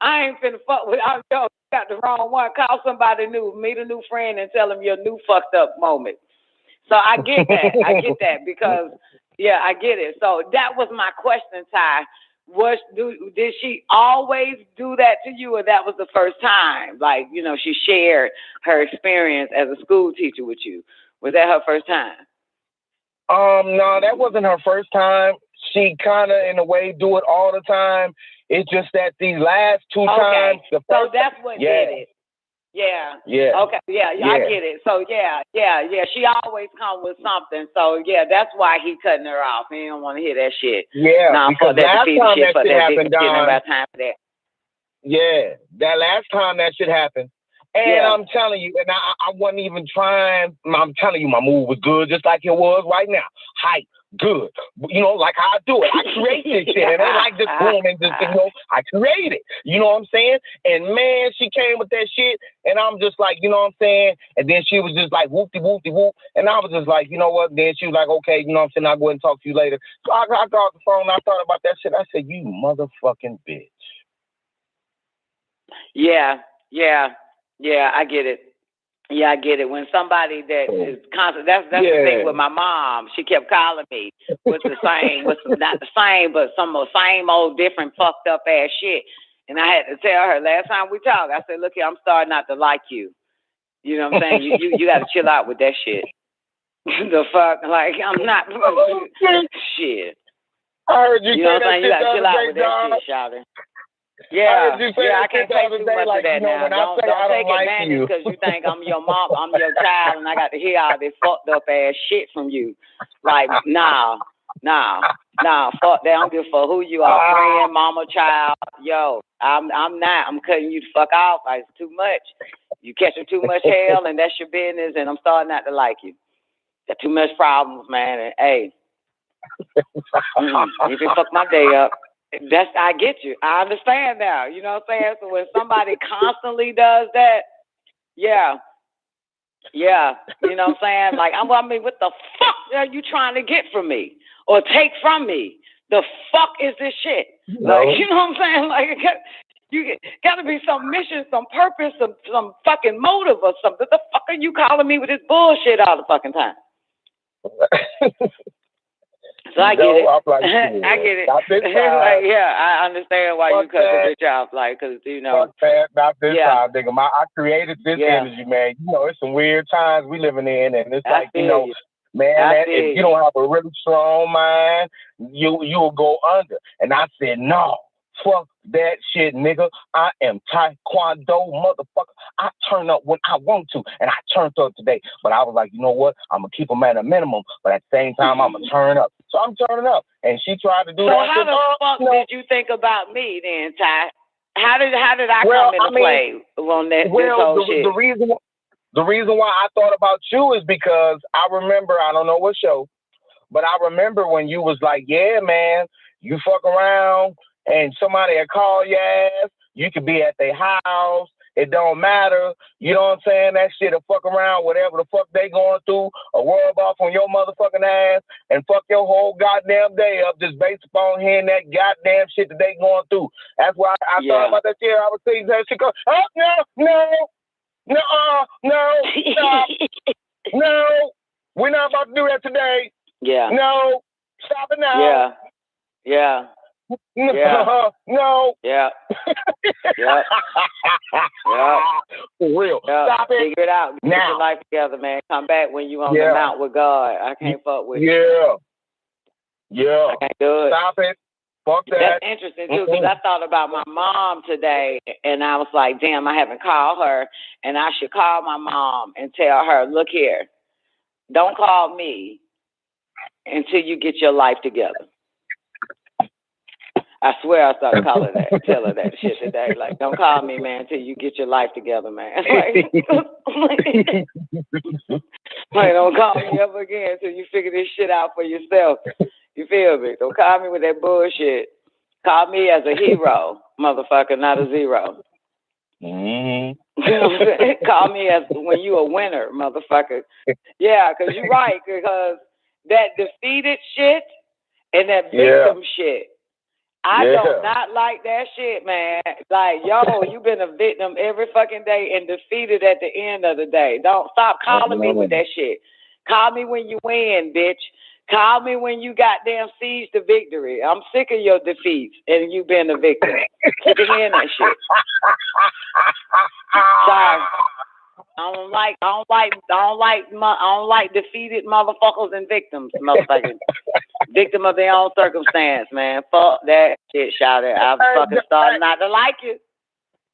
I ain't finna fuck with, you got the wrong one. Call somebody new, meet a new friend, and tell them your new fucked up moment. So I get that. Because, I get it. So that was my question, Ty. Did she always do that to you, or that was the first time? Like, you know, she shared her experience as a school teacher with you. Was that her first time? No, that wasn't her first time. She kind of, in a way, do it all the time. It's just that these last two times. So that's what did it. Yeah. Okay. Yeah, I get it. So she always come with something. So that's why he cutting her off. He don't want to hear that shit. Yeah, because last time that shit happened, Don. Time for that. Yeah, that last time that shit happened. And I'm telling you, and I wasn't even trying. I'm telling you, my mood was good, just like it was right now. Hype, good. You know, like how I do it. I create this shit. It ain't like just boom and just, you know, I create it. You know what I'm saying? And man, she came with that shit, and I'm just like, you know what I'm saying? And then she was just like, whoop-de-whoop-de-whoop. And I was just like, you know what? Then she was like, okay, you know what I'm saying? I'll go ahead and talk to you later. So I got the phone, and I thought about that shit. I said, you motherfucking bitch. Yeah, I get it. Yeah, I get it. When somebody that is constant, that's the thing with my mom. She kept calling me with the same, not the same, but some of the same old different fucked up ass shit. And I had to tell her last time we talked, I said, look here, I'm starting not to like you. You know what I'm saying? You got to chill out with that shit. The fuck? Like, I'm not. Shit. I heard you know say what I'm saying? that You got to chill out with John. that shit, shouting. Yeah, I can't take too much of that now. Don't take advantage because you think I'm your mom, I'm your child, and I got to hear all this fucked up ass shit from you. Like, nah, Nah, fuck that. I don't give a fuck who you are, friend, mama, child. Yo, I'm not. I'm cutting you the fuck off. It's too much. You catching too much hell, and that's your business. And I'm starting not to like you. Got too much problems, man. And hey, you can fuck my day up. I get you. I understand now. You know what I'm saying? So when somebody constantly does that, yeah. You know what I'm saying? Like, I mean, what the fuck are you trying to get from me or take from me? The fuck is this shit? Like, you know what I'm saying? Like, you got to be some mission, some purpose, some fucking motive or something. The fuck are you calling me with this bullshit all the fucking time? So I get it. Like, I get it. Like, yeah, I understand why you cut the bitch off. Like, because, you know. Not this time, nigga. I created this energy, man. You know, it's some weird times we living in, and it's like, you know, man, if you don't have a really strong mind, you'll go under. And I said, no. Fuck that shit, nigga. I am Taekwondo, motherfucker. I turn up when I want to, and I turned up today. But I was like, you know what? I'm going to keep them at a minimum, but at the same time, I'm going to turn up. So I'm turning up. And she tried to do that. So how the fuck did you think about me then, Ty? How did I come into play on this whole shit? The reason why I thought about you is because I remember, I don't know what show, but I remember when you was like, yeah, man, you fuck around, and somebody will call your ass. You could be at their house. It don't matter. You know what I'm saying? That shit will fuck around, whatever the fuck they going through, or rub off on your motherfucking ass and fuck your whole goddamn day up just based upon hearing that goddamn shit that they going through. That's why I thought about that shit. I was thinking that shit go, oh, no. We're not about to do that today. Yeah. No. Stop it now. Yeah. No. Yeah. For real. Stop it. Figure it out. Get your life together, man. Come back when you on the mount with God. I can't fuck with you. Yeah. I can't do it. Stop it. Fuck that. That's interesting, too, because I thought about my mom today, and I was like, damn, I haven't called her, and I should call my mom and tell her, look here, don't call me until you get your life together. I swear I started calling her, tell her that shit today. Like, don't call me, man, until you get your life together, man. Like, don't call me ever again until you figure this shit out for yourself. You feel me? Don't call me with that bullshit. Call me as a hero, motherfucker, not a zero. Mm-hmm. You know what I'm saying? Call me as when you a winner, motherfucker. Yeah, because you're right, because that defeated shit and that victim shit, I do not like that shit, man. Like, yo, you been a victim every fucking day and defeated at the end of the day. Don't stop calling me with that shit. Call me when you win, bitch. Call me when you goddamn seize the victory. I'm sick of your defeats and you being a victim. Sick of hearing that shit. Sorry. I don't like defeated motherfuckers and victims, motherfuckers. Victim of their own circumstance, man. Fuck that shit, shout it. I'm fucking starting not to like it.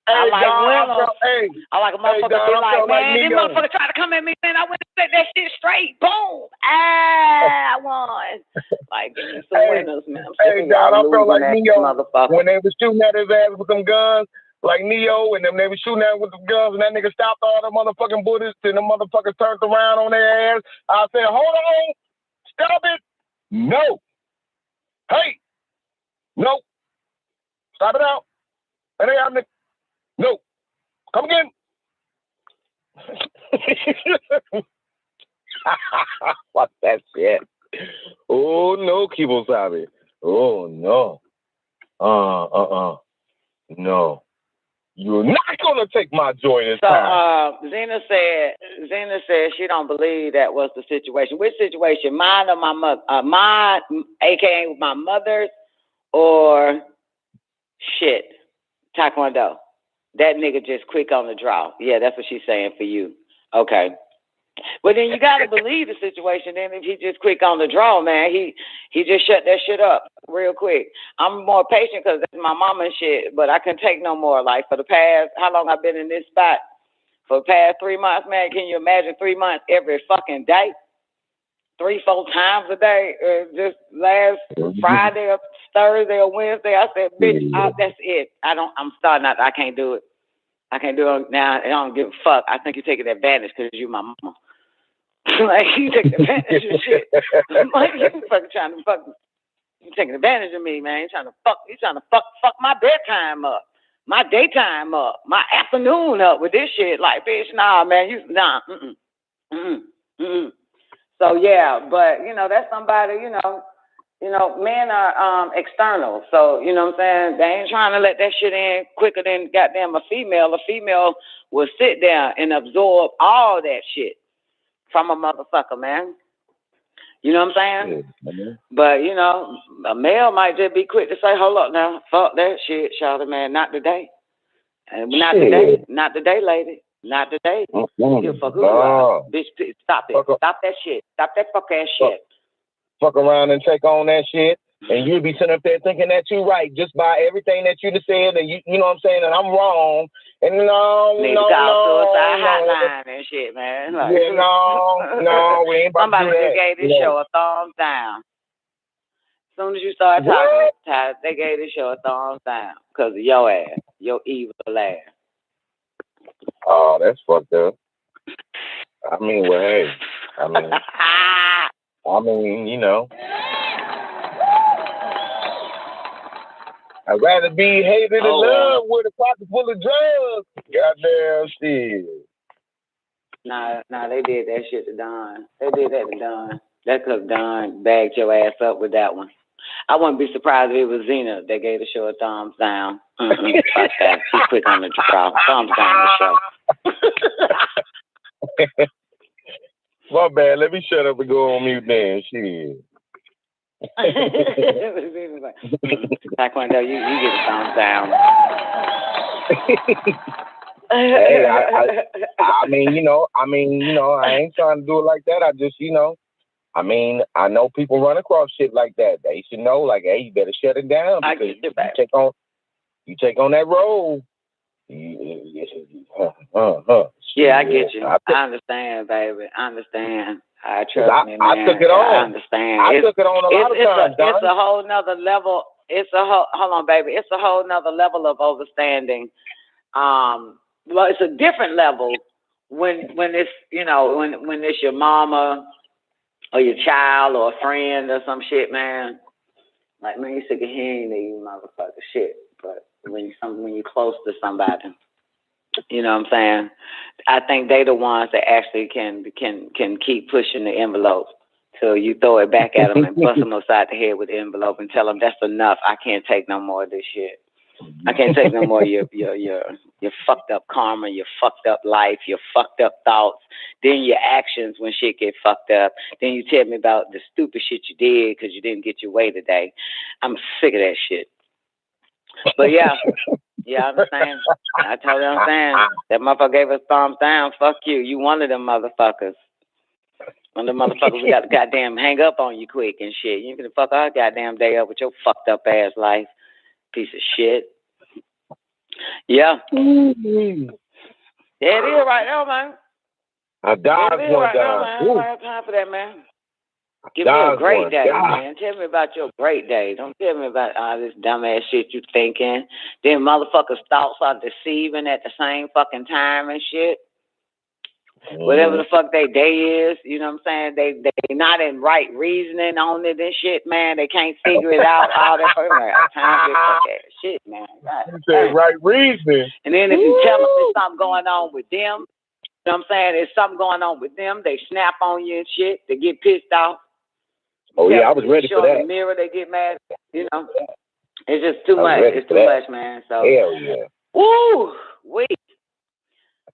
I like winners. I like a motherfucker be like, man, this motherfucker tried to come at me, man. I went and set that shit straight. Boom. I won. Like, give me some winners, man. I felt like Neo motherfucker. when they were shooting at his ass with them guns. Like Neo and them, they were shooting at him with the guns, and that nigga stopped all the motherfucking bullets, and the motherfuckers turned around on their ass. I said, hold on. Stop it. No. Hey. No. Stop it out. And they no. Come again. Fuck that shit. Oh, no, Kibosabe. Oh, no. No. You're not going to take my joy this time. So, Zena said she don't believe that was the situation. Which situation? Mine or my mother? Mine, a.k.a. my mother's, or shit, Taekwondo. That nigga just quick on the draw. Yeah, that's what she's saying for you. Okay. But then you got to believe the situation. Then if he just quick on the draw, man, he just shut that shit up real quick. I'm more patient because that's my mama and shit, but I couldn't take no more. Like for the past, how long I've been in this spot? For the past 3 months, man, can you imagine 3 months every fucking day? 3-4 times a day. Just last Friday or Thursday or Wednesday, I said, bitch, that's it. I'm starting out. I can't do it. I can't do it now. I don't give a fuck. I think you're taking advantage because you're my mama. Like, you taking advantage of shit. Like, you fucking trying to fuck. You taking advantage of me, man. You trying to fuck my bedtime up, my daytime up, my afternoon up with this shit. Like, bitch, nah, man. So yeah, but that's somebody. Men are external. So you know what I'm saying. They ain't trying to let that shit in quicker than goddamn a female. A female will sit there and absorb all that shit from a motherfucker, man. You know what I'm saying? Yeah. But, a male might just be quick to say, hold up now, fuck that shit, shawty, man, not today. Not today. Not today, lady. Not today. You fuck who you are. Bitch, stop it. Stop that shit. Stop that fuck ass shit. Fuck around and take on that shit. And you'll be sitting up there thinking that you're right just by everything that you just said, and you know what I'm saying, and I'm wrong. And suicide hotline and shit, man. Like, we ain't about somebody to do that. just gave this show a thumbs down. As soon as you start talking, they gave this show a thumbs down because of your ass, your evil ass. Oh, that's fucked up. I mean, well, hey, I'd rather be hated than loved with a pocket full of drugs. Goddamn shit. Nah, they did that shit to Don. They did that to Don. That's because Don bagged your ass up with that one. I wouldn't be surprised if it was Zena that gave the show a thumbs down. Fuck that. She's quick on the draw. Thumbs down the show. My bad. Let me shut up and go on mute then. Shit. Taekwondo, you get a thumbs down. Hey, I ain't trying to do it like that. I just, I know people run across shit like that. They should know, like, hey, you better shut it down because you take on that role. Yeah, I get you. I understand, baby. I understand. Trust me, man. I took it on. I understand. I took it on a lot of times. It's a whole nother level. Hold on, baby. It's a whole nother level of understanding. Well, it's a different level when it's when it's your mama or your child or a friend or some shit, man. Like, man, you sick of hearing you motherfucker shit. But when you're close to somebody, you know what I'm saying? I think they the ones that actually can keep pushing the envelope till you throw it back at them and bust them upside the head with the envelope and tell them that's enough. I can't take no more of this shit. I can't take no more of your fucked up karma, your fucked up life, your fucked up thoughts, then your actions when shit get fucked up. Then you tell me about the stupid shit you did because you didn't get your way today. I'm sick of that shit. But yeah, I understand. I totally understand. That motherfucker gave us thumbs down. Fuck you. You one of them motherfuckers. One of them motherfuckers we got to goddamn hang up on you quick and shit. You can fuck our goddamn day up with your fucked up ass life. Piece of shit. Yeah. Mm-hmm. Yeah, it is right now, man. I died one time. I don't have time for that, man. Give me a great day, man. Tell me about your great day. Don't tell me about all this dumbass shit you thinking. Then motherfuckers' thoughts are deceiving at the same fucking time and shit. Whatever the fuck they day is, you know what I'm saying? They not in right reasoning on it and shit, man. They can't figure it out. All that time to fuck that shit, man. You said right reasoning. And then if you tell them there's something going on with them, you know what I'm saying? There's something going on with them. They snap on you and shit. They get pissed off. Oh yeah, I was ready for that. In the mirror, they get mad. You know, it's just too much. It's too much, man. So hell yeah. Woo, wait.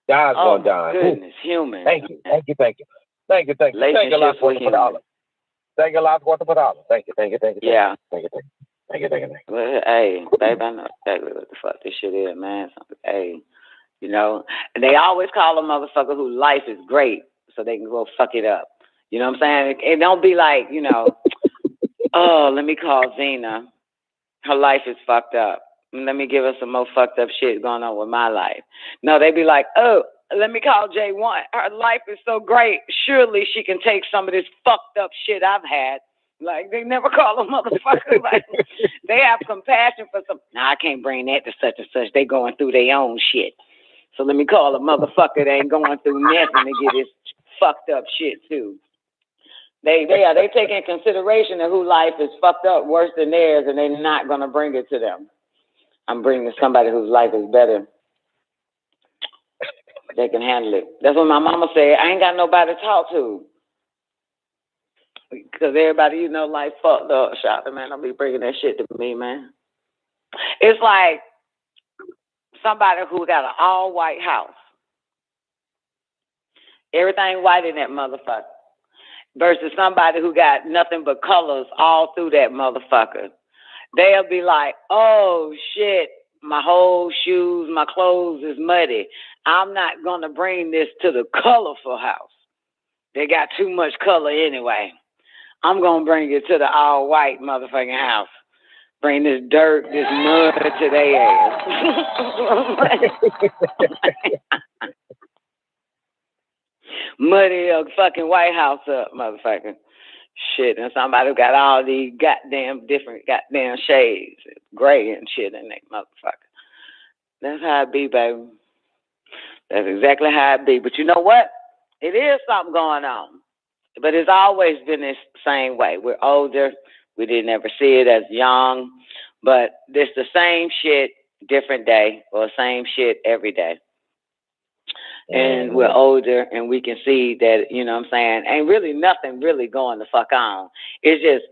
God's gonna die. Goodness, human. Thank you. Thank you a lot for the dollar. Thank you a lot for the dollar. Thank you. Yeah. Thank you. Well, hey, babe, I know exactly what the fuck this shit is, man. Hey, you know, and they always call a motherfucker whose life is great so they can go fuck it up. You know what I'm saying? It don't be like, oh, let me call Zena. Her life is fucked up. let me give her some more fucked up shit going on with my life. No, they be like, oh, let me call J1. Her life is so great. Surely she can take some of this fucked up shit I've had. Like, they never call a motherfucker. Like, they have compassion for some. Nah, I can't bring that to such and such. They going through their own shit. So let me call a motherfucker that ain't going through nothing to get his fucked up shit too. They take in consideration of who life is fucked up worse than theirs, and they're not gonna bring it to them. I'm bringing somebody whose life is better. They can handle it. That's what my mama said. I ain't got nobody to talk to. Because everybody, you know, like, fucked up. Shopping, man. Don't be bringing that shit to me, man. It's like somebody who got an all-white house. Everything white in that motherfucker. Versus somebody who got nothing but colors all through that motherfucker. They'll be like, oh, shit, my whole shoes, my clothes is muddy. I'm not going to bring this to the colorful house. They got too much color anyway. I'm going to bring it to the all-white motherfucking house. Bring this dirt, this mud to their ass. Muddy a fucking White House up, motherfucker. Shit, and somebody who got all these goddamn different goddamn shades, gray and shit in that motherfucker. That's how it be, baby. That's exactly how it be. But you know what? It is something going on. But it's always been this same way. We're older. We didn't ever see it as young. But it's the same shit, different day, or same shit every day. And we're older, and we can see that, you know what I'm saying, ain't really nothing really going the fuck on. It's just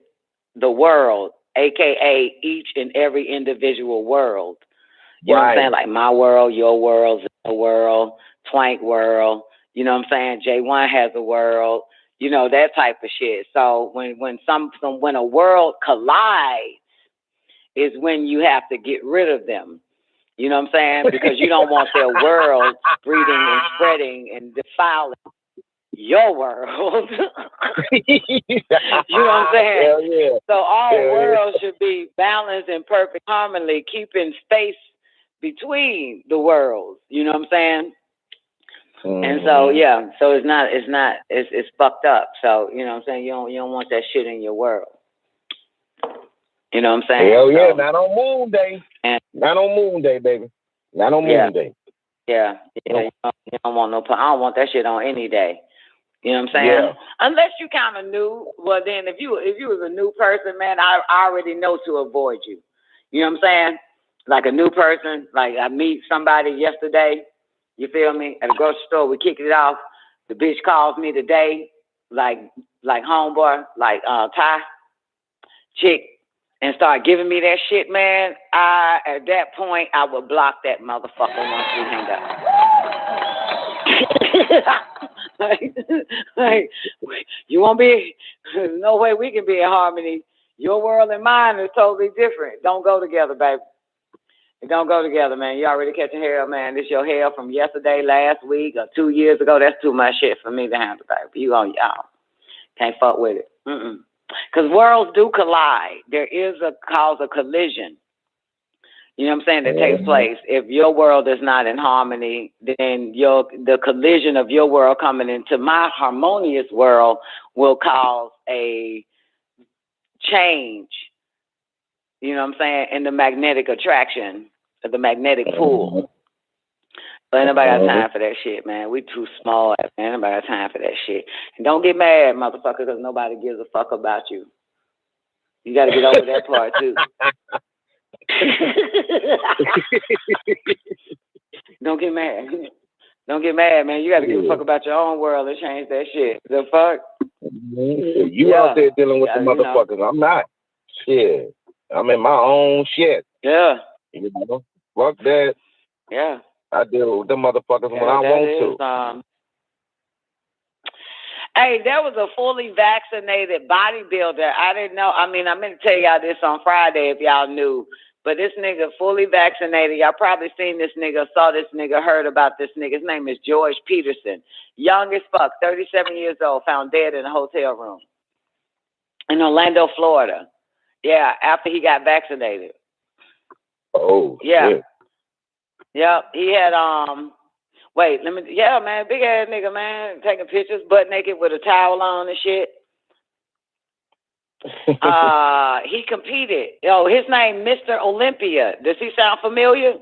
the world, a.k.a. each and every individual world. You know what I'm saying? Like my world, your world, the world, Twank world. You know what I'm saying? J1 has a world. You know, that type of shit. So when a world collides is when you have to get rid of them. You know what I'm saying? Because you don't want their world breeding and spreading and defiling your world. You know what I'm saying? Hell yeah. So all worlds should be balanced in perfect harmony, keeping space between the worlds. You know what I'm saying? And so so it's fucked up. So you know what I'm saying, you don't want that shit in your world. You know what I'm saying? Hell yeah, not on Moon Day. Not on Moon Day, baby. Not on Moon Day. Yeah. You don't want I don't want that shit on any day. You know what I'm saying? Yeah. Unless you kind of new. Well, then if you was a new person, man, I already know to avoid you. You know what I'm saying? Like a new person, like I meet somebody yesterday. You feel me? At a grocery store, we kicked it off. The bitch calls me today, like homeboy, like Ty, chick, and start giving me that shit, man. At that point, I would block that motherfucker once we hang up. like, you won't be. There's no way we can be in harmony. Your world and mine is totally different. Don't go together, baby. It don't go together, man. You already catching hell, man. This your hell from yesterday, last week, or 2 years ago. That's too much shit for me to handle, baby. You on y'all. Can't fuck with it. Because worlds do collide. There is a cause of collision. You know what I'm saying? That takes place. If your world is not in harmony, then the collision of your world coming into my harmonious world will cause a change. You know what I'm saying? In the magnetic attraction, the magnetic pull. But ain't nobody got time for that shit, man. We too small, man. Ain't nobody got time for that shit. And don't get mad, motherfucker, because nobody gives a fuck about you. You got to get over that part, too. Don't get mad. Don't get mad, man. You got to give a fuck about your own world and change that shit. The fuck? You out there dealing with the motherfuckers. You know. I'm not. Shit. I'm in my own shit. Yeah. You know? Fuck that. Yeah. I deal with the motherfuckers when I want to. Hey, there was a fully vaccinated bodybuilder. I didn't know. I mean, I meant to tell y'all this on Friday if y'all knew. But this nigga fully vaccinated. Y'all probably seen this nigga, saw this nigga, heard about this nigga. His name is George Peterson. Young as fuck, 37 years old, found dead in a hotel room in Orlando, Florida. Yeah, after he got vaccinated. Oh, yeah. shit. Yep, he had man, big ass nigga, man, taking pictures, butt naked with a towel on and shit. He competed. His name Mr. Olympia. Does he sound familiar?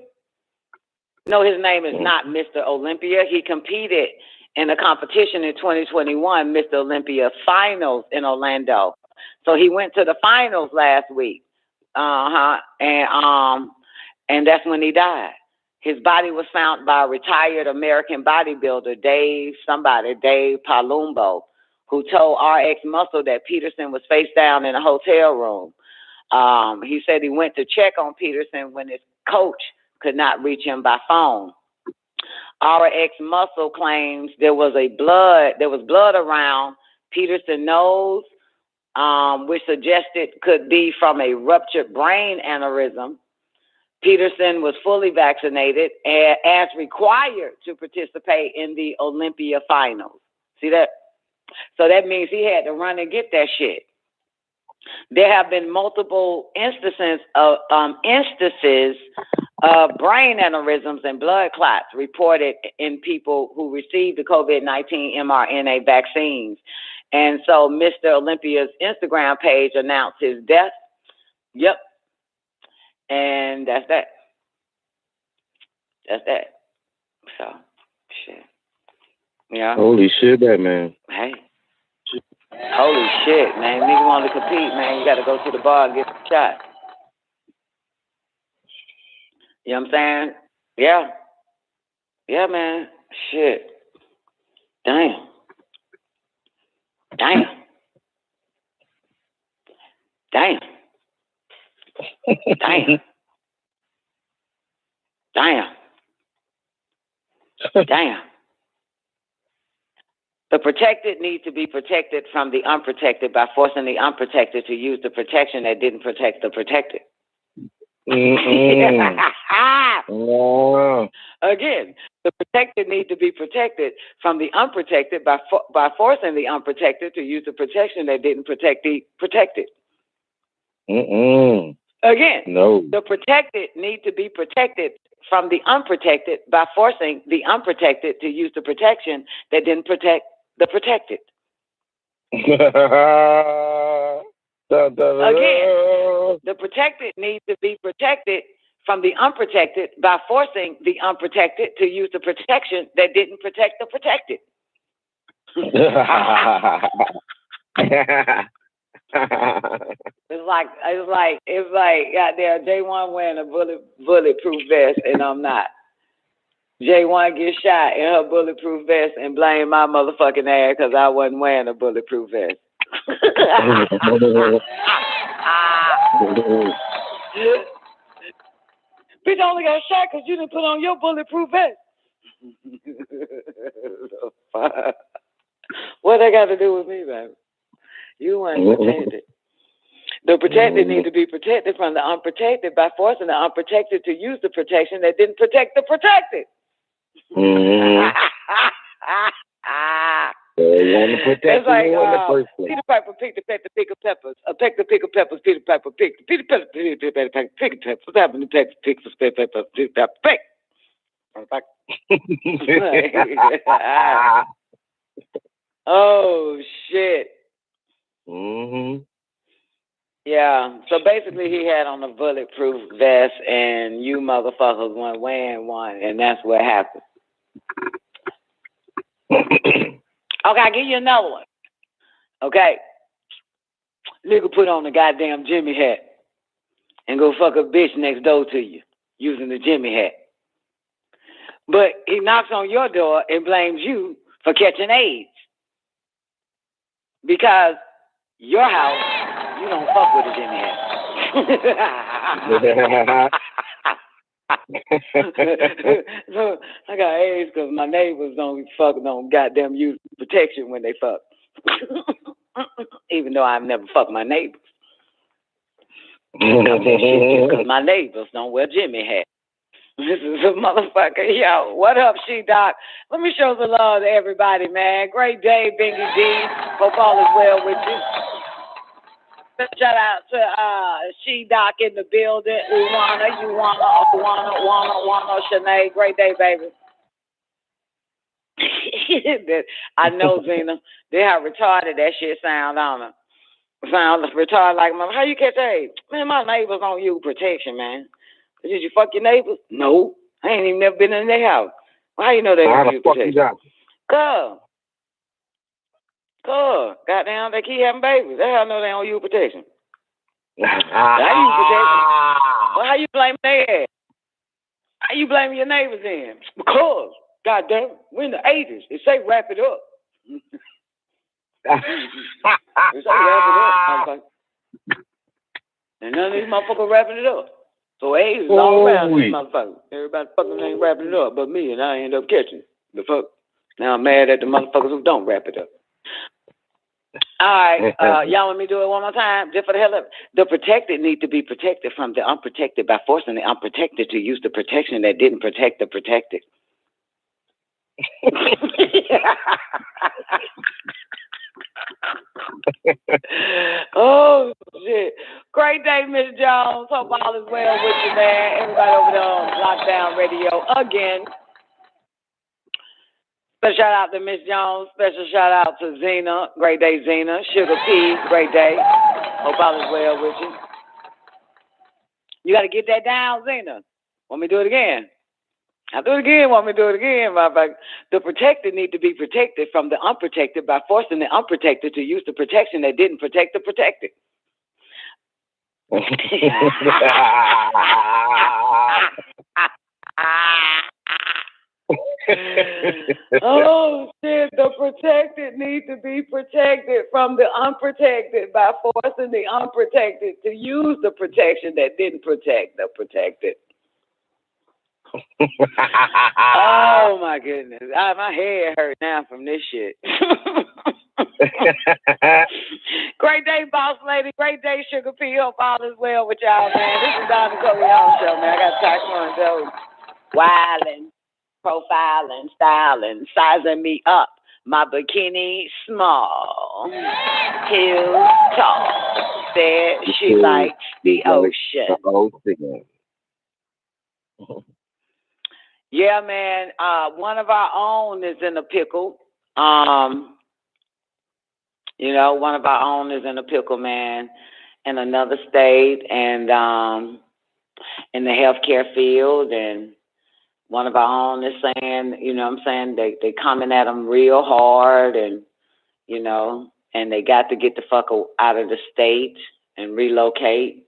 No, his name is not Mr. Olympia. He competed in a competition in 2021, Mr. Olympia Finals in Orlando. So he went to the finals last week. And that's when he died. His body was found by a retired American bodybuilder, Dave Palumbo, who told RX Muscle that Peterson was face down in a hotel room. He said he went to check on Peterson when his coach could not reach him by phone. RX Muscle claims there was blood around Peterson's nose, which suggested could be from a ruptured brain aneurysm. Peterson was fully vaccinated as required to participate in the Olympia finals. See that? So that means he had to run and get that shit. There have been multiple instances of brain aneurysms and blood clots reported in people who received the COVID-19 mRNA vaccines. And so Mr. Olympia's Instagram page announced his death. Yep. And that's that. So, shit. Yeah. Holy shit, that man. Hey. Holy shit, man. Nigga want to compete, man. You got to go to the bar and get a shot. You know what I'm saying? Yeah. Yeah, man. Shit. Damn. Damn. Damn. Damn. Damn. Damn. The protected need to be protected from the unprotected by forcing the unprotected to use the protection that didn't protect the protected. Again, the protected need to be protected from the unprotected by forcing the unprotected to use the protection that didn't protect the protected. Again, no. The protected need to be protected from the unprotected by forcing the unprotected to use the protection that didn't protect the protected. Again, the protected need to be protected from the unprotected by forcing the unprotected to use the protection that didn't protect the protected. It's like goddamn J1 wearing a bulletproof vest and I'm not. J1 gets shot in her bulletproof vest and blame my motherfucking ass because I wasn't wearing a bulletproof vest. Bitch only got shot because you didn't put on your bulletproof vest. What that got to do with me, baby? You weren't protected. The protected need to be protected from the unprotected by forcing the unprotected to use the protection that didn't protect the protected. It's like Peter Piper picked the pickle peppers. Peck the pickle peppers. Peter Piper picked the Peter Piper pickle peppers. What happened to Texas pickles peppers? Peter Piper pick. Oh shit. Yeah. So basically, he had on a bulletproof vest, and you motherfuckers weren't wearing one, and that's what happened. Okay, I'll give you another one. Okay. Nigga put on the goddamn Jimmy hat and go fuck a bitch next door to you using the Jimmy hat. But he knocks on your door and blames you for catching AIDS. Because your house, you don't fuck with a Jimmy hat. So I got AIDS because my neighbors don't goddamn use protection when they fuck. Even though I've never fucked my neighbors. Because my neighbors don't wear Jimmy hats. This is a motherfucker. Yo, what up, She-Doc? Let me show some love to everybody, man. Great day, Bingy D. Hope all is well with you. Shout out to She Doc in the building. You wanna, Shanae. Great day, baby. I know, Zena. They have retarded that shit sound on her. Sound retarded like, how you catch AIDS? Man, my neighbors on you protection, man. Did you fuck your neighbors? No. I ain't even never been in their house. Well, how you know they on you protection? Good. Goddamn, they keep having babies. That's how I know they on you protection. How you protection? Well, how you blame their ass? How you blame your neighbors then? Because, goddamn, we're in the 80s. They say wrap it up. They say wrap it up. And none of these motherfuckers wrapping it up. So AIDS is all around these motherfuckers. Everybody fucking ain't wrapping it up but me, and I end up catching it. The fuck? Now I'm mad at the motherfuckers who don't wrap it up. All right, y'all want me to do it one more time? Just for the hell of it. The protected need to be protected from the unprotected by forcing the unprotected to use the protection that didn't protect the protected. Oh, shit. Great day, Miss Jones. Hope all is well with you, man. Everybody over there on Lockdown Radio again. Special shout out to Miss Jones. Special shout out to Zena. Great day, Zena. Sugar P. Great day. Hope all is well with you. You got to get that down, Zena. Want me to do it again? I'll do it again. Want me to do it again, motherfucker? The protected need to be protected from the unprotected by forcing the unprotected to use the protection that didn't protect the protected. Oh shit, the protected need to be protected from the unprotected by forcing the unprotected to use the protection that didn't protect the protected. Oh my goodness. My head hurt now from this shit. Great day, boss lady. Great day, Sugar P. Hope all is well with y'all, man. This is Don Nicoleone show, man. I got Taekwondo wilding, profiling, styling, sizing me up. My bikini small, heels tall. Said she likes the ocean. Yeah, man. One of our own is in a pickle. One of our own is in a pickle, man, in another state and in the healthcare field. And one of our own is saying, they coming at them real hard and, and they got to get the fuck out of the state and relocate.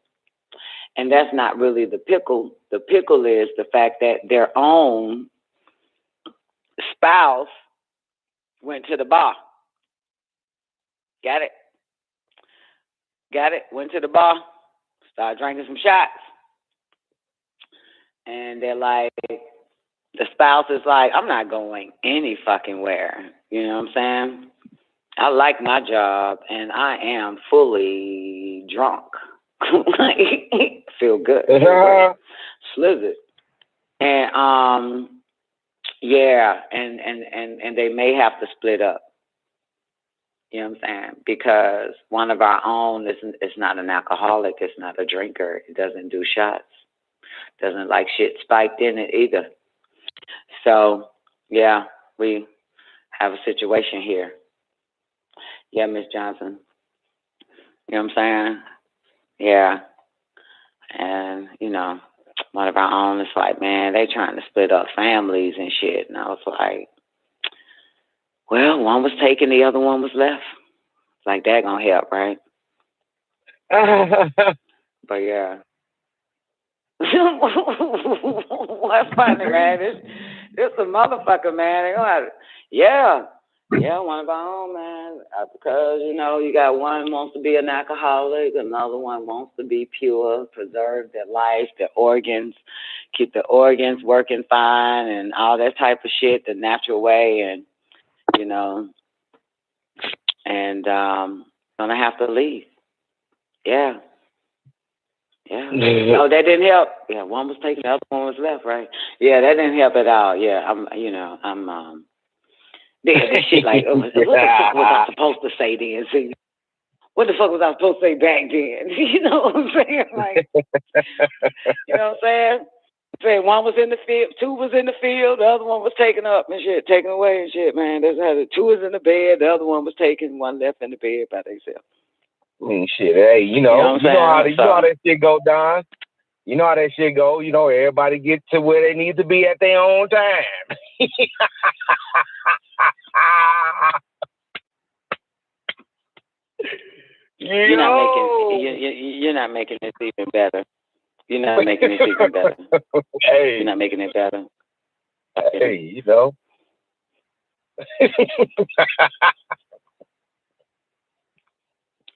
And that's not really the pickle. The pickle is the fact that their own spouse went to the bar. Got it? Went to the bar, started drinking some shots. And they're like, the spouse is like, I'm not going any fucking where. You know what I'm saying? I like my job and I am fully drunk. Feel good. Slizzard. And yeah, and they may have to split up. You know what I'm saying? Because one of our own is not an alcoholic, it's not a drinker, it doesn't do shots. Doesn't like shit spiked in it either. So yeah, we have a situation here. Yeah, Miss Johnson. You know what I'm saying? Yeah. And, one of our own is like, man, they trying to split up families and shit. And I was like, well, one was taken, the other one was left. Like, that gonna help, right? But yeah. What's funny, man? It's a motherfucker, man. They gonna have, yeah, one of our own, man. Because, you got one wants to be an alcoholic, another one wants to be pure, preserve their life, their organs, keep the organs working fine and all that type of shit the natural way. And, gonna have to leave. Yeah. Yeah. Oh, that didn't help. Yeah, one was taken, the other one was left, right? Yeah, that didn't help at all. Yeah, I'm that shit like, what the fuck was I supposed to say then? See? what the fuck was I supposed to say back then? You know what I'm saying? Like, you know what I'm saying? Say one was in the field, two was in the field, the other one was taken up and shit, taken away and shit, man. That's how the two was in the bed, the other one was taken, one left in the bed by themselves. I mean, shit, hey, you know how that shit go, Don. You know how that shit go. You know, everybody get to where they need to be at their own time. You're not making this even better. You're not making it even better. Hey. You're not making it better. Hey, you know.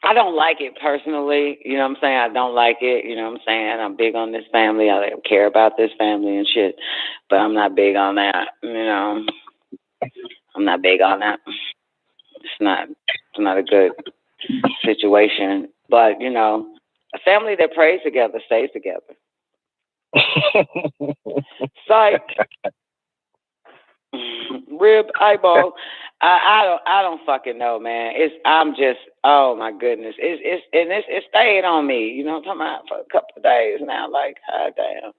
I don't like it personally. You know what I'm saying? I don't like it. You know what I'm saying? I'm big on this family. I care about this family and shit. But I'm not big on that. You know, I'm not big on that. It's not a good situation. But, you know, a family that prays together stays together. Psych. Rib eyeball. I don't fucking know, man. I'm just, oh my goodness. It stayed on me. You know what I'm talking about, for a couple of days now. Like, god damn.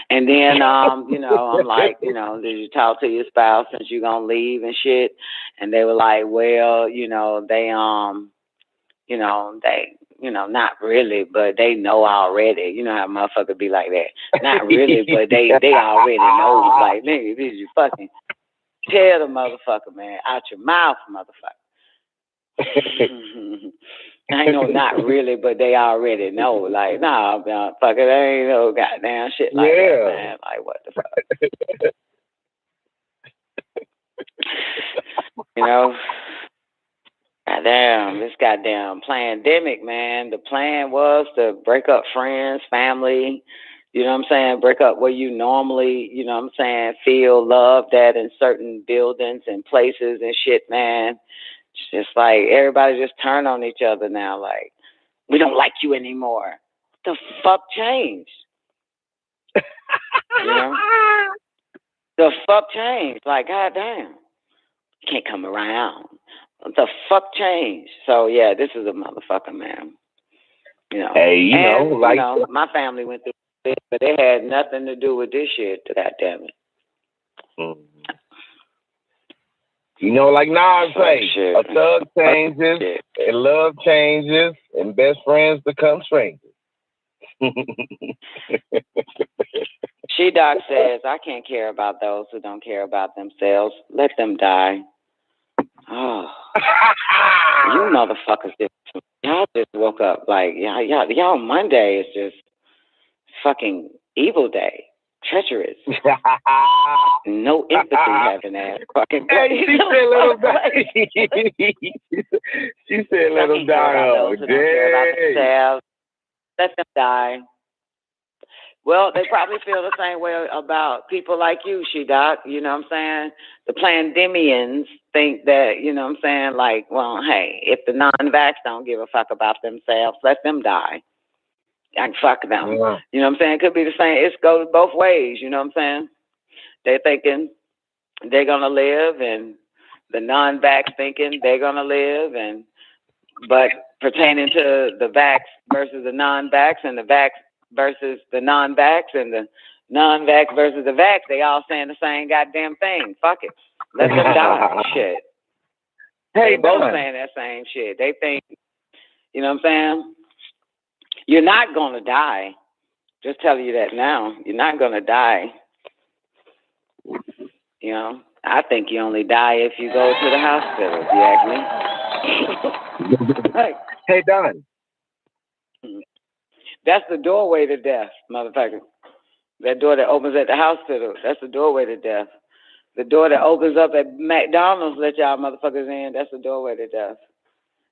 And then you know, I'm like, you know, did you talk to your spouse since you gonna leave and shit? And they were like, well, you know, they not really, but they know already. You know how motherfuckers be like that. Not really, but they already know. Like, nigga, this you fucking tell the motherfucker, man, out your mouth, motherfucker. I know not really, but they already know. Like, nah, motherfucker, they ain't no goddamn shit like that, man. Like, what the fuck? You know? Goddamn, this goddamn pandemic, man. The plan was to break up friends, family, you know what I'm saying? Break up where you normally, you know what I'm saying, feel loved at in certain buildings and places and shit, man. It's just like everybody just turn on each other now. Like, we don't like you anymore. What the fuck changed? You know? The fuck changed? Like, goddamn. You can't come around. What the fuck changed? So yeah, this is a motherfucker, man. You know. Hey, you know, like, you know, my family went through this, but it had nothing to do with this shit. God damn it. You know, like Nas say, a thug changes, and love changes, and best friends become strangers. She-Doc says, I can't care about those who don't care about themselves. Let them die. Oh, you motherfuckers y'all just woke up like y'all Monday is just fucking evil day, treacherous, no empathy having ass fucking. Hey, she said let them die. She said let them die. Oh, damn. Let them die. Well, they probably feel the same way about people like you, She-Doc. You know what I'm saying? The pandemians think that, you know what I'm saying, like, well, hey, if the non-vax don't give a fuck about themselves, let them die. I can fuck them. Yeah. You know what I'm saying? It could be the same. It goes both ways, you know what I'm saying? They're thinking they're going to live, and the non-vax thinking they're going to live, but pertaining to the vax versus the non-vax and the vax versus the non-vax and the non-vax versus the vax, they all saying the same goddamn thing. Fuck it. Let them die. Shit. They both saying that same shit. They think, you know what I'm saying? You're not going to die. Just tell you that now. You're not going to die. You know, I think you only die if you go to the hospital, if you ask me. Hey, Don. That's the doorway to death, motherfucker. That door that opens at the hospital, that's the doorway to death. The door that opens up at McDonald's, let y'all motherfuckers in, that's the doorway to death.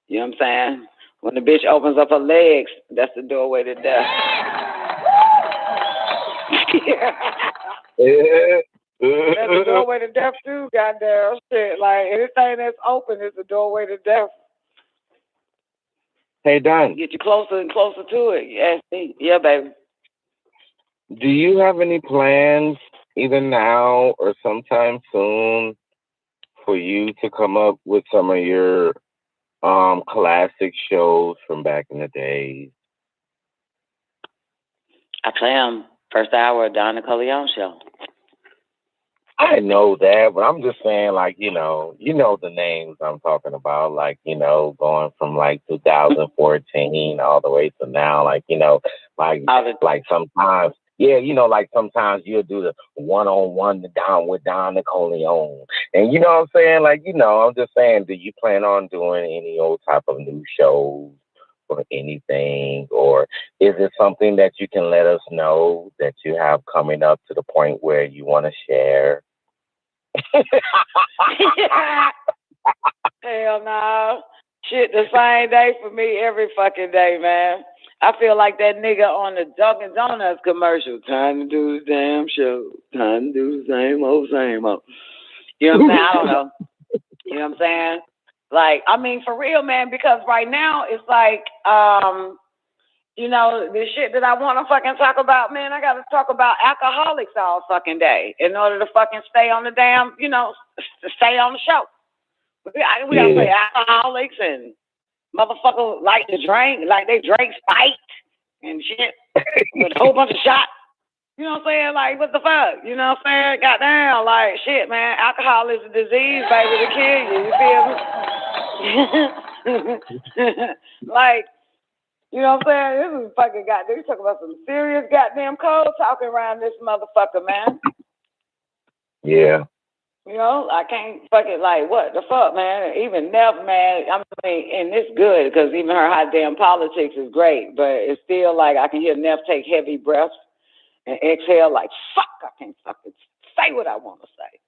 You know what I'm saying? When the bitch opens up her legs, that's the doorway to death. That's the doorway to death too, goddamn shit. Like, anything that's open is the doorway to death. Hey, Don. Get you closer and closer to it. Yes, yeah, baby. Do you have any plans, either now or sometime soon, for you to come up with some of your Classic shows from back in the days. I play them first hour of Don Nicoleone show. I know that, but I'm just saying, like, you know the names I'm talking about, like, going from like 2014 all the way to now, like, like sometimes, yeah, like sometimes you'll do the one-on-one down with Don Nicoleone, and you know what I'm saying, like, I'm just saying, do you plan on doing any old type of new shows or anything, or is it something that you can let us know that you have coming up to the point where you want to share? Hell no. Shit, the same day for me every fucking day, man. I feel like that nigga on the Dunkin' Donuts commercial. Time to do the damn show. Time to do the same old, same old. You know what I'm saying? I don't know. You know what I'm saying? Like, I mean, for real, man, because right now it's like, the shit that I want to fucking talk about, man, I got to talk about alcoholics all fucking day in order to fucking stay on the damn, stay on the show. We got to play alcoholics and motherfuckers like to drink, like they drink Sprite and shit with a whole bunch of shots. You know what I'm saying? Like, what the fuck? You know what I'm saying? Goddamn, like, shit, man. Alcohol is a disease, baby, to kill you. You feel me? Like, you know what I'm saying? This is fucking goddamn. You talking about some serious goddamn code talking around this motherfucker, man. Yeah. I can't fucking, like, what the fuck, man? Even Neff, man, I mean, and it's good because even her hot damn politics is great, but it's still like I can hear Neff take heavy breaths and exhale like, fuck, I can't fucking say what I want to say.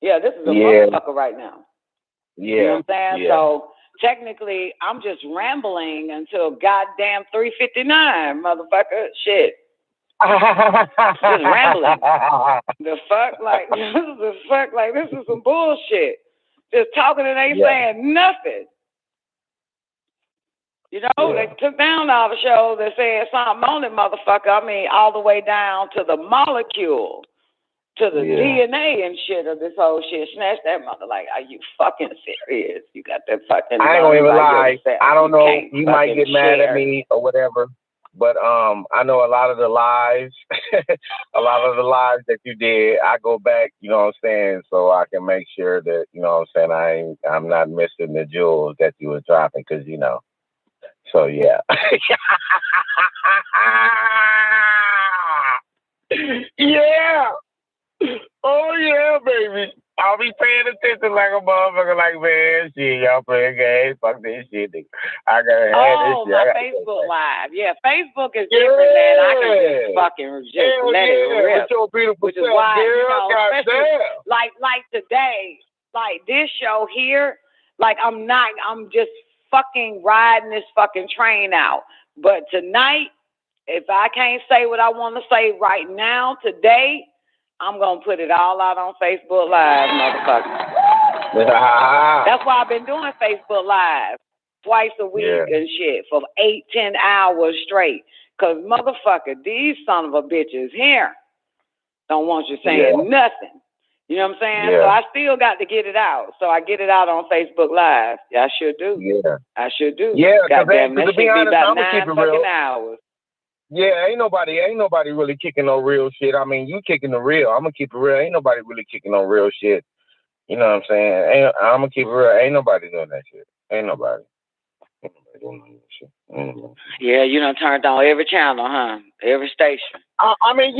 Yeah, this is a motherfucker right now. Yeah. You know what I'm saying? Yeah. So technically, I'm just rambling until goddamn 3:59, motherfucker. Shit. Just rambling. The fuck? Like, this is some bullshit. Just talking and ain't saying nothing. They took down all the shows that said something on it, motherfucker. I mean, all the way down to the molecule, to the DNA and shit of this whole shit. Snatch that mother. Like, are you fucking serious? You got that fucking. I ain't gonna even lie. I don't know. You might get mad at me or whatever, but I know a lot of the lives, that you did. I go back, you know what I'm saying, so I can make sure that I'm saying I'm not missing the jewels that you were dropping, because So yeah. Yeah. Oh yeah, baby. I'll be paying attention like a motherfucker. Like, man, shit, y'all playing games. Fuck this shit. I gotta have this shit. My Facebook Live. Yeah, Facebook is different, man. I can just fucking let it rip. With your beautiful which is self, why, girl. especially like today, like this show here, like I'm just fucking riding this fucking train out. But tonight, if I can't say what I want to say right now, today, I'm going to put it all out on Facebook Live, motherfucker. That's why I've been doing Facebook Live twice a week and shit for 8-10 hours straight. Because, motherfucker, these son of a bitches here don't want you saying nothing. You know what I'm saying? Yeah. So I still got to get it out. So I get it out on Facebook Live. Yeah, I sure do. Yeah. I sure do. Yeah, goddamn, that to should be be honest, about I'm gonna 9 keep it fucking real. hours. Yeah, ain't nobody really kicking no real shit. I mean, you kicking the real. I'm gonna keep it real. Ain't nobody really kicking no real shit. You know what I'm saying? I'm gonna keep it real. Ain't nobody doing that shit. Ain't nobody doing that shit. Yeah, you done turned on every channel, huh? Every station. I mean,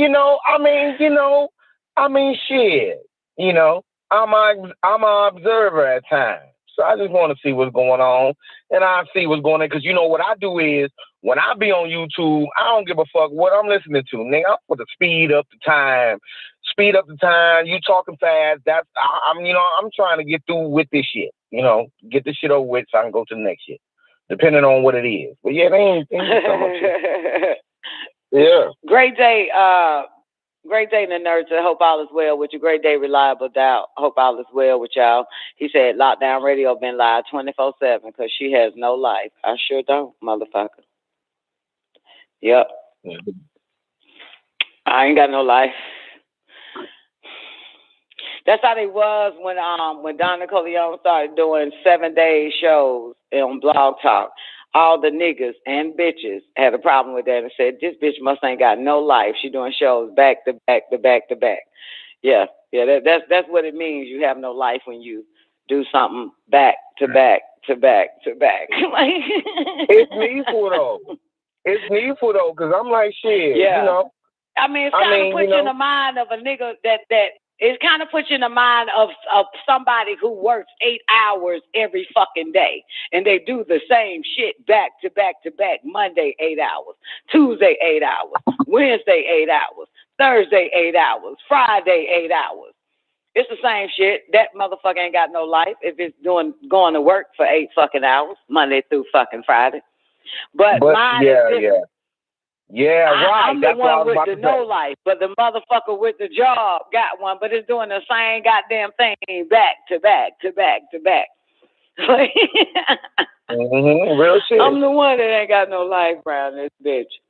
shit. I'm an observer at times. So I just want to see what's going on, and I see what's going on, because what I do is, when I be on YouTube, I don't give a fuck what I'm listening to, nigga. I'm for the speed up the time. You talking fast. I'm trying to get through with this shit. Get this shit over with so I can go to the next shit, depending on what it is. But yeah, they ain't so much shit. Yeah. Great day. Great day, the nerds. I hope all is well with you. Great day, Reliable Doubt. Hope all is well with y'all. He said Lockdown Radio been live 24/7 because she has no life. I sure don't, motherfucker. Yep. I ain't got no life. That's how they was when Don Nicoleone started doing 7-day shows. on Blog Talk, all the niggas and bitches had a problem with that and said, this bitch must ain't got no life. She doing shows back to back to back to back. Yeah, that's what it means. You have no life when you do something back to back to back to back. It's needful though. It's needful though, because I'm like, shit, yeah. you know. I mean, it's kind of puts you in the mind of a nigga that it kind of puts you in the mind of somebody who works 8 hours every fucking day, and they do the same shit back to back to back. Monday 8 hours, Tuesday 8 hours, Wednesday 8 hours, Thursday 8 hours, Friday 8 hours. It's the same shit. That motherfucker ain't got no life if it's going to work for 8 fucking hours, Monday through fucking Friday. But mine is different. Yeah, right. I'm the one with the no life, but the motherfucker with the job got one, but it's doing the same goddamn thing back to back to back to back. Real shit. I'm the one that ain't got no life around this bitch.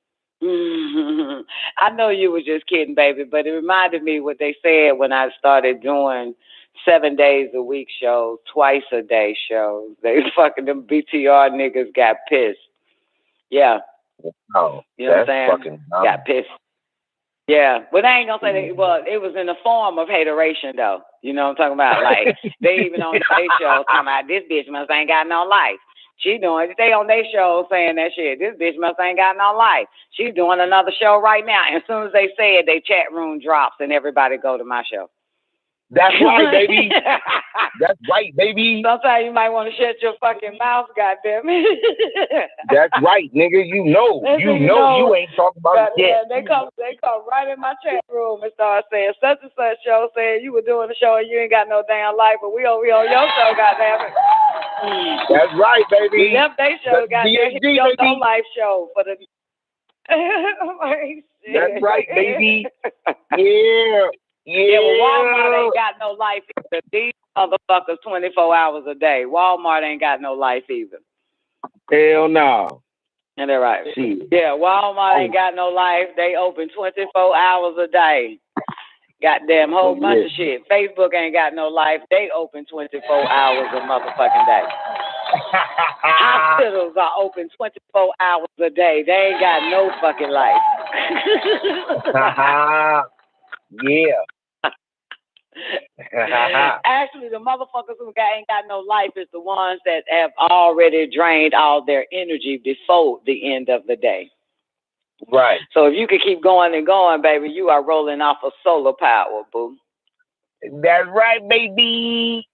I know you were just kidding, baby, but it reminded me what they said when I started doing 7 days a week shows, twice a day shows. They fucking, them BTR niggas got pissed. Yeah. Oh, you know what I'm saying? Got pissed. Yeah, but I ain't gonna say that. Well, it was in the form of hateration, though. You know what I'm talking about? Like they even on their show talking about this bitch must ain't got no life. She doing. They on their show saying that shit. This bitch must ain't got no life. She's doing another show right now. And as soon as they say it, they chat room drops and everybody go to my show. That's right, baby. That's right, baby. Sometimes you might want to shut your fucking mouth, goddammit. That's right, nigga. You know you ain't talking about shit. They come right in my chat room and start saying such and such show, saying you were doing the show and you ain't got no damn life, but we over here on your show, goddammit. That's right, baby. We left they show, goddamn, your no life show for the. That's right, baby. Yeah. Yeah, well, Walmart ain't got no life either. These motherfuckers 24 hours a day. Walmart ain't got no life either. Hell no. And they're right. Shit. Yeah, Walmart ain't got no life. They open 24 hours a day. Goddamn whole bunch of shit. Facebook ain't got no life. They open 24 hours a motherfucking day. Hospitals are open 24 hours a day. They ain't got no fucking life. Yeah. Actually, the motherfuckers who ain't got no life is the ones that have already drained all their energy before the end of the day. Right. So if you can keep going and going, baby, you are rolling off of solar power, boo. That's right, baby.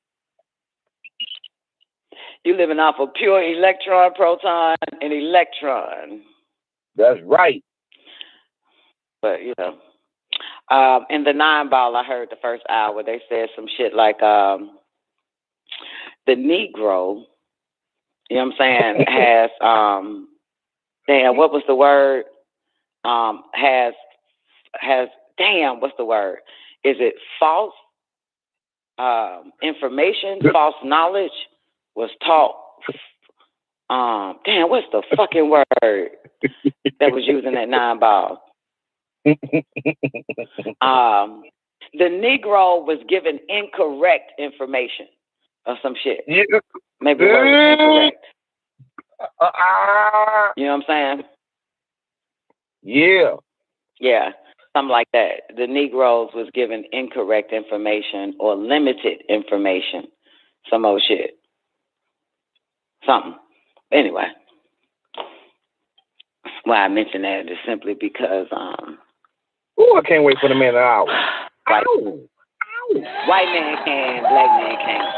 You living off of pure electron, proton, and electron. That's right. But, you know. In the 9-ball, I heard the first hour, they said some shit like the Negro, you know what I'm saying, has, damn, what was the word? Has, damn, what's the word? Is it false information, false knowledge was taught? Damn, what's the fucking word that was using that 9-ball? The Negro was given incorrect information or some shit. Yeah. Maybe the word was incorrect. You know what I'm saying? Yeah. Yeah, something like that. The Negroes was given incorrect information or limited information. Some old shit. Something. Anyway. Why I mention that is simply because ooh, I can't wait for the man an hour. White man can, black man can't.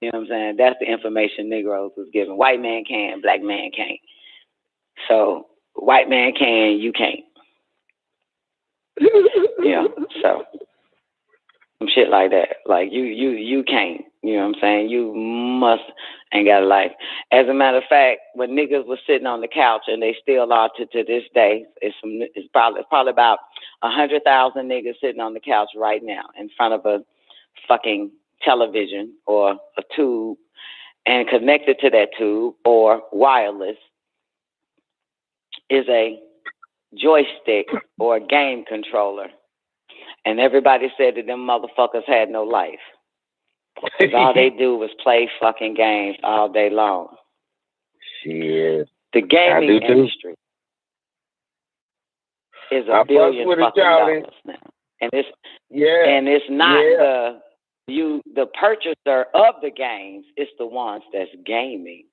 You know what I'm saying? That's the information Negroes was given. White man can, black man can't. So white man can, you can't. Yeah, so some shit like that. Like you can't. You know what I'm saying? You must ain't got a life. As a matter of fact, when niggas was sitting on the couch, and they still are to this day, it's probably about 100,000 niggas sitting on the couch right now in front of a fucking television or a tube, and connected to that tube or wireless is a joystick or a game controller. And everybody said that them motherfuckers had no life. Because all they do is play fucking games all day long. Shit. The gaming industry is $1 billion fucking dollars now. And it's not the purchaser of the games, it's the ones that's gaming.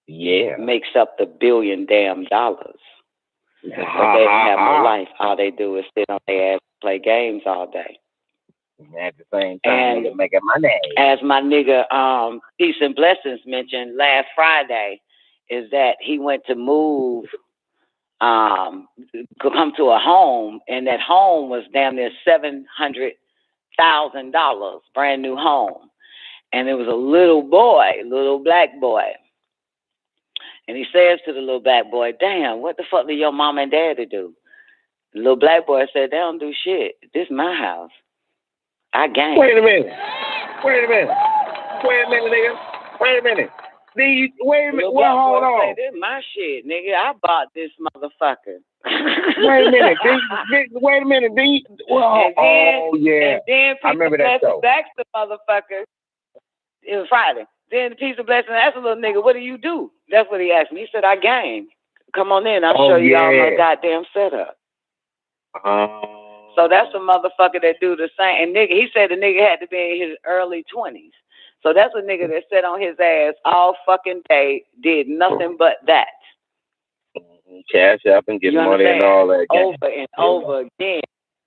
Yeah. Makes up the $1 billion damn dollars. But they don't have no life. All they do is sit on their ass and play games all day. At the same time, nigga making money. As my nigga Peace and Blessings mentioned last Friday, is that he went to move, come to a home, and that home was damn near $700,000, brand new home. And it was a little black boy. And he says to the little black boy, damn, what the fuck do your mom and daddy do? The little black boy said, they don't do shit. This is my house. I gang. Wait a minute, nigga. Wait a minute. Wait a minute. Well, hold on. Say, this is my shit, nigga. I bought this motherfucker. Wait a minute. Wait a minute. And then I remember that show. That's the motherfucker. It was Friday. Then the Peace of Blessing asked the little nigga, what do you do? That's what he asked me. He said, I gang. Come on in. I'll show you all my goddamn setup. So that's a motherfucker that do the same. And nigga, he said the nigga had to be in his early 20s. So that's a nigga that sat on his ass all fucking day, did nothing but that. Cash up and get money and all that. Over and over again,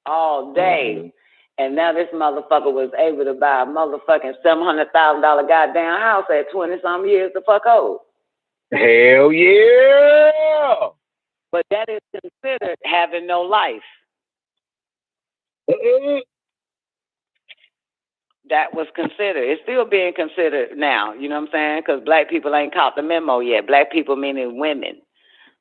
all day. Mm-hmm. And now this motherfucker was able to buy a motherfucking $700,000 goddamn house at 20-some years the fuck old. Hell yeah! But that is considered having no life. That was considered. It's still being considered now. You know what I'm saying? Because black people ain't caught the memo yet. Black people meaning women.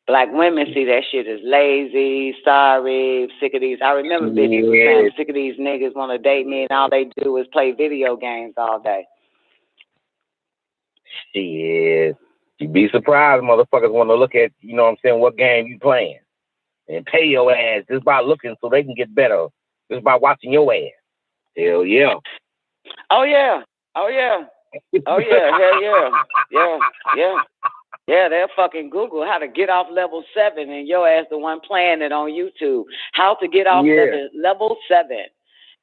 Black women see that shit as lazy, sorry, sick of these. I remember bitches was saying, sick of these niggas want to date me and all they do is play video games all day. Shit. You'd be surprised motherfuckers want to look at, you know what I'm saying, what game you playing. And pay your ass just by looking so they can get better. Just by watching your ass. Hell yeah. Oh yeah. Oh yeah. Oh yeah. Hell yeah. Yeah. Yeah. Yeah, they'll fucking Google how to get off level 7 and your ass the one playing it on YouTube. How to get off level 7.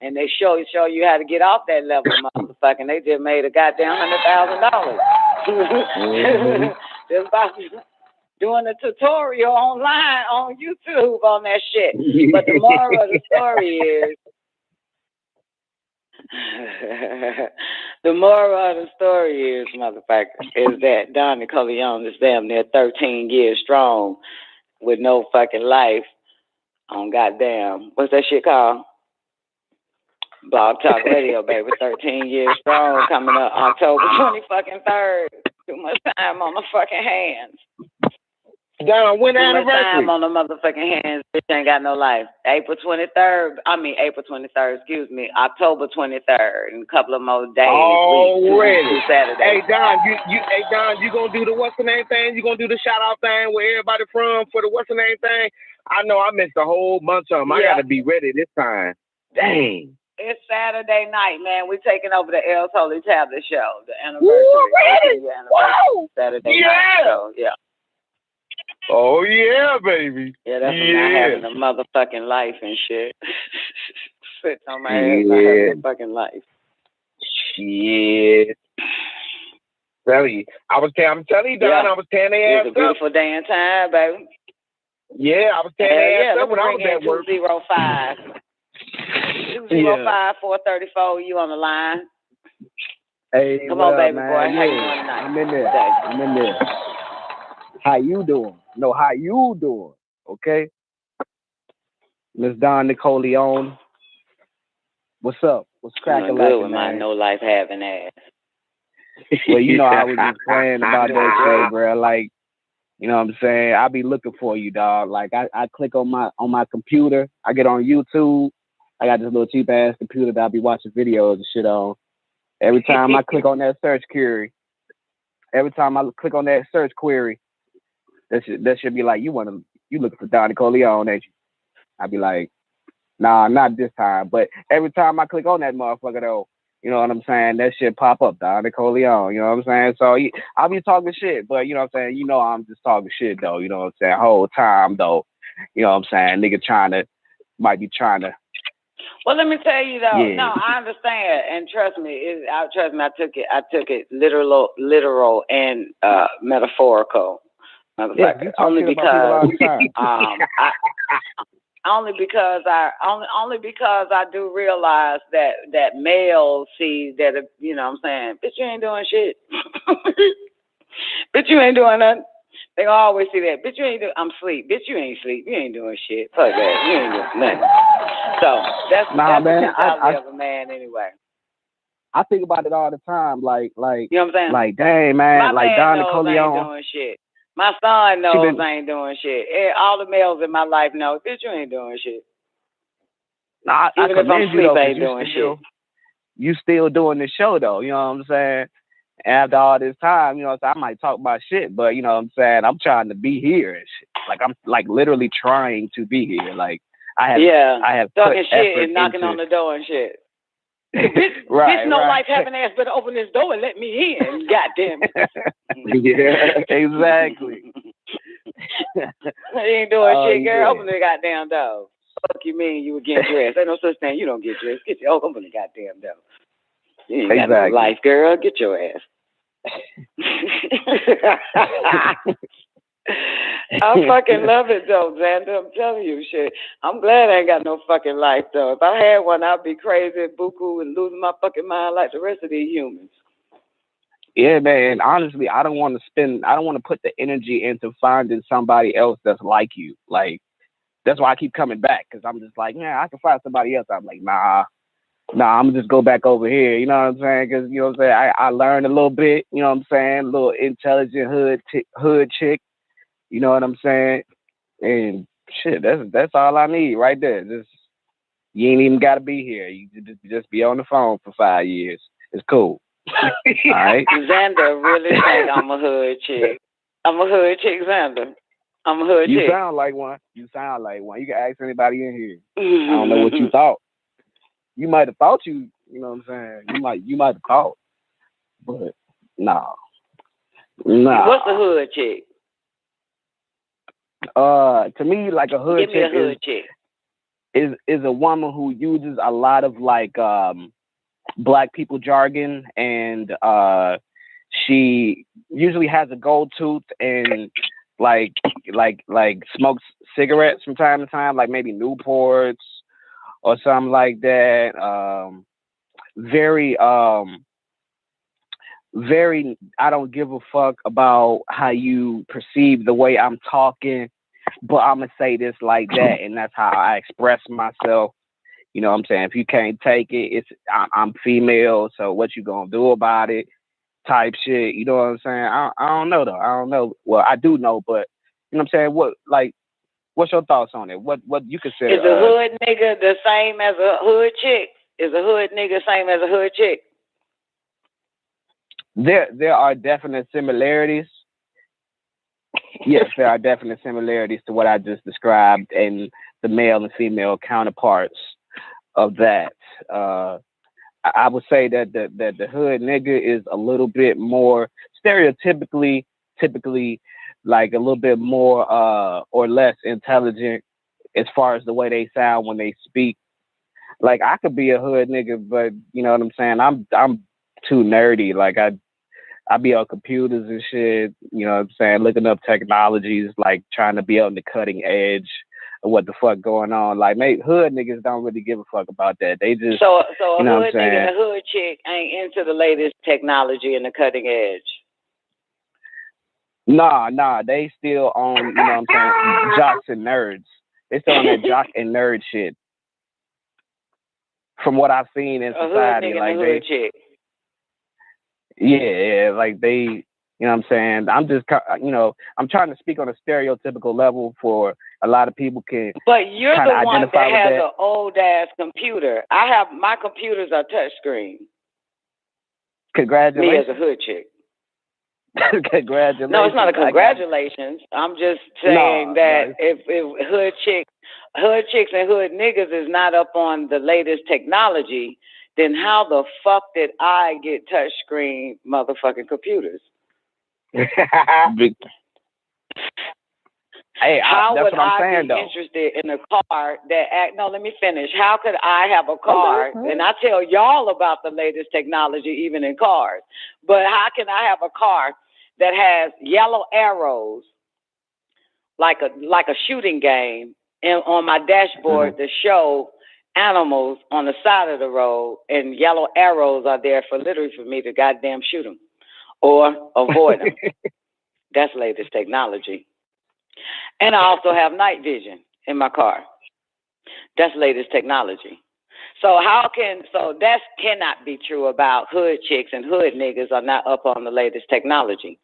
And they show you how to get off that level, motherfucker. They just made a goddamn $100,000. Just by doing a tutorial online on YouTube on that shit. But the moral of the story is the moral of the story is, motherfucker, is that Don Nicoleone is damn near 13 years strong with no fucking life on goddamn, what's that shit called? Blog Talk Radio, baby. 13 years strong, coming up October 23rd. Too much time on the fucking hands. Don, when Too much anniversary? time on the motherfucking hands. Bitch ain't got no life. April 23rd, excuse me. October 23rd. And a couple of more days. Already. Saturday. Hey, Don, you gonna do the what's the name thing? You gonna do the shout out thing where everybody from for the what's the name thing? I know I missed a whole bunch of them. I gotta be ready this time. Dang. It's Saturday night, man. We're taking over the L's Holy Tablet show. The anniversary. Woo, Saturday night show. Yeah. Oh yeah, baby. Yeah, that's when I'm having a motherfucking life and shit. Sitting on my ass, not having a fucking life. Shit. I'm telling you, Don, I was tearing their ass up. It's a beautiful day and time, baby. Yeah, I was tearing their ass up when I was at work. 205. 205-434, you on the line. Hey, come on, baby man? Boy. How you doing tonight? I'm in there. How you doing? No, how you doing? Okay. Miss Don Nicoleone. What's up? What's cracking like good with my no life having ass. Well, you know, I was just playing about that shit, bro. Like, you know what I'm saying? I be looking for you, dog. Like, I click on my computer. I get on YouTube. I got this little cheap ass computer that I be watching videos and shit on. Every time I click on that search query, that should be like, you looking for Don Nicoleone, ain't you? I be like, nah, not this time. But every time I click on that motherfucker though, You know what I'm saying? That shit pop up, dog. Nicoleone. You know what I'm saying? So I'll be talking shit, but you know what I'm saying? You know I'm just talking shit though. You know what I'm saying? Whole time though. You know what I'm saying? Nigga might be trying to. Well, let me tell you though. Yeah. No, I understand, and trust me. I took it literal and metaphorical. Yeah, you talk shit about people all the time. Only because I do realize that males see that, you know what I'm saying, bitch, you ain't doing shit. Bitch, you ain't doing nothing. They always see that. Bitch, you ain't doing, I'm asleep. Bitch, you ain't sleep. You ain't doing shit. Fuck that. You ain't doing nothing. So that's man, the mentality of a man anyway. I think about it all the time. Like, you know what I'm saying? Like, dang, man. My like, man Don knows I Nicoleone. ain't doing shit. My son knows I ain't doing shit. All the males in my life know, bitch, you ain't doing shit. Nah, Even I if I'm commend you asleep, though, I ain't doing shit. You still doing the show though, you know what I'm saying? After all this time, you know, so I might talk about shit, but you know what I'm saying? I'm trying to be here and shit. Like I'm like literally trying to be here. Like I have talking put shit and knocking on the door and shit. Right, bitch, no right. life having ass better open this door and let me in. Goddamn it. Yeah, exactly. You ain't doing shit, girl. Yeah. Open the goddamn door. Fuck you mean you were getting dressed? Ain't no such thing. You don't get dressed. Open the goddamn door. You ain't got no life, girl. Get your ass. I fucking love it though, Xander. I'm telling you, shit. I'm glad I ain't got no fucking life though. If I had one, I'd be crazy, buku, and losing my fucking mind like the rest of these humans. Yeah, man. Honestly, I don't want to put the energy into finding somebody else that's like you. Like, that's why I keep coming back, because I'm just like, yeah, I can find somebody else. I'm like, nah, I'm gonna just go back over here. You know what I'm saying? Because, you know what I'm saying? I learned a little bit, you know what I'm saying? A little intelligent hood chick. You know what I'm saying? And shit, that's all I need right there. Just, you ain't even got to be here. You just be on the phone for 5 years. It's cool. All right. Xander really think I'm a hood chick. I'm a hood chick, Xander. I'm a hood chick. You sound like one. You can ask anybody in here. I don't know what you thought. You might have thought you know what I'm saying? You might have thought. But nah. What's a hood chick? To me, like a hood Give me a hood chick. Is a woman who uses a lot of like black people jargon, and she usually has a gold tooth and like smokes cigarettes from time to time, like maybe Newports or something like that. Very I don't give a fuck about how you perceive the way I'm talking, but I'm gonna say this like that, and that's how I express myself. You know what I'm saying? If you can't take it, I'm female, so what you gonna do about it? Type shit. You know what I'm saying? I don't know though. I don't know. Well, I do know, but you know what I'm saying? What's your thoughts on it? What you consider? Is a hood nigga the same as a hood chick? Is a hood nigga same as a hood chick? There are definite similarities. Yes, there are definite similarities to what I just described and the male and female counterparts of that. I would say that the hood nigga is a little bit more stereotypically, like a little bit more or less intelligent as far as the way they sound when they speak. Like I could be a hood nigga, but you know what I'm saying? I'm too nerdy. Like I be on computers and shit, you know what I'm saying, looking up technologies, like trying to be on the cutting edge of what the fuck going on. Like, hood niggas don't really give a fuck about that. They just so a you know hood nigga and a hood chick ain't into the latest technology and the cutting edge. Nah, they still on, you know what I'm saying, jocks and nerds. They still on that jock and nerd shit. From what I've seen in society, a hood nigga like and a hood chick. Yeah, like they, you know what I'm saying? I'm just, you know, I'm trying to speak on a stereotypical level for a lot of people can. But you're the one that has an old ass computer. My computers are touchscreen. Congratulations. Me as a hood chick. Congratulations. No, it's not a congratulations. I'm just saying that if hood chicks and hood niggas is not up on the latest technology, then how the fuck did I get touchscreen motherfucking computers? Hey, how that's would what I'm I saying, be though. interested in a car that no, let me finish. How could I have a car? Okay. And I tell y'all about the latest technology, even in cars. But how can I have a car that has yellow arrows, like a shooting game, and on my dashboard to show animals on the side of the road, and yellow arrows are there for literally for me to goddamn shoot them or avoid them. That's latest technology. And I also have night vision in my car. That's latest technology. So that cannot be true about hood chicks and hood niggas are not up on the latest technology.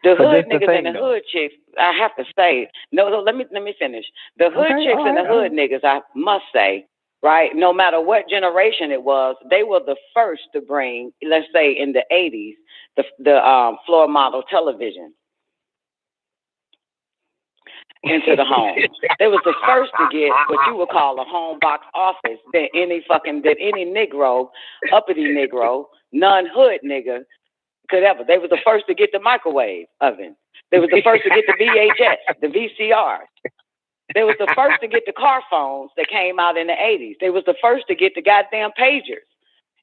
The hood niggas and the hood chicks, I have to say, no, let me finish. The hood chicks and the hood niggas, I must say, right, no matter what generation it was, they were the first to bring, let's say in the 80s, the floor model television into the home. They was the first to get what you would call a home box office that any Negro, uppity Negro, non-hood nigga could ever. They was the first to get the microwave oven. They was the first to get the VHS, the VCR. They was the first to get the car phones that came out in the 80s. They was the first to get the goddamn pagers.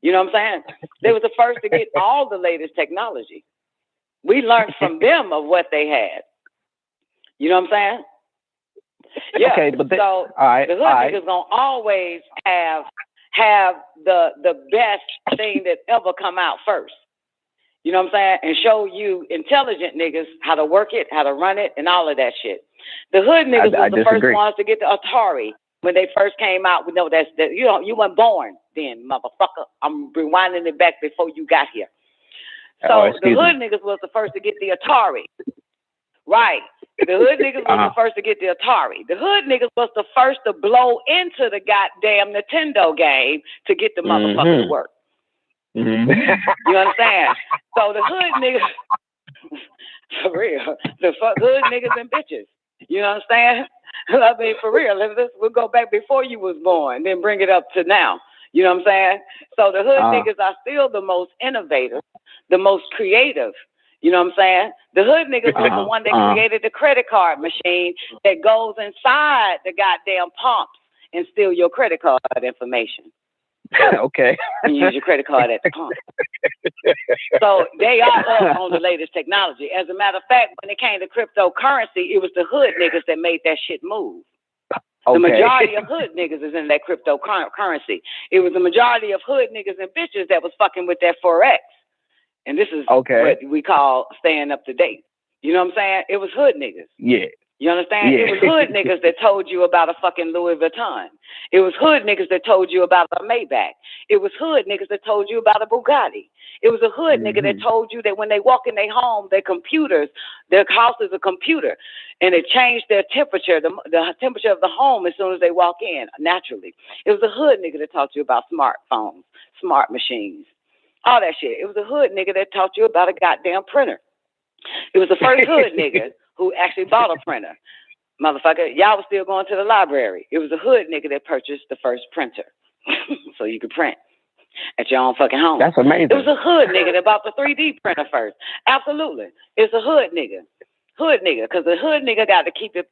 You know what I'm saying? They was the first to get all the latest technology. We learned from them of what they had. You know what I'm saying? Yeah. Okay, but the hood niggas gonna always have the best thing that ever come out first. You know what I'm saying? And show you intelligent niggas how to work it, how to run it, and all of that shit. The hood niggas was the first ones to get the Atari when they first came out. We know that you weren't born then, motherfucker. I'm rewinding it back before you got here. So the hood niggas was the first to get the Atari. Right. The hood niggas was the first to get the Atari. The hood niggas was the first to blow into the goddamn Nintendo game to get the motherfucker to work. You understand? So the hood niggas, for real, the hood niggas and bitches. You understand? I mean, for real. We'll go back before you was born, then bring it up to now. You know what I'm saying? So the hood niggas are still the most innovative, the most creative. You know what I'm saying? The hood niggas was the one that created the credit card machine that goes inside the goddamn pumps and steal your credit card information. Okay. And use your credit card at the pump. So they are up on the latest technology. As a matter of fact, when it came to cryptocurrency, it was the hood niggas that made that shit move. The majority of hood niggas is in that cryptocurrency. It was the majority of hood niggas and bitches that was fucking with that Forex. And this is what we call staying up to date. You know what I'm saying? It was hood niggas. Yeah. You understand? Yeah. It was hood niggas that told you about a fucking Louis Vuitton. It was hood niggas that told you about a Maybach. It was hood niggas that told you about a Bugatti. It was a hood nigga that told you that when they walk in their home, their computers, their house is a computer, and it changed their temperature, the temperature of the home as soon as they walk in, naturally. It was a hood nigga that taught you about smartphones, smart machines. All that shit. It was a hood nigga that taught you about a goddamn printer. It was the first hood nigga who actually bought a printer. Motherfucker, y'all was still going to the library. It was a hood nigga that purchased the first printer so you could print at your own fucking home. That's amazing. It was a hood nigga that bought the 3D printer first. Absolutely. It's a hood nigga. Hood nigga, because the hood nigga got to keep it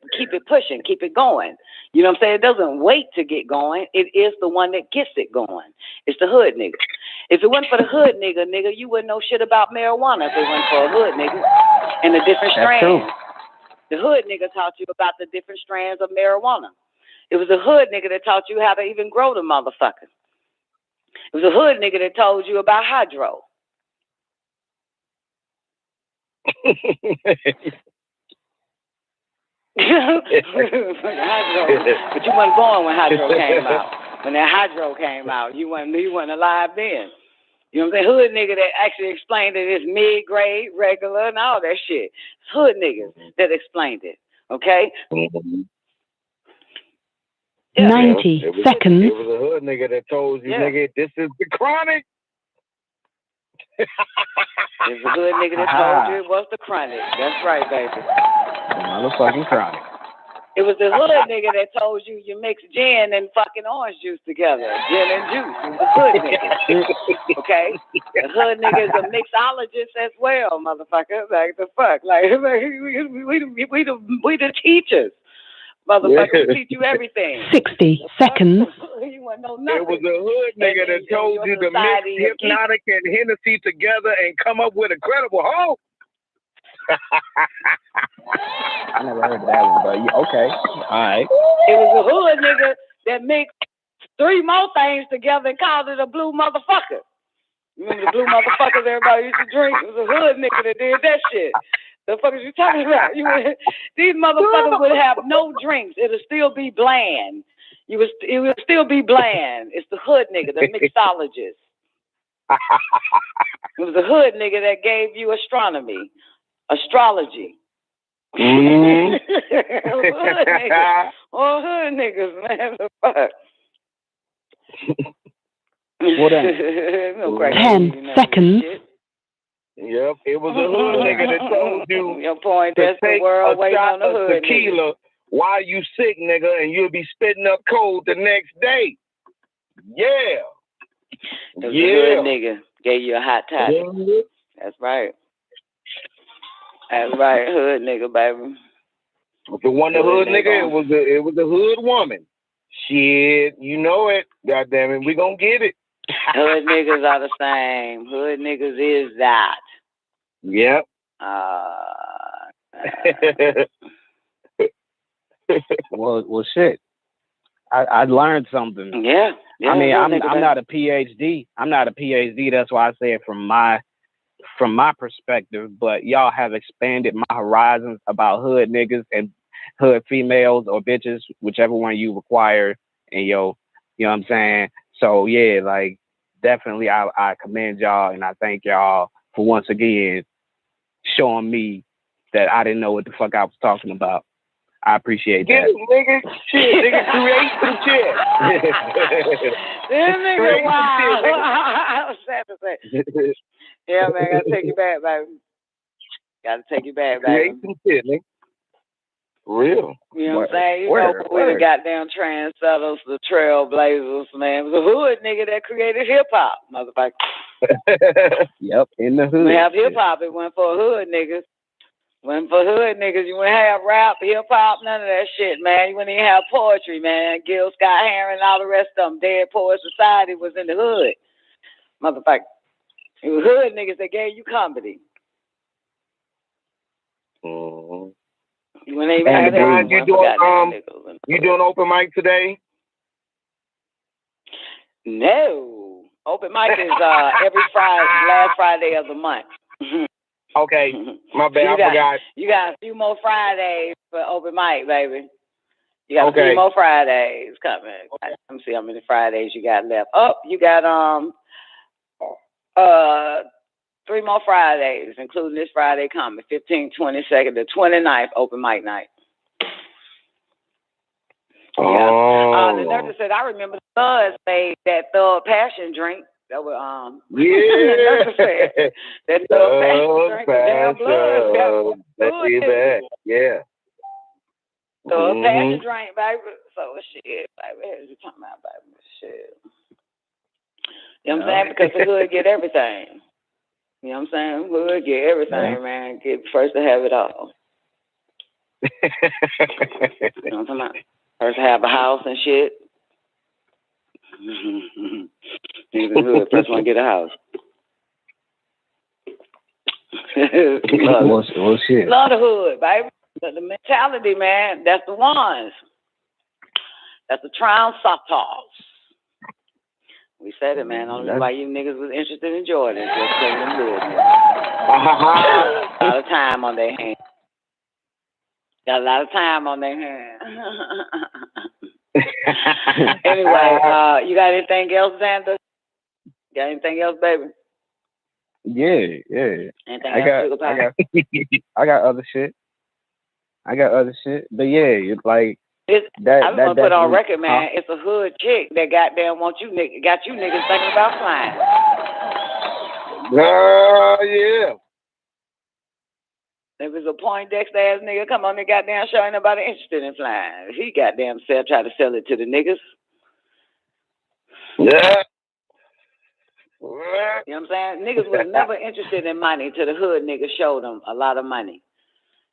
pushing, keep it going. You know what I'm saying? It doesn't wait to get going. It is the one that gets it going. It's the hood nigga. If it wasn't for the hood nigga, you wouldn't know shit about marijuana if it wasn't for a hood nigga and the different strands. The hood nigga taught you about the different strands of marijuana. It was a hood nigga that taught you how to even grow the motherfucker. It was a hood nigga that told you about hydro. Hydro. But you wasn't born when hydro came out. When that hydro came out, you wasn't alive then. You know what I'm saying? Hood nigga that actually explained it is mid-grade, regular, and all that shit. It's hood niggas that explained it. Okay? Yeah, 90 seconds. It was a hood nigga that told you, nigga, this is the chronic. It was a hood nigga that told you it was the chronic. That's right, baby. Motherfucking chronic. It was the hood nigga that told you mix gin and fucking orange juice together. Gin and juice. It was the hood nigga. Okay? The hood nigga is a mixologist as well, motherfucker. Like the fuck. Like we the teachers. Motherfucker, we teach you everything. 60 seconds. You want to know nothing. It was a hood nigga that told you to mix Hypnotic and Hennessy together and come up with a credible hoe. I never heard of that one, but okay. All right. It was a hood nigga that mixed 3 more things together and called it a blue motherfucker. You remember the blue motherfuckers everybody used to drink? It was a hood nigga that did that shit. The fuck is you talking about? These motherfuckers would have no drinks. It'll still be bland. It will still be bland. It's the hood nigga, the mixologist. It was the hood nigga that gave you astrology. Mm-hmm. Hood niggas. Oh, hood niggas, man. The fuck. What No 10 seconds. Yep, it was a hood nigga that told you your point, to that's take the world a waiting shot on the of hood tequila while you sick, nigga, and you'll be spitting up cold the next day. Yeah. The hood nigga gave you a hot toddy. That's right. That's right, hood nigga, baby. If it wasn't a hood nigga, it was a hood woman. Shit, you know it. Goddamn it, we gonna get it. Hood niggas are the same. Hood niggas is that. Yep. Well, shit. I learned something. Yeah. I mean, I'm not a PhD. I'm not a PhD. That's why I say it from my perspective. But y'all have expanded my horizons about hood niggas and hood females or bitches, whichever one you require. And you know what I'm saying? So yeah, like definitely I commend y'all and I thank y'all for once again showing me that I didn't know what the fuck I was talking about. I appreciate that. Get it, nigga. Shit, nigga, create some shit. This nigga, wow. I was sad to say. Yeah, man, gotta take you back, baby. Gotta take you back, baby. Create some shit, nigga. Real. You know what I'm saying? You know, we the goddamn trendsetters, the trailblazers, man. It was a hood nigga that created hip hop, motherfucker. Yep, in the hood. We have hip hop. It went for hood niggas. Went for hood niggas. You wouldn't have rap, hip hop, none of that shit, man. You wouldn't even have poetry, man. Gil Scott Heron and all the rest of them. Dead Poet Society was in the hood, motherfucker. It was hood niggas that gave you comedy. Mm-hmm. You wouldn't even have that. You doing open mic today? No. Open mic is every Friday, last Friday of the month. Okay, my bad, I forgot. You got a few more Fridays for open mic, baby. You got a few more Fridays coming. Let me see how many Fridays you got left. Oh, you got 3 more Fridays, including this Friday coming, 15th, 22nd, the 29th, open mic night. Oh. The nurse said, I remember the Thugs made that Thug Passion drink. That was, yeah. that Thug Passion drink. Damn blood. Let's see that. Yeah. Thug Passion drink, baby. So, shit, baby. What you talking about, baby? Shit. You know what I'm saying? Because the hood get everything. You know what I'm saying? Hood get everything, man. Get first to have it all. You know what I'm talking about? First to have a house and shit. Even hood, first one to get a house. Well, shit. Love the hood, baby. The mentality, man, that's the ones. That's the Transatals. We said it, man. Only why you niggas was interested in Jordan. Just because them hood niggas. A lot of time on their hands. Got a lot of time on their hands. Anyway, you got anything else, Xander? Got anything else, baby? Yeah. Anything else, I got other shit. But yeah, it's like I just want to put on record, man. It's a hood chick that goddamn got you niggas thinking about flying. Yeah. If it's a Poindexter ass nigga come on the goddamn show, ain't nobody interested in flying. He goddamn try to sell it to the niggas. Yeah. You know what I'm saying? Niggas was never interested in money till the hood niggas showed them a lot of money.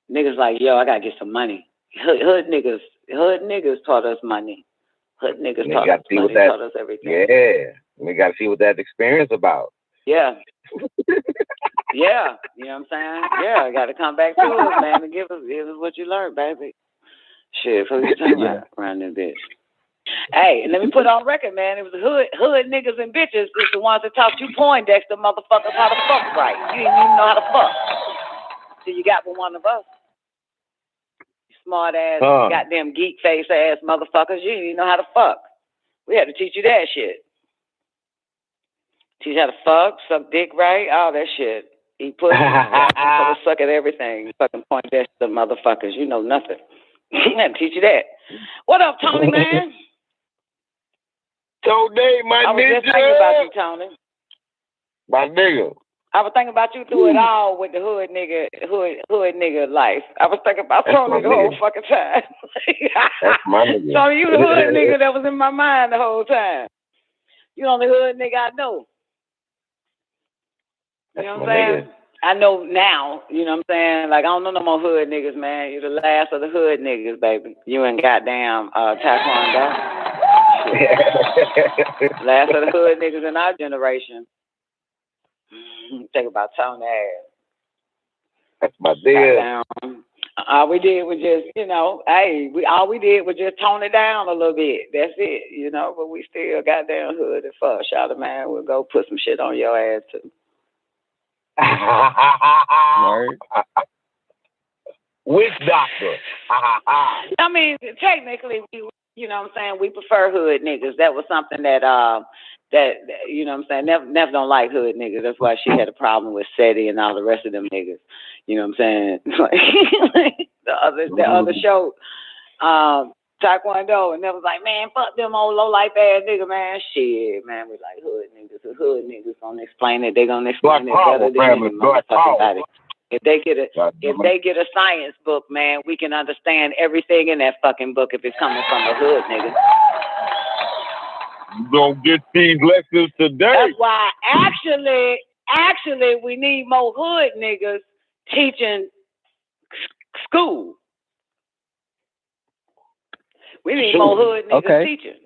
Niggas like, yo, I gotta get some money. Hood niggas taught us money. Hood niggas taught us money, taught us everything. Yeah. We gotta see what that experience about. Yeah. Yeah. You know what I'm saying? Yeah, I gotta come back to us, man, and give us what you learned, baby. Shit, what you talking about around this bitch? Hey, and let me put on record, man. It was hood niggas and bitches is the ones that taught you Poindexter motherfuckers how to fuck right. You didn't even know how to fuck. So you got with one of us. You smart ass, goddamn geek face ass motherfuckers. You didn't even know how to fuck. We had to teach you that shit. Teach you how to fuck, suck dick right, all that shit. Eat pussy, suck at everything. Fucking Poindexter motherfuckers. You know nothing. I had to teach you that. What up, Tony, man? Tony, my nigga. I was just thinking about you, Tony. My nigga. I was thinking about you through it all with the hood nigga life. I was thinking about Tony the whole fucking time. That's my nigga. Tony, you the hood nigga that was in my mind the whole time. You the only hood nigga I know. You know what I'm saying? Nigga. I know now, you know what I'm saying? Like, I don't know no more hood niggas, man. You're the last of the hood niggas, baby. You and goddamn Taekwondo. Last of the hood niggas in our generation. Think about Tony ass. That's my deal. All we did was just, you know, all we did was just tone it down a little bit. That's it, you know, but we still goddamn hood and fuck. Shout out, man. We'll go put some shit on your ass, too. Word. Which doctor? I mean, technically, you know what I'm saying, we prefer hood niggas. That was something that you know what I'm saying, Nev don't like hood niggas. That's why she had a problem with SETI and all the rest of them niggas. You know what I'm saying? the other show, Taekwondo, and they was like, man, fuck them old low life ass nigga, man. Shit, man, we like hood niggas. The hood niggas gonna explain it. They gonna explain it better than any motherfucking body. If they get a science book, man, we can understand everything in that fucking book if it's coming from a hood nigga. You gonna get these lessons today. That's why actually we need more hood niggas teaching school. We need more hood niggas teaching.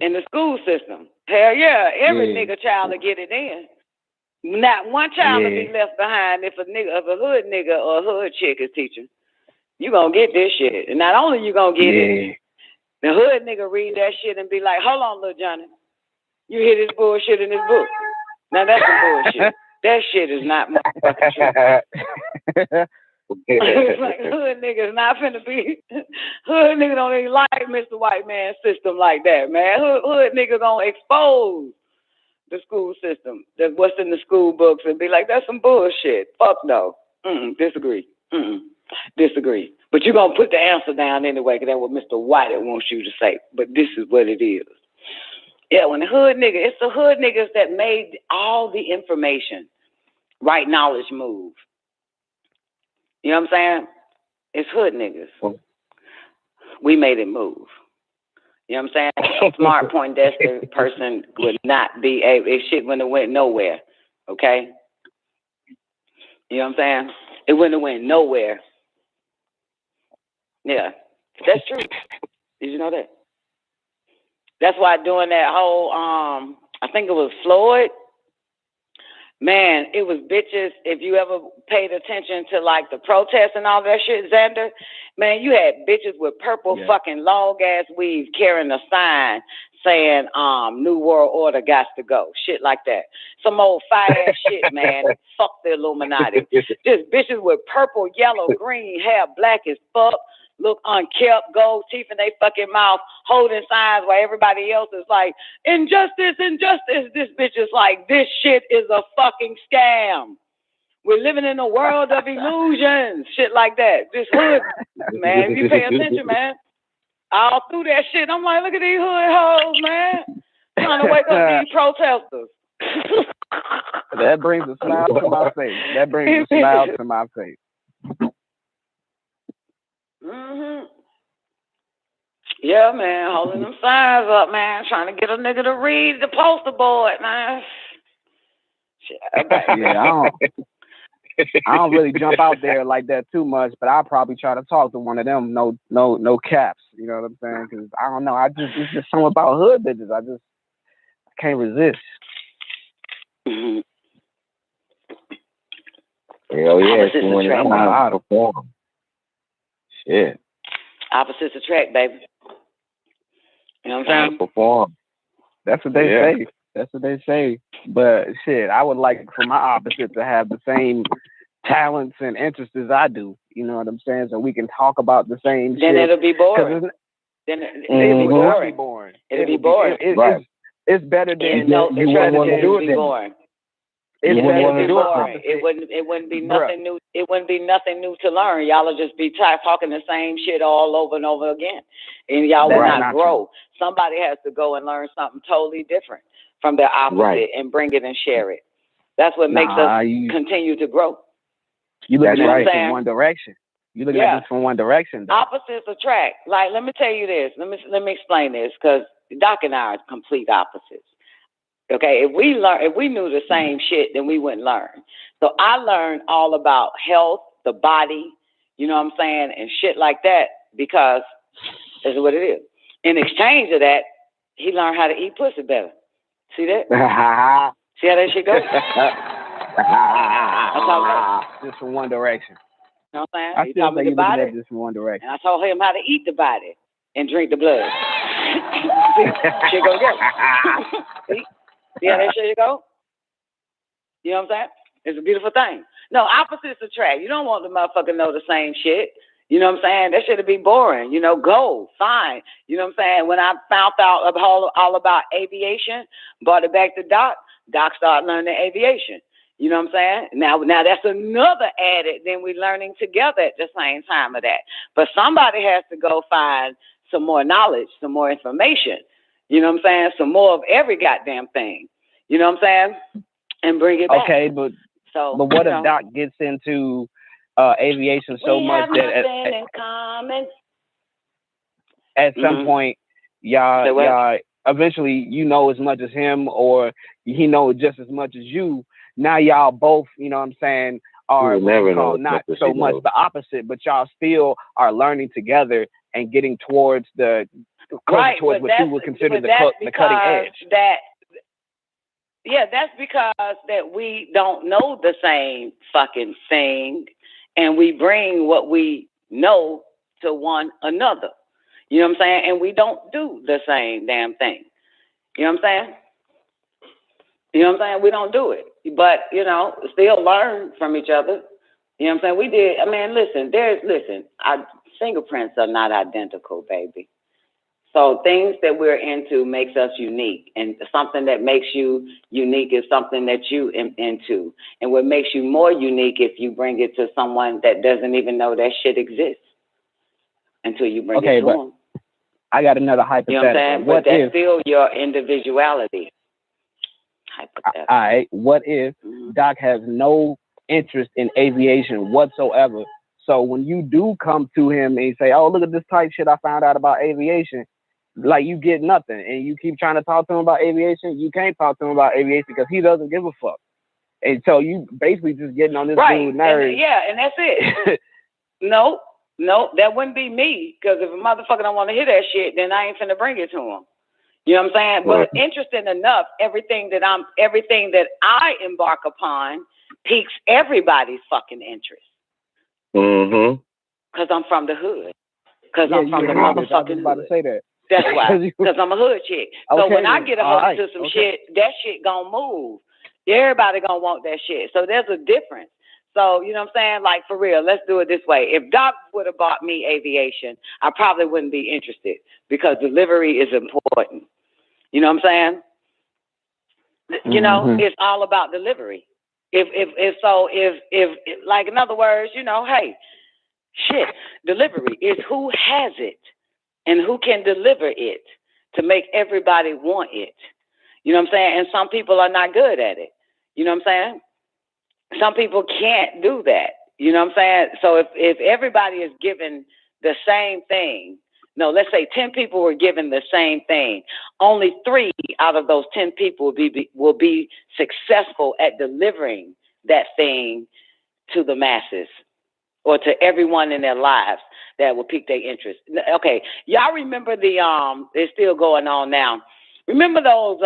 In the school system. Hell yeah, every nigga child will get it in. Not one child will be left behind if a hood nigga or a hood chick is teaching. You gonna get this shit. And not only you gonna get it, the hood nigga read that shit and be like, hold on, little Johnny. You hear this bullshit in this book. Now that's some bullshit. That shit is not motherfucking true. It's like hood niggas not finna be. Hood nigga don't even like Mr. White Man system like that, man. Hood nigga gonna expose the school system, what's in the school books, and be like, that's some bullshit. Fuck no. Disagree. Disagree. But you're gonna put the answer down anyway, because that's what Mr. White wants you to say. But this is what it is. Yeah, when the hood nigga, it's the hood niggas that made all the information, right knowledge move. You know what I'm saying? It's hood niggas. We made it move. You know what I'm saying? A smart Poindexter person would not be able, if shit wouldn't have went nowhere. Okay? You know what I'm saying? It wouldn't have went nowhere. Yeah. That's true. Did you know that? That's why doing that whole, I think it was Floyd. Man, it was bitches. If you ever paid attention to like the protests and all that shit, Xander, man, you had bitches with purple fucking long ass weaves carrying a sign saying, New World Order got to go. Shit like that. Some old fire ass shit, man. Fuck the Illuminati. Just bitches with purple, yellow, green hair, black as fuck. Look unkept, gold teeth in their fucking mouth, holding signs while everybody else is like, injustice, injustice. This bitch is like, this shit is a fucking scam. We're living in a world of illusions. Shit like that. This hood, man, if you pay attention, man, all through that shit, I'm like, look at these hood hoes, man. Trying to wake up these protesters. That brings a smile to my face. That brings a smile to my face. Yeah, man, holding them signs up, man, trying to get a nigga to read the poster board, man. Shit, I don't really jump out there like that too much, but I'll probably try to talk to one of them. No caps. You know what I'm saying? Because I don't know. It's just something about hood bitches. I can't resist. Hell yeah, Opposites she went attract. out of form. Shit. Opposites attract, baby. You know what I'm saying? Perform. That's what they say. That's what they say. But shit, I would like for my opposite to have the same talents and interests as I do. You know what I'm saying? So we can talk about the same shit. Then it'll be boring. Then it'll be boring. It'll be boring. It's better than you wouldn't want to do it. Boring. It wouldn't be nothing new. It wouldn't be nothing new to learn. Y'all will just be talking the same shit all over and over again, and y'all will not grow. Somebody has to go and learn something totally different from their opposite and bring it and share it. That's what makes us continue to grow. You look at it from one direction. You look at this from one direction. Though. Opposites attract. Like, let me tell you this. Let me explain this, because Doc and I are complete opposites. Okay, if we knew the same shit, then we wouldn't learn. So I learned all about health, the body, you know what I'm saying, and shit like that, because that's what it is. In exchange of that, he learned how to eat pussy better. See that? See how that shit goes? Just from one direction. You know what I'm saying? I still think you look at this from one direction. And I told him how to eat the body and drink the blood. Shit go go. See how that shit go? You know what I'm saying? It's a beautiful thing. No, opposites attract. You don't want the motherfucker to know the same shit. You know what I'm saying? That shit'd be boring. You know, go, fine. You know what I'm saying? When I found out all about aviation, brought it back to Doc started learning aviation. You know what I'm saying? Now that's another added. Then we're learning together at the same time of that. But somebody has to go find some more knowledge, some more information. You know what I'm saying? Some more of every goddamn thing. You know what I'm saying? And bring it back. Okay, but what if Doc gets into aviation so much that at some point y'all eventually you know as much as him, or he knows just as much as you. Now y'all both, you know what I'm saying, are not so much the opposite, but y'all still are learning together and getting towards towards what you would consider the cutting edge. That's because that we don't know the same fucking thing, and we bring what we know to one another. You know what I'm saying? And we don't do the same damn thing. You know what I'm saying? You know what I'm saying? We don't do it. But, you know, still learn from each other. You know what I'm saying? We did. I mean, listen, our fingerprints are not identical, baby. So things that we're into makes us unique, and something that makes you unique is something that you into. And what makes you more unique if you bring it to someone that doesn't even know that shit exists until you bring it to them. I got another hypothetical. You know what I'm saying? But that's still your individuality. Hypothetical. All right. What if Doc has no interest in aviation whatsoever? So when you do come to him and you say, "Oh, look at this type shit I found out about aviation," like you get nothing, and you keep trying to talk to him about aviation, you can't talk to him about aviation because he doesn't give a fuck. And so you basically just getting on this dude's nerves. And that's it. No, that wouldn't be me, because if a motherfucker don't want to hear that shit, then I ain't finna bring it to him. You know what I'm saying? But interesting enough, everything that I embark upon piques everybody's fucking interest. Because I'm from the hood. Because I'm from the motherfucking I was about to say that. That's why. Because I'm a hood chick. So when I get a hold to some shit, that shit gonna move. Everybody gonna want that shit. So there's a difference. So, you know what I'm saying? Like, for real, let's do it this way. If Doc would have bought me aviation, I probably wouldn't be interested, because delivery is important. You know what I'm saying? You know, it's all about delivery. If like, in other words, you know, hey, shit, delivery is who has it and who can deliver it to make everybody want it. You know what I'm saying? And some people are not good at it. You know what I'm saying? Some people can't do that. You know what I'm saying? So if everybody is given the same thing. No, let's say 10 people were given the same thing. Only 3 out of those 10 people will be successful at delivering that thing to the masses or to everyone in their lives that will pique their interest. Okay, y'all remember it's still going on now. Remember those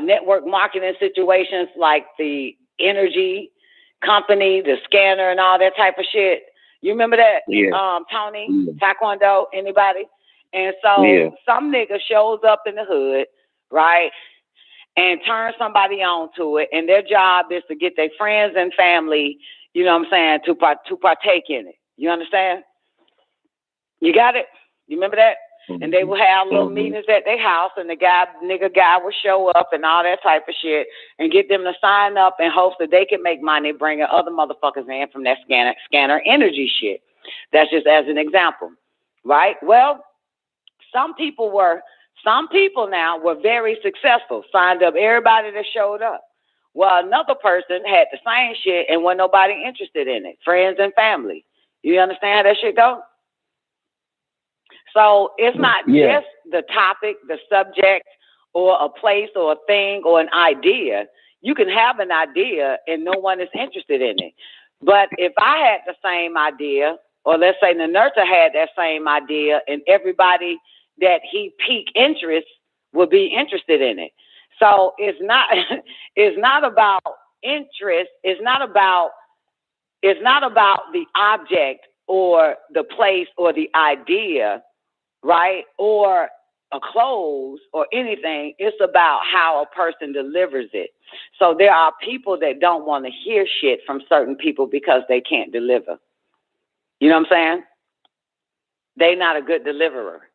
network marketing situations like the energy company, the scanner and all that type of shit? You remember that? Yeah. Tony, Taekwondo, anybody? And so some nigga shows up in the hood, right? And turns somebody on to it. And their job is to get their friends and family, you know what I'm saying, to partake in it. You understand? You got it? You remember that? And they will have little meetings at their house, and the nigga guy will show up and all that type of shit and get them to sign up in hopes that they can make money bringing other motherfuckers in from that scanner energy shit. That's just as an example, right? Well, some people now were very successful, signed up everybody that showed up. Well, another person had the same shit and wasn't nobody interested in it, friends and family. You understand how that shit go? So it's not just the topic, the subject, or a place or a thing or an idea. You can have an idea and no one is interested in it. But if I had the same idea, or let's say Nanerta had that same idea, and everybody that he piqued interest would be interested in it. So it's not about interest. It's not about the object or the place or the idea, right? Or a clothes or anything. It's about how a person delivers it. So there are people that don't want to hear shit from certain people because they can't deliver. You know what I'm saying? They're not a good deliverer.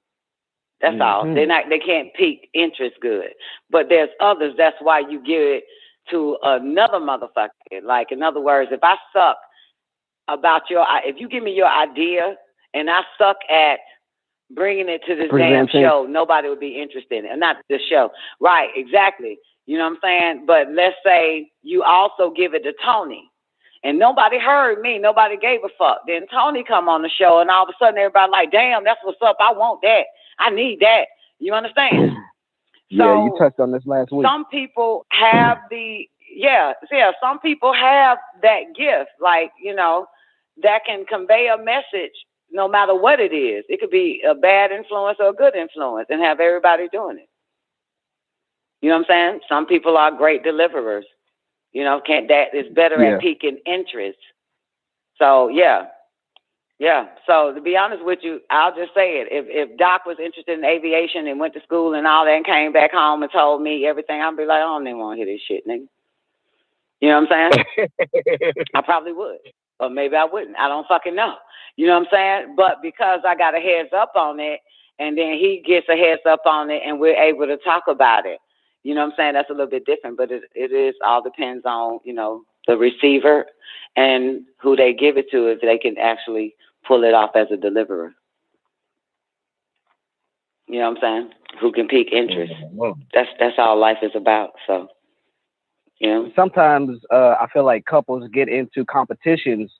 That's all. They can't pique interest good. But there's others. That's why you give it to another motherfucker. Like, in other words, if I suck about if you give me your idea and I suck at bringing it to this damn show, nobody would be interested in it. Not the show. Right, exactly. You know what I'm saying? But let's say you also give it to Tony. And nobody heard me. Nobody gave a fuck. Then Tony come on the show, and all of a sudden everybody like, damn, that's what's up. I want that. I need that. You understand? Yeah, you touched on this last week. Some people have some people have that gift, like, you know, that can convey a message no matter what it is. It could be a bad influence or a good influence and have everybody doing it. You know what I'm saying? Some people are great deliverers. You know, that is better at piquing interest. So, yeah. So, to be honest with you, I'll just say it. If Doc was interested in aviation and went to school and all that and came back home and told me everything, I'd be like, I don't even want to hear this shit, nigga. You know what I'm saying? I probably would. Or maybe I wouldn't. I don't fucking know. You know what I'm saying? But because I got a heads up on it, and then he gets a heads up on it, and we're able to talk about it. You know what I'm saying? That's a little bit different, but it is all depends on, you know, the receiver and who they give it to, if they can actually pull it off as a deliverer. You know what I'm saying? Who can pique interest. That's all life is about. So, you know. Sometimes I feel like couples get into competitions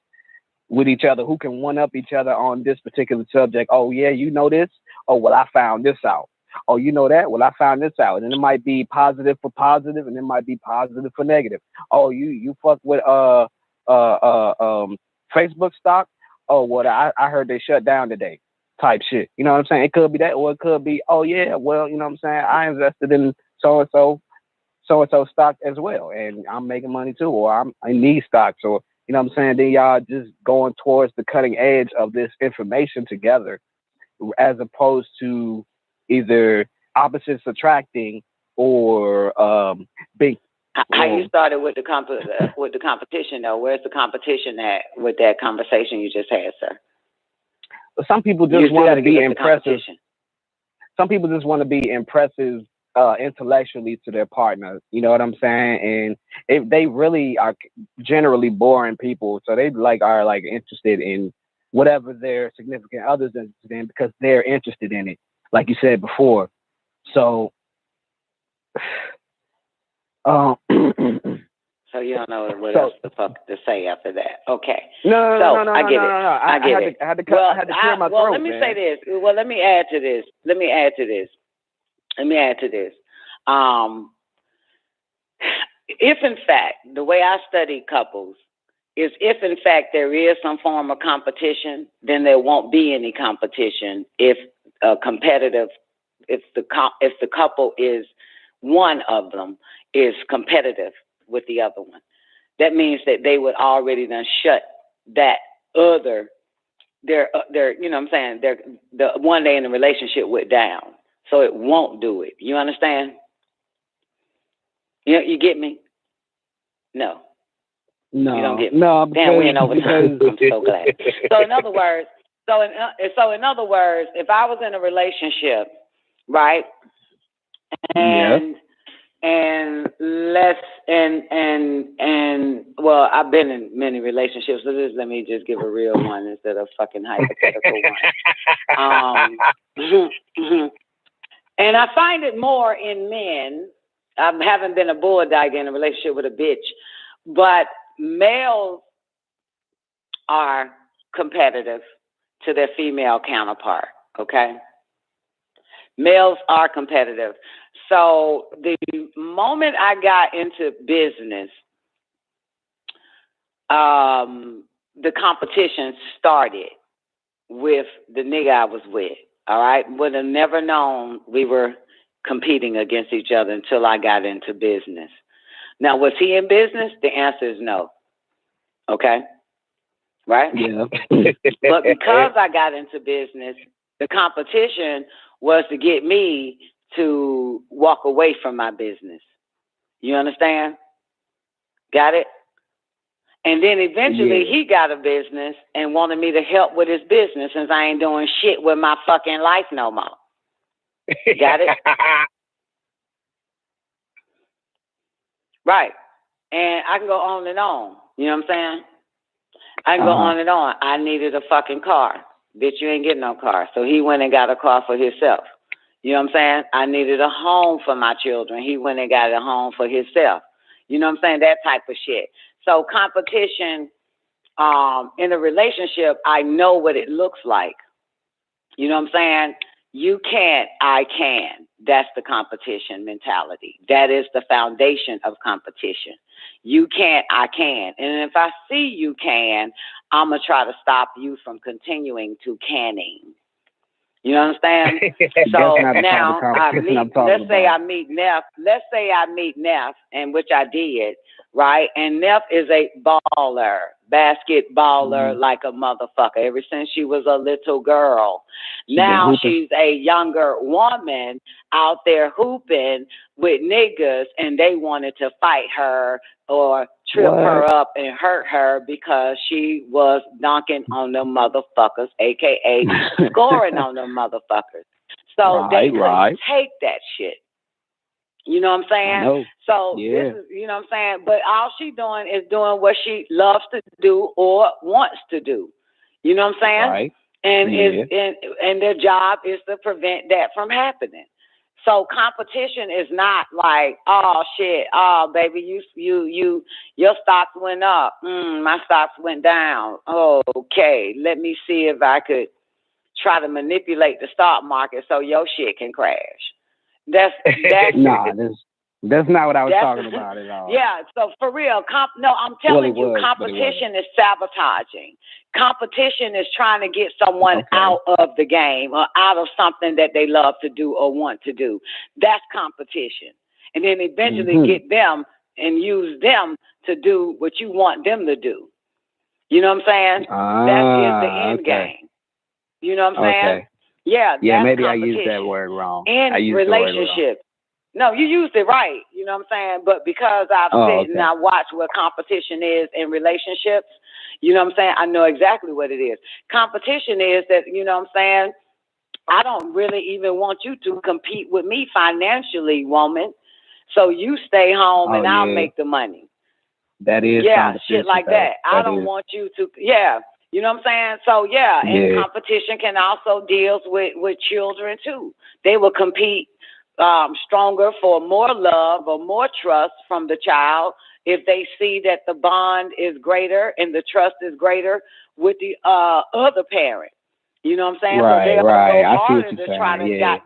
with each other, who can one-up each other on this particular subject. Oh, yeah, you know this? Oh, well, I found this out. Oh, you know that? Well, I found this out. And it might be positive for positive, and it might be positive for negative. Oh, you fuck with Facebook stock? Oh, what I heard they shut down today, type shit. You know what I'm saying? It could be that, or it could be, oh yeah, well, you know what I'm saying? I invested in so-and-so stock as well, and I'm making money too, or I need stocks, or, you know what I'm saying? Then y'all just going towards the cutting edge of this information together, as opposed to either opposites attracting or big. How you started with the competition though? Where's the competition at with that conversation you just had, sir? Some people just want to be impressive. Some people just want to be impressive intellectually to their partner. You know what I'm saying? And they really are generally boring people, so they are interested in whatever their significant other's interested in because they're interested in it, like you said before. So. So you don't know what else the fuck to say after that. Okay. No, I get it. I get it. I had to clear my throat, let me man. say this. Well, let me add to this. If in fact, the way I study couples is if in fact there is some form of competition, then there won't be any competition if the couple is one of them is competitive with the other one. That means that they would already then shut that other, their you know what I'm saying, the one they in the relationship with down. So it won't do it. You understand? You get me? No. No. You don't get me? No. Damn, we ain't over time. I'm so glad. So in other words, if I was in a relationship, right? And well, I've been in many relationships, so let me just give a real one instead of fucking hypothetical one. And I find it more in men. I haven't been a bulldog in a relationship with a bitch, but males are competitive to their female counterpart, okay? Males are competitive. So the moment I got into business, the competition started with the nigga I was with, all right? Would have never known we were competing against each other until I got into business. Now, was he in business? The answer is no. Okay? Right? Yeah. But because I got into business, the competition was to get me to walk away from my business. You understand? Got it? And then eventually he got a business and wanted me to help with his business since I ain't doing shit with my fucking life no more. Got it? Right. And I can go on and on. You know what I'm saying? I can go on and on. I needed a fucking car. Bitch, you ain't getting no car. So he went and got a car for himself. You know what I'm saying? I needed a home for my children. He went and got a home for himself. You know what I'm saying? That type of shit. So competition in a relationship, I know what it looks like. You know what I'm saying? You can't, I can. That's the competition mentality. That is the foundation of competition. You can't, I can. And if I see you can, I'm going to try to stop you from continuing to canning. You understand? So now let's say I meet Neff, and which I did, right? And Neff is a basketballer like a motherfucker ever since she was a little girl. Now she's a younger woman out there hooping with niggas, and they wanted to fight her or trip her up and hurt her because she was dunking on them motherfuckers, a.k.a. scoring on them motherfuckers. So they couldn't take that shit. You know what I'm saying? So this is, you know what I'm saying? But all she doing is doing what she loves to do or wants to do. You know what I'm saying? Right. And their job is to prevent that from happening. So competition is not like, oh shit, oh baby, your stocks went up, my stocks went down. Oh, okay, let me see if I could try to manipulate the stock market so your shit can crash. That's not what I was talking about at all. Yeah, so for real, I'm telling you, competition is sabotaging. Competition is trying to get someone out of the game or out of something that they love to do or want to do. That's competition. And then eventually get them and use them to do what you want them to do. You know what I'm saying? That is the end game. You know what I'm saying? Yeah, maybe I used that word wrong. In relationships. No, you used it right. You know what I'm saying? But because I've sit and I watch what competition is in relationships, you know what I'm saying? I know exactly what it is. Competition is that, you know what I'm saying? I don't really even want you to compete with me financially, woman. So you stay home and I'll make the money. That is shit like that. I don't want you to, you know what I'm saying? So, and competition can also deal with children, too. They will compete stronger for more love or more trust from the child if they see that the bond is greater and the trust is greater with the other parent. You know what I'm saying? Right, so they'll right. go I see what harder you're to try to saying. Yeah.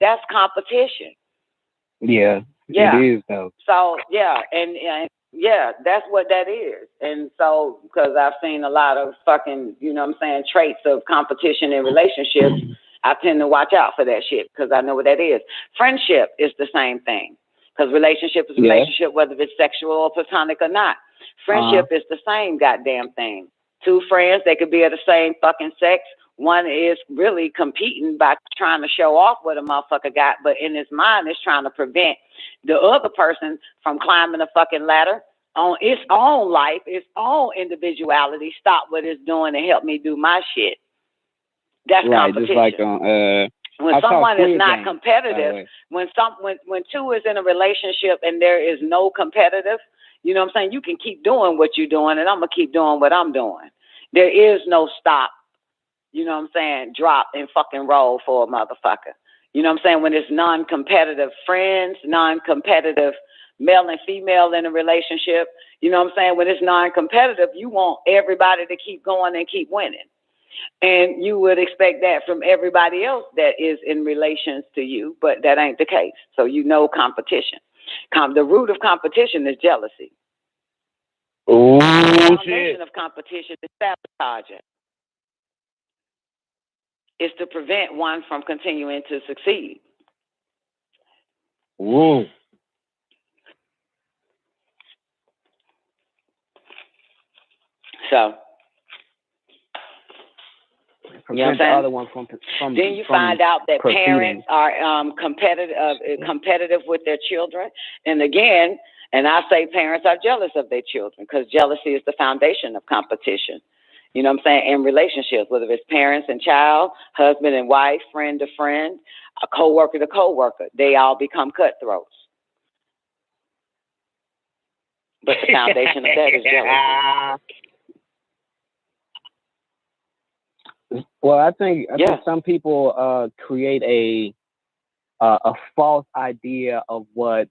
that's competition. Yeah. Yeah. It is though. So yeah, and yeah, that's what that is. And so, because I've seen a lot of fucking, you know what I'm saying, traits of competition in relationships, I tend to watch out for that shit because I know what that is. Friendship is the same thing because relationship is relationship, whether it's sexual or platonic or not. Friendship is the same goddamn thing. Two friends, they could be of the same fucking sex. One is really competing by trying to show off what a motherfucker got, but in his mind is trying to prevent the other person from climbing the fucking ladder on its own life, its own individuality, stop what it's doing and help me do my shit. That's right, competition. just like on when someone is not competitive, when two is in a relationship and there is no competitive, you know what I'm saying, you can keep doing what you're doing and I'm gonna keep doing what I'm doing. There is no stop. You know what I'm saying? Drop and fucking roll for a motherfucker. You know what I'm saying? When it's non-competitive friends, non-competitive male and female in a relationship, you know what I'm saying? When it's non-competitive, you want everybody to keep going and keep winning. And you would expect that from everybody else that is in relations to you, but that ain't the case. So you know competition. The root of competition is jealousy. Oh, the foundation of competition is sabotaging. Is to prevent one from continuing to succeed. Whoa. So, you know what I'm saying? The other one from then you find out that proceeding. parents are competitive with their children. And again, and I say parents are jealous of their children because jealousy is the foundation of competition. You know what I'm saying? In relationships, whether it's parents and child, husband and wife, friend to friend, a coworker to coworker, they all become cutthroats. But the foundation of that is jealousy. Well, I think some people create a false idea of what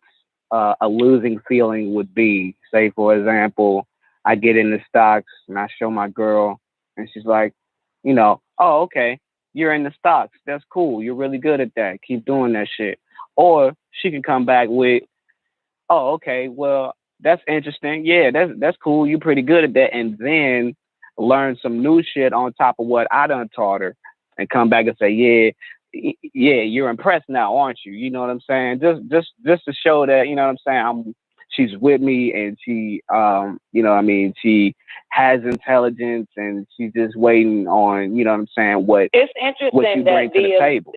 a losing feeling would be. Say, for example, I get in the stocks and I show my girl and she's like, you know, oh, okay, you're in the stocks. That's cool. You're really good at that. Keep doing that shit. Or she can come back with, oh, okay, well, that's interesting. Yeah, that's cool. You're pretty good at that. And then learn some new shit on top of what I done taught her and come back and say, yeah, you're impressed now, aren't you? You know what I'm saying? Just to show that, you know what I'm saying, she's with me and she, you know what I mean, she has intelligence and she's just waiting on, you know what I'm saying, what you bring to the table.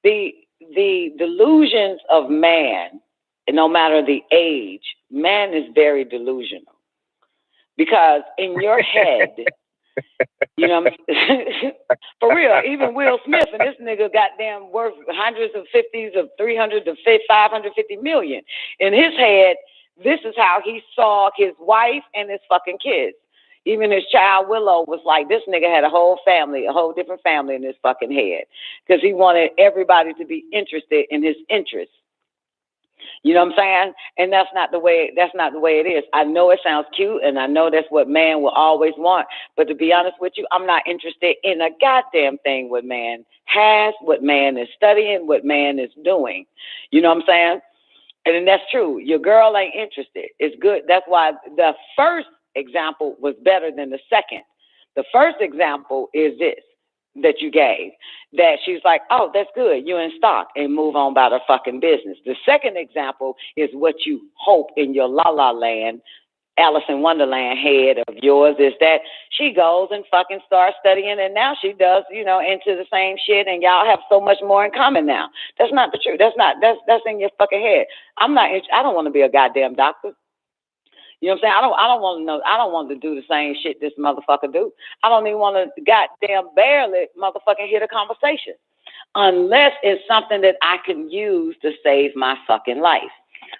The delusions of man, no matter the age, man is very delusional. Because in your head, you know, for real, even Will Smith and this nigga goddamn worth hundreds of fifties of 300 to 550 million. In his head, this is how he saw his wife and his fucking kids. Even his child Willow was like, this nigga had a whole family, a whole different family in his fucking head. Because he wanted everybody to be interested in his interests. You know what I'm saying? And that's not the way it is. I know it sounds cute and I know that's what man will always want. But to be honest with you, I'm not interested in a goddamn thing what man has, what man is studying, what man is doing. You know what I'm saying? And that's true. Your girl ain't interested. It's good. That's why the first example was better than the second. The first example is this that you gave, that she's like, oh, that's good, you're in stock, and move on about her fucking business. The second example is what you hope in your la-la land, Alice in Wonderland head of yours, is that she goes and fucking starts studying, and now she does, you know, into the same shit, and y'all have so much more in common now. That's not the truth. That's in your fucking head. I don't want to be a goddamn doctor. You know what I'm saying? I don't want to know. I don't want to do the same shit this motherfucker do. I don't even want to goddamn barely motherfucking hear the conversation. Unless it's something that I can use to save my fucking life.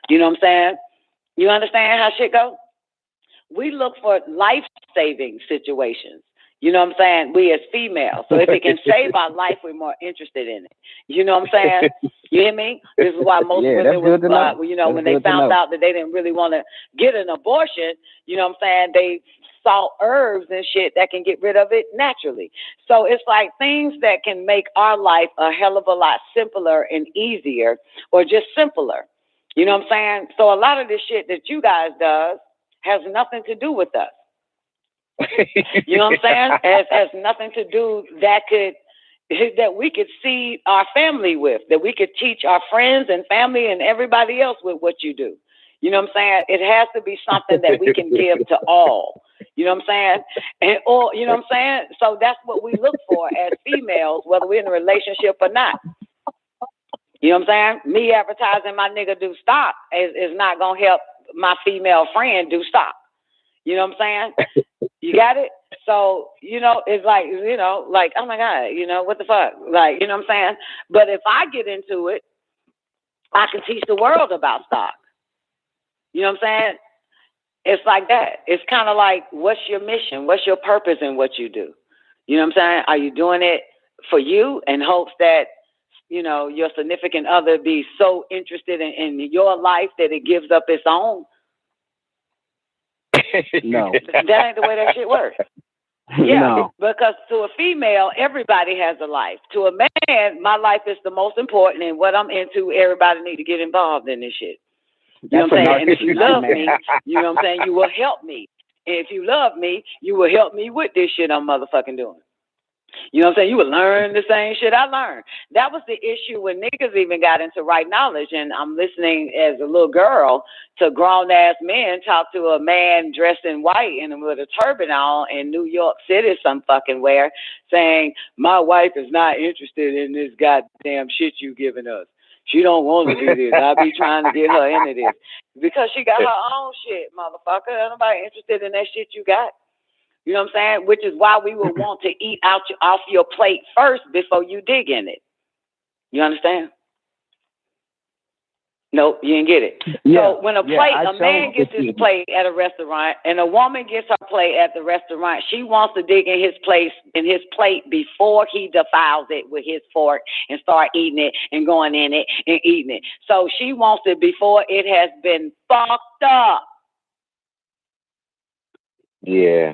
You know what I'm saying? You understand how shit go? We look for life-saving situations. You know what I'm saying? We as females. So if it can save our life, we're more interested in it. You know what I'm saying? You hear me? This is why most women was, you know, when they found out that they didn't really want to get an abortion, you know what I'm saying? They sought herbs and shit that can get rid of it naturally. So it's like things that can make our life a hell of a lot simpler and easier, or just simpler. You know what I'm saying? So a lot of this shit that you guys does has nothing to do with us. You know what I'm saying? Has nothing to do that we could see our family with, that we could teach our friends and family and everybody else with what you do. You know what I'm saying? It has to be something that we can give to all. You know what I'm saying? And or you know what I'm saying? So that's what we look for as females, whether we're in a relationship or not. You know what I'm saying? Me advertising my nigga do stock is not gonna help my female friend do stock. You know what I'm saying? You got it? So, you know, it's like, you know, like, oh my God, you know, what the fuck? Like, you know what I'm saying? But if I get into it, I can teach the world about stock. You know what I'm saying? It's like that. It's kind of like, what's your mission? What's your purpose in what you do? You know what I'm saying? Are you doing it for you in hopes that, you know, your significant other be so interested in your life that it gives up its own? No. That ain't the way that shit works. Yeah, No. because to a female, everybody has a life. To a man, my life is the most important, and what I'm into, everybody need to get involved in this shit. You know what I'm saying? And if you love me, you know what I'm saying, you will help me. And if you love me, you will help me with this shit I'm motherfucking doing. You know what I'm saying? You would learn the same shit I learned. That was the issue when niggas even got into right knowledge. And I'm listening as a little girl to grown-ass men talk to a man dressed in white and with a turban on in New York City some fucking where, saying, my wife is not interested in this goddamn shit you giving us. She don't want to do this. I be trying to get her into this. Because she got her own shit, motherfucker. Ain't nobody interested in that shit you got. You know what I'm saying? Which is why we would want to eat off your plate first before you dig in it. You understand? Nope, you didn't get it. Yeah, so when a man gets his plate at a restaurant and a woman gets her plate at the restaurant, she wants to dig in his plate before he defiles it with his fork and start eating it and going in it and eating it. So she wants it before it has been fucked up. Yeah.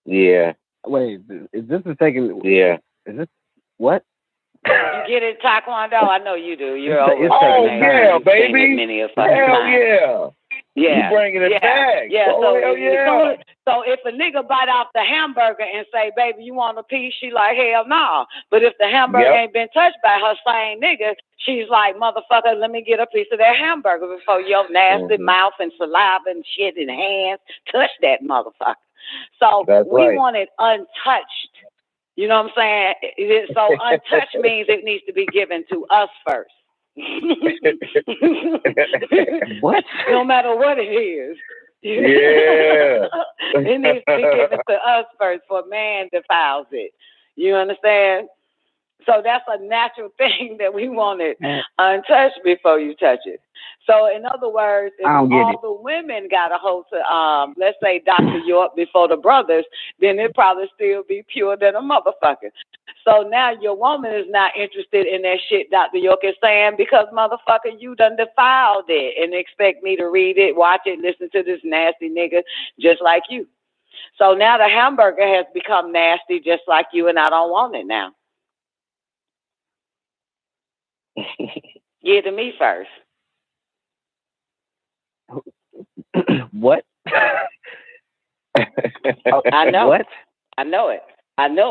Yeah. Wait, is this the second? Yeah. Is this what? You get it, Taekwondo? I know you do. You're over. Oh yeah, baby. Many of us. Hell yeah. Yeah. You bringing it back. Yeah. Oh, hell yeah. So if a nigga bite off the hamburger and say, baby, you want a piece? She like, hell no. But if the hamburger ain't been touched by her same nigga, she's like, motherfucker, let me get a piece of that hamburger before your nasty mouth and saliva and shit and hands touch that motherfucker. So we want it untouched. You know what I'm saying? So untouched means it needs to be given to us first. What? No matter what it is. Yeah. It needs to be given to us first before man defiles it. You understand? So that's a natural thing that we want it untouched before you touch it. So in other words, if all the women got a hold to, let's say Dr. York before the brothers, then it probably still be pure than a motherfucker. So now your woman is not interested in that shit Dr. York is saying because motherfucker, you done defiled it and expect me to read it, watch it, listen to this nasty nigga just like you. So now the hamburger has become nasty just like you and I don't want it now. Give it to me first. What? I know. What? I know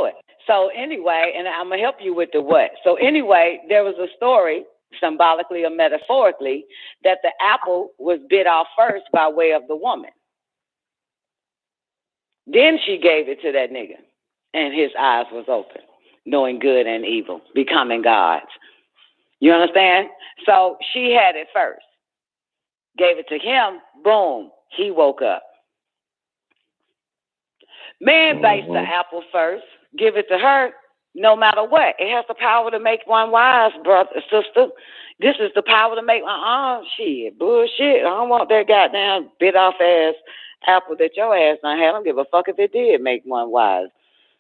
it. So anyway, and I'm going to help you with the what. So anyway, there was a story, symbolically or metaphorically, that the apple was bit off first by way of the woman. Then she gave it to that nigga, and his eyes was open, knowing good and evil, becoming gods. You understand? So she had it first. Gave it to him, boom, he woke up. Man bites the apple first, give it to her, no matter what. It has the power to make one wise, brother, sister. This is the power to make shit, bullshit. I don't want that goddamn bit off ass apple that your ass done had. I don't give a fuck if it did make one wise.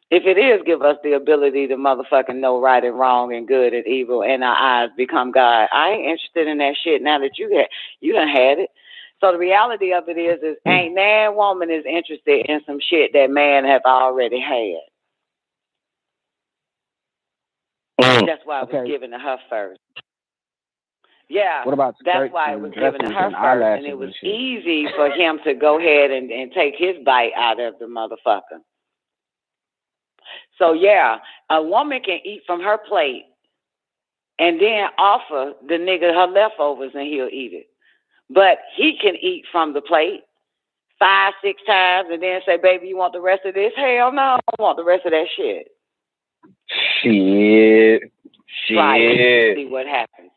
If it is, give us the ability to motherfucking know right and wrong and good and evil, and our eyes become God. I ain't interested in that shit now that you done had it. So the reality of it is ain't man woman is interested in some shit that man have already had. That's why it was given to her first. Yeah, what about that's why it was given to her first, and it was easy for him to go ahead and take his bite out of the motherfucker. So yeah, a woman can eat from her plate and then offer the nigga her leftovers and he'll eat it. But he can eat from the plate 5, 6 times and then say, baby, you want the rest of this? Hell no, I don't want the rest of that shit. Shit. Try it and see what happens.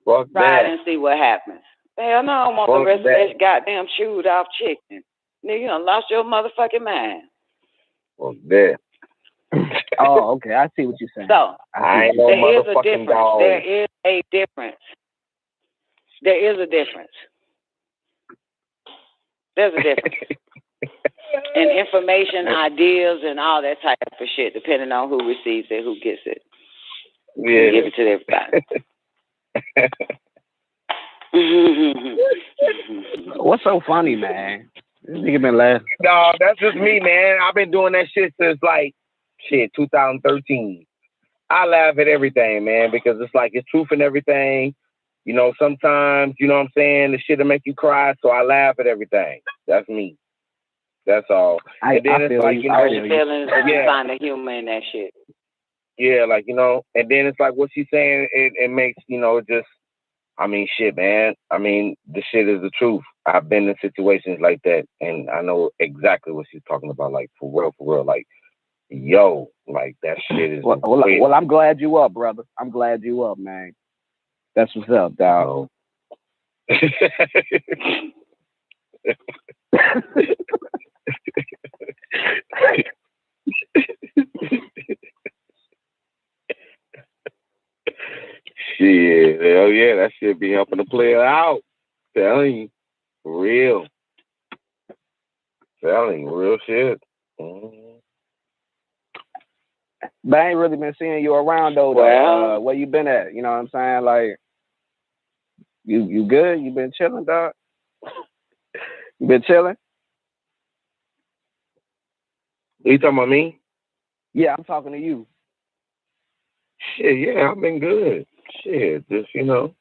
Fuck Try that. it and see what happens. Hell no, I don't want the rest of that goddamn chewed off chicken. Nigga, you done lost your motherfucking mind. Fuck that. Oh, okay. I see what you're saying. So, I ain't no motherfucking dog. There is a difference. There is a difference. There's a difference. And information, ideas, and all that type of shit, depending on who receives it, who gets it. Yeah. Give it to everybody. What's so funny, man? This nigga been laughing. No, that's just me, man. I've been doing that shit since 2013. I laugh at everything, man, because it's like it's truth in everything. You know, sometimes, you know what I'm saying, the shit will make you cry, so I laugh at everything. That's me. That's all. And then it's like, you know, you find the humor in that shit. Yeah, like, you know, and then it's like what she's saying, it makes, you know, just, I mean, shit, man. I mean, the shit is the truth. I've been in situations like that, and I know exactly what she's talking about, like, for real, like, yo, like, that shit is well, I'm glad you up, brother. I'm glad you up, man. That's what's up, dog. Shit, hell yeah, that shit be helping the player out. Telling you, for real. Telling you, real shit. But I ain't really been seeing you around though. Well, where you been at? You know what I'm saying? Like, you good? You been chilling, dog? You been chilling? You talking about me? Yeah, I'm talking to you. Shit, yeah, I've been good. Shit, just, you know.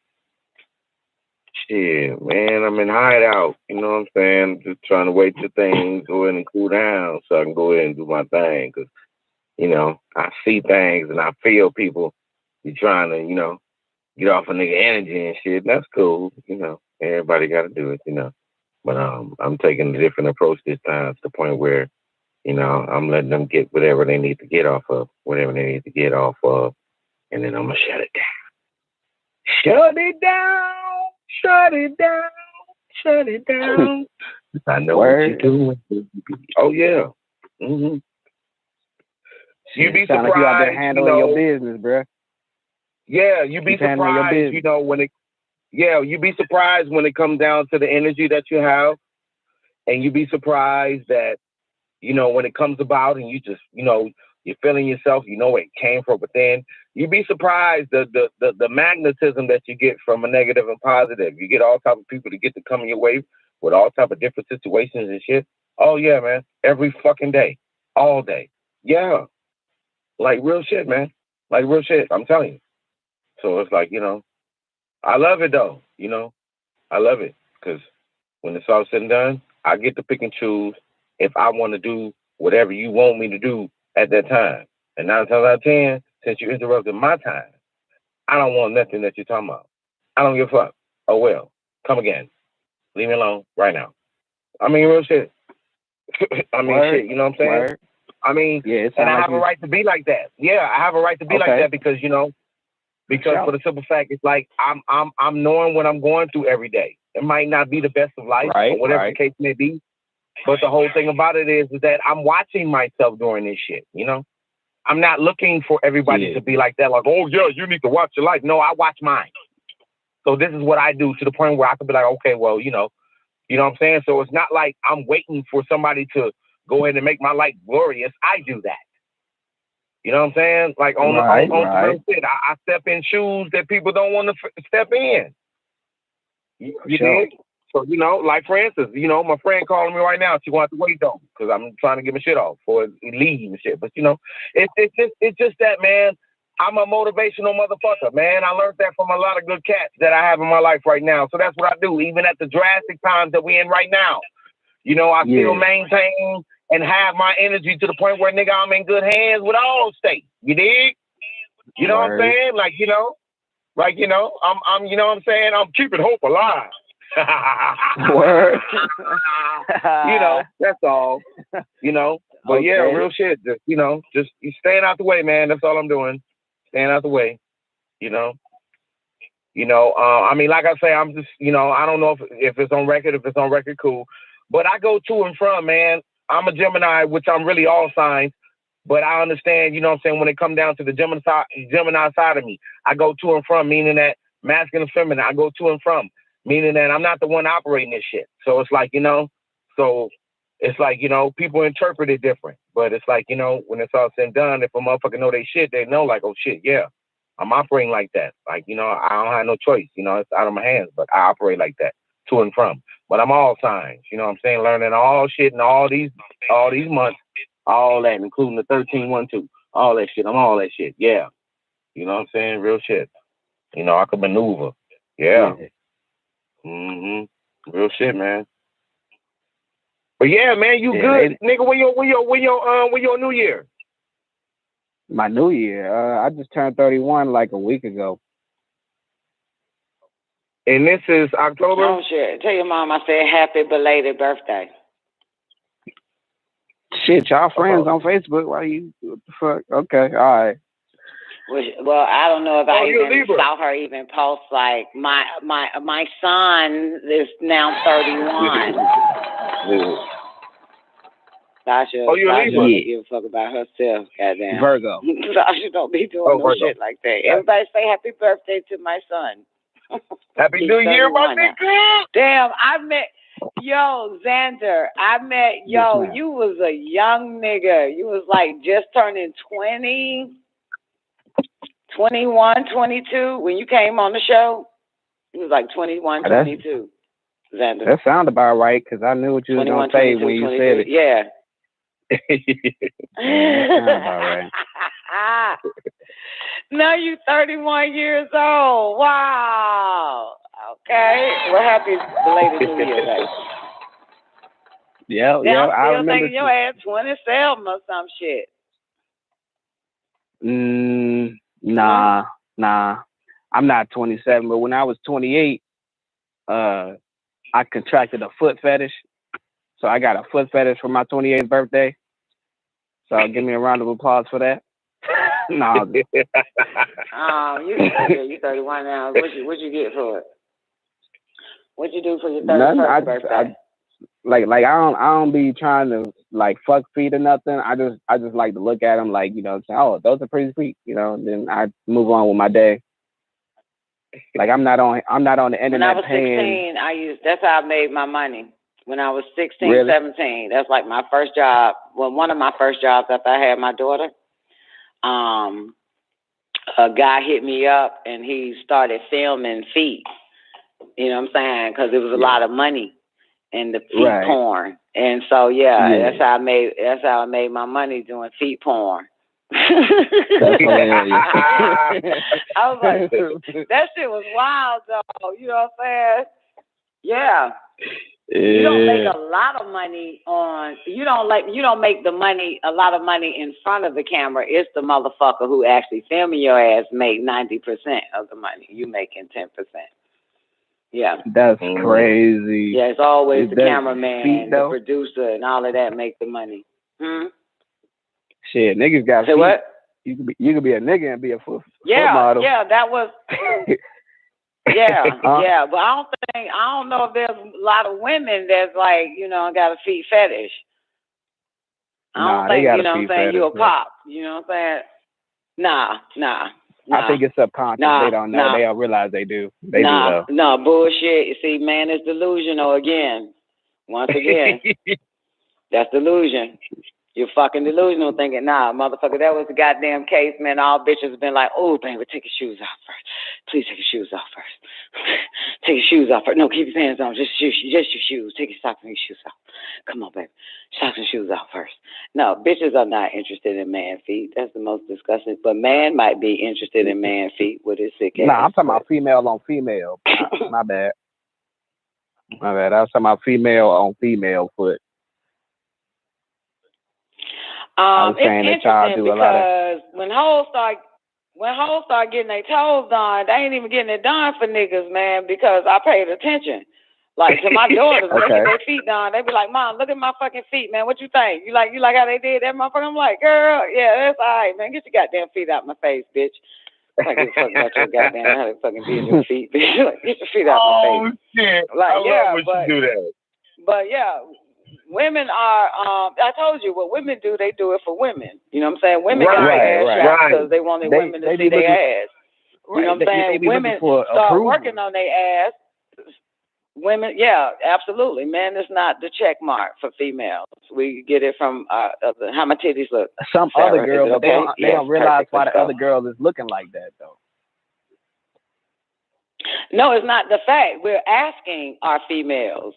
Shit, man, I'm in hideout. You know what I'm saying? Just trying to wait till things go in and cool down so I can go ahead and do my thing. Because, you know, I see things and I feel people be trying to, you know, get off a nigga energy and shit. That's cool. You know, everybody got to do it, you know. But I'm taking a different approach this time to the point where, you know, I'm letting them get whatever they need to get off of, and then I'm going to shut it down. Shut it down. Shut it down. Shut it down. I know what you're doing. Oh, yeah. Mm-hmm. You'd be surprised. Like you out there handling your business, bro. Yeah, you'd be surprised, you know, you'd be surprised when it comes down to the energy that you have. And you'd be surprised that, you know, when it comes about and you just, you know, you're feeling yourself, you know where it came from within. You'd be surprised the magnetism that you get from a negative and positive. You get all type of people to get to come your way with all type of different situations and shit. Oh yeah, man. Every fucking day. All day. Yeah. Like real shit, man. Like real shit. I'm telling you. So it's like, you know, I love it though. You know, I love it because when it's all said and done, I get to pick and choose if I want to do whatever you want me to do at that time. And 9 times out of 10, since you interrupted my time, I don't want nothing that you're talking about. I don't give a fuck. Oh, well, come again. Leave me alone right now. I mean, real shit. I mean, shit, you know what I'm saying? Word. I mean, and I have a right to be like that. Yeah, I have a right to be like that because, you know, for the simple fact, it's like I'm knowing what I'm going through every day. It might not be the best of life or whatever the case may be. But the whole thing about it is that I'm watching myself doing this shit, you know? I'm not looking for everybody to be like that, like, oh, yeah, you need to watch your life. No, I watch mine. So this is what I do to the point where I can be like, okay, well, you know what I'm saying? So it's not like I'm waiting for somebody to go ahead and make my life glorious, I do that. You know what I'm saying? Like on some shit, I step in shoes that people don't want to step in. You dig? So, you know, like for instance, you know, my friend calling me right now. She wants to wait though, because I'm trying to get my shit off for leave and shit. But you know, it's just that, man. I'm a motivational motherfucker, man. I learned that from a lot of good cats that I have in my life right now. So that's what I do, even at the drastic times that we in right now. You know, I still maintain and have my energy to the point where, nigga, I'm in good hands with all states. You dig? You know what I'm saying? Like, you know, I'm you know what I'm saying? I'm keeping hope alive. Word. You know, that's all. You know, but yeah, real shit. Just, you know, just you staying out the way, man. That's all I'm doing. Staying out the way. You know. I mean, like I say, I'm just, you know, I don't know if it's on record. If it's on record, cool. But I go to and from, man. I'm a Gemini, which I'm really all signs. But I understand, you know what I'm saying, when it comes down to the Gemini side of me, I go to and from, meaning that masculine and feminine, I go to and from, meaning that I'm not the one operating this shit. So it's like, you know, people interpret it different. But it's like, you know, when it's all said and done, if a motherfucker know they shit, they know like, oh shit, yeah, I'm operating like that. Like, you know, I don't have no choice. You know, it's out of my hands, but I operate like that, to and from. But I'm all signs, you know what I'm saying, learning all shit and all these months. All that, including the 13-1-2, all that shit. I'm all that shit. Yeah. You know what I'm saying? Real shit. You know, I could maneuver. Yeah. Real shit, man. But yeah, man, you good, nigga. When your New Year? My New Year. I just turned 31 like a week ago. And this is October? Oh shit. Tell your mom I said happy belated birthday. Shit, y'all friends on Facebook. Why you, what the fuck? Okay, all right. Well, I don't know if I even saw her even post, like, my son is now 31. Sasha, you're a Libra? Don't give a fuck about herself, goddamn. Virgo. Sasha don't be doing no shit like that. Everybody say happy birthday to my son. Happy New Year, my nigga! Damn, Xander, you was a young nigga. You was like just turning 20, 21, 22 when you came on the show. You was like 21, 22, Xander. That sounded about right, because I knew what you was going to say when you said it. Yeah. That sounded about right. Now you 31 years old. Wow. Okay. Well, happy belated New Year, baby. Yeah, now, I I'm still remember. thinking your ass 27 or some shit. Nah. I'm not 27, but when I was 28, I contracted a foot fetish. So I got a foot fetish for my 28th birthday. So give me a round of applause for that. No. You 31 now. What'd you get for it? What'd you do for your 31st birthday? I don't be trying to like fuck feet or nothing. I just like to look at them like, you know, say, oh, those are pretty sweet, you know. And then I move on with my day. Like I'm not on the internet. When I was paying. 16, that's how I made my money. When I was 16, really? 17, that's like my first job. Well, one of my first jobs after I had my daughter. A guy hit me up and he started filming feet. You know what I'm saying? Because it was a lot of money in the feet porn. And so that's how I made my money doing feet porn. I was like, that shit was wild though. You know what I'm saying? Yeah. You don't make a lot of money you don't make a lot of money in front of the camera. It's the motherfucker who actually filming your ass make 90% of the money. You making 10%. Yeah. That's crazy. Yeah, it's always the cameraman, the producer, and all of that make the money. Shit, niggas got feet. What? You could be a nigga and be a foot model. Yeah, that was yeah, but I don't know if there's a lot of women that's like, you know, got a feet fetish. I don't think, you know what I'm saying, you a pop. You know what I'm saying? Nah. I think it's subconscious. They don't know. They don't realize they do. They do though. No, bullshit. You see, man is delusional again. Once again. That's delusion. You're fucking delusional thinking, nah, motherfucker, that was the goddamn case, man. All bitches have been like, oh, baby, take your shoes off first. Please take your shoes off first. Take your shoes off first. No, keep your pants on. Just your shoes. Take your socks and your shoes off. Come on, baby. Socks and shoes off first. No, bitches are not interested in man feet. That's the most disgusting. But man might be interested in man feet with his sick ass. Nah, I'm talking about female on female. My bad. My bad. I was talking about female on female foot. It's interesting because when hoes start getting their toes done, they ain't even getting it done for niggas, man, because I paid attention. Like to my daughters, they get their feet done. They be like, Mom, look at my fucking feet, man. What you think? You like how they did that motherfucker? I'm like, girl, yeah, that's all right, man. Get your goddamn feet out my face, bitch. I give a fuck about your goddamn how they fucking be in your feet, bitch. Like, get your feet out my face. Oh shit! Like, I love when you do that. But yeah. Women are, I told you, what women do, they do it for women. You know what I'm saying? Women got their ass shot because they wanted women to see their ass. You know what I'm saying? Women start working on their ass. Women, yeah, absolutely. Men is not the check mark for females. We get it from how my titties look. Some Sarah, other girls, okay? they don't realize why the other girl is looking like that, though. No, it's not the fact. We're asking our females.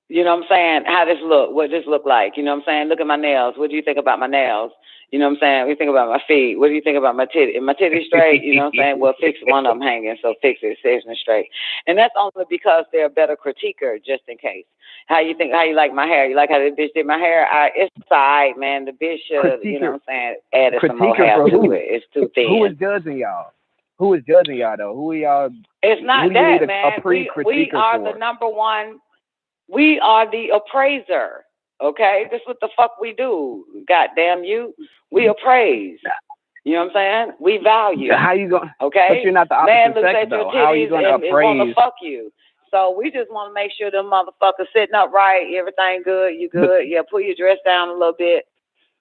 You know what I'm saying? How this look? What this look like? You know what I'm saying? Look at my nails. What do you think about my nails? You know what I'm saying? What do you think about my feet? What do you think about my titty? Is my titty straight? You know what I'm saying? Well, fix one of them hanging, so fix it, set it straight. And that's only because they're a better critiquer, just in case. How you like my hair? You like how the bitch did my hair? It's side, man. The bitch should, you know what I'm saying, added some more hair to it. It's too thin. Who is judging y'all? Who is judging y'all, though? Who are y'all? It's not that, man. We are the number one. We are the appraiser, okay? This is what the fuck we do. Goddamn you. We appraise. You know what I'm saying? We value. How you going? Okay? But you're not the opposite sex, though. How are you going to appraise? Want to fuck you. So we just want to make sure them motherfuckers sitting up right, everything good, you good. Yeah, pull your dress down a little bit.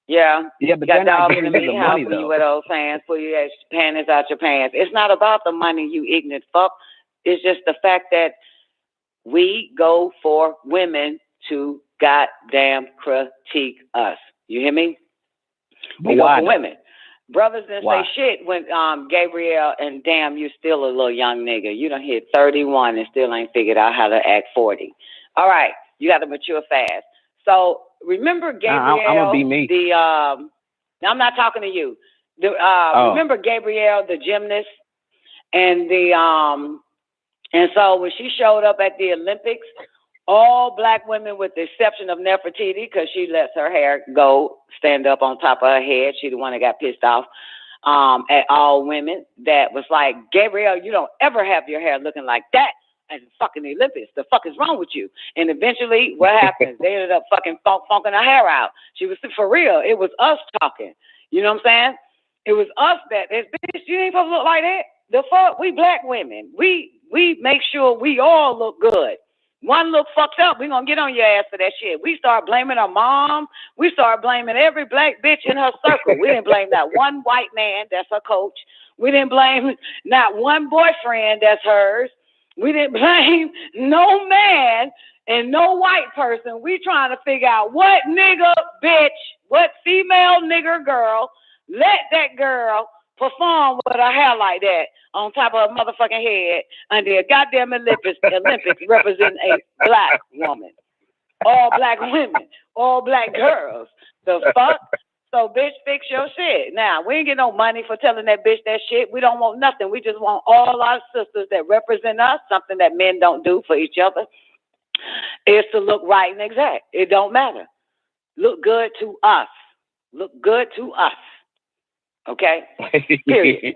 Yeah. Yeah, but you got dogs in the meat house when you wear those pants, pull your panties out your pants. It's not about the money, you ignorant fuck. It's just the fact that we go for women to goddamn critique us. You hear me? We go for women. Brothers didn't say shit when Gabrielle and damn, you still a little young nigga. You done hit 31 and still ain't figured out how to act 40. All right, you got to mature fast. So remember Gabrielle? I'm gonna be me. I'm not talking to you. Remember Gabrielle, the gymnast, and and so when she showed up at the Olympics, all black women, with the exception of Nefertiti, because she lets her hair go stand up on top of her head. She the one that got pissed off at all women. That was like, Gabrielle, you don't ever have your hair looking like that at fucking the Olympics. The fuck is wrong with you? And eventually, what happens? They ended up fucking funking her hair out. She was, for real, it was us talking. You know what I'm saying? It was us that, bitch, you ain't supposed to look like that. The fuck? We black women. We make sure we all look good. One look fucked up, we gonna get on your ass for that shit. We start blaming our mom. We start blaming every black bitch in her circle. We didn't blame that one white man that's her coach. We didn't blame not one boyfriend that's hers. We didn't blame no man and no white person. We trying to figure out what nigga bitch, what female nigger girl let that girl perform with her hair like that on top of her motherfucking head under a goddamn Olympics representing a black woman. All black women, all black girls. The fuck? So, bitch, fix your shit. Now, we ain't get no money for telling that bitch that shit. We don't want nothing. We just want all our sisters that represent us, something that men don't do for each other, is to look right and exact. It don't matter. Look good to us. Look good to us. Okay? Period.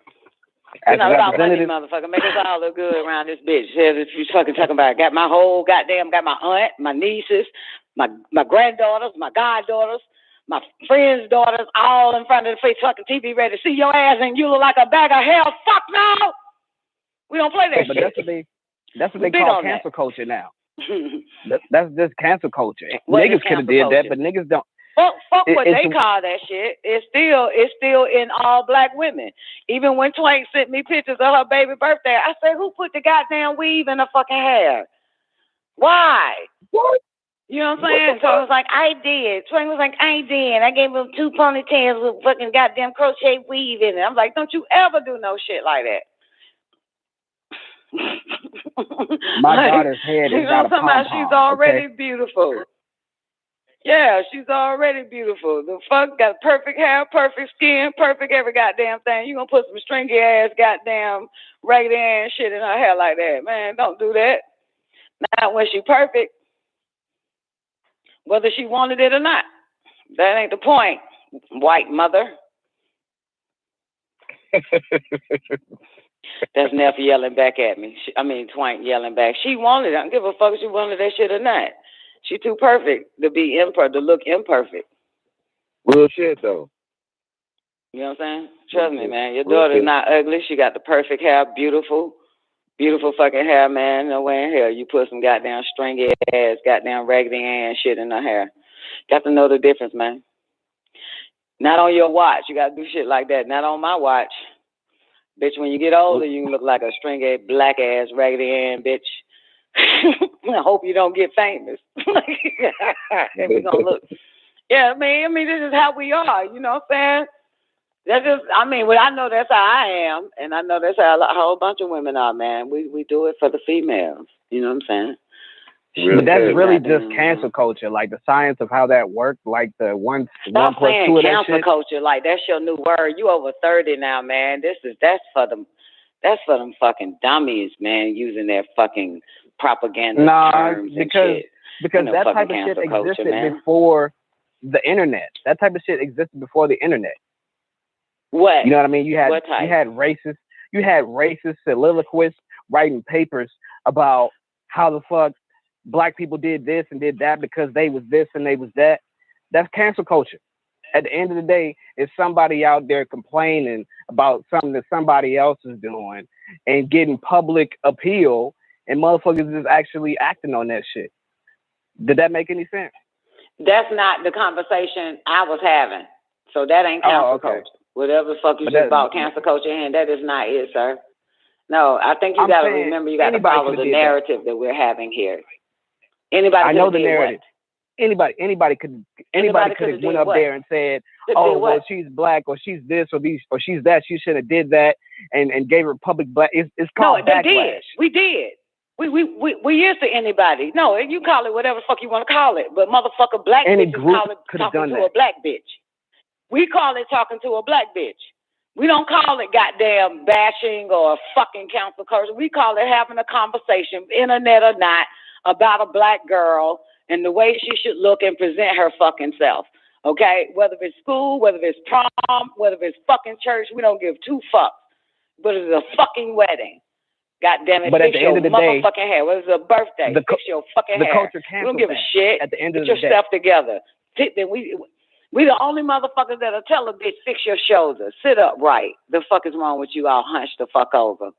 You know, about money, motherfucker. Make us all look good around this bitch. If you fucking talking about, got my aunt, my nieces, my granddaughters, my goddaughters, my friends' daughters, all in front of the face fucking TV ready to see your ass, and you look like a bag of hell. Fuck no! We don't play that shit. That's what they call cancel culture now. That's just cancel culture. Niggas could have did that, but niggas don't. Fuck what they call that shit. It's still in all black women. Even when Twain sent me pictures of her baby birthday, I said, who put the goddamn weave in her fucking hair? Why? What? You know what I'm saying? So I was like, I did. Twink was like, I did. I gave him 2 ponytails with fucking goddamn crochet weave in it. I'm like, don't you ever do no shit like that. My like, daughter's head you is know not a what I'm talking about? pom-pom. She's already Okay? beautiful. Yeah, she's already beautiful. The fuck got perfect hair, perfect skin, perfect every goddamn thing. You gonna put some stringy ass goddamn raggedy ass shit in her hair like that. Man, don't do that. Not when she perfect. Whether she wanted it or not. That ain't the point, white mother. That's Neff yelling back at me. Twank yelling back. She wanted it. I don't give a fuck if she wanted that shit or not. She too perfect to be imperfect, to look imperfect. Real shit, though. You know what I'm saying? Trust me, man. Your Real daughter's shit. not ugly. She got the perfect hair, beautiful fucking hair, man. No way in hell you put some goddamn stringy ass, goddamn raggedy ass shit in her hair. Got to know the difference, man. Not on your watch. You got to do shit like that. Not on my watch. Bitch, when you get older, you look like a stringy, black ass, raggedy ass bitch. I hope you don't get famous. Then we gonna look. Yeah, I mean, this is how we are. You know what I'm saying? That's just, well, I know that's how I am, and I know that's how a whole bunch of women are, man. We do it for the females. You know what I'm saying? But that's really just cancel culture, like the science of how that works, like the one Stop plus saying two of that cancel shit. culture like that's your new word. You over 30 now, man. That's for them fucking dummies, man, using their fucking propaganda terms and shit. Because that type of shit existed before the internet. That type of shit existed before the internet. What? You know what I mean? You had racist soliloquists writing papers about how the fuck black people did this and did that because they was this and they was that. That's cancel culture. At the end of the day, it's somebody out there complaining about something that somebody else is doing and getting public appeal, and motherfuckers is actually acting on that shit. Did that make any sense? That's not the conversation I was having. So that ain't cancel culture. Whatever the fuck you just bought cancel culture in, that is not it, sir. No, I think you got to remember, you got to follow the narrative that we're having here. Anybody I know the narrative. Anybody could have went up there and said, "Oh, well, she's black, or she's this, or she's that. She should have did that," and gave her public black. It's called backlash. They did. We did. We used to anybody. No, you call it whatever fuck you want to call it, but motherfucker, black bitches call it talking to a black bitch. We call it talking to a black bitch. We don't call it goddamn bashing or fucking cancel culture. We call it having a conversation, internet or not, about a black girl and the way she should look and present her fucking self. Okay? Whether it's school, whether it's prom, whether it's fucking church, we don't give 2 fucks. But it's a fucking wedding. God damn it, fix your motherfucking hair. Whether it's a birthday, fix your fucking hair. We don't give a shit. At the end of the day. Get your stuff together. Then we the only motherfuckers that'll tell a bitch, fix your shoulders, sit up right. The fuck is wrong with you all hunched the fuck over?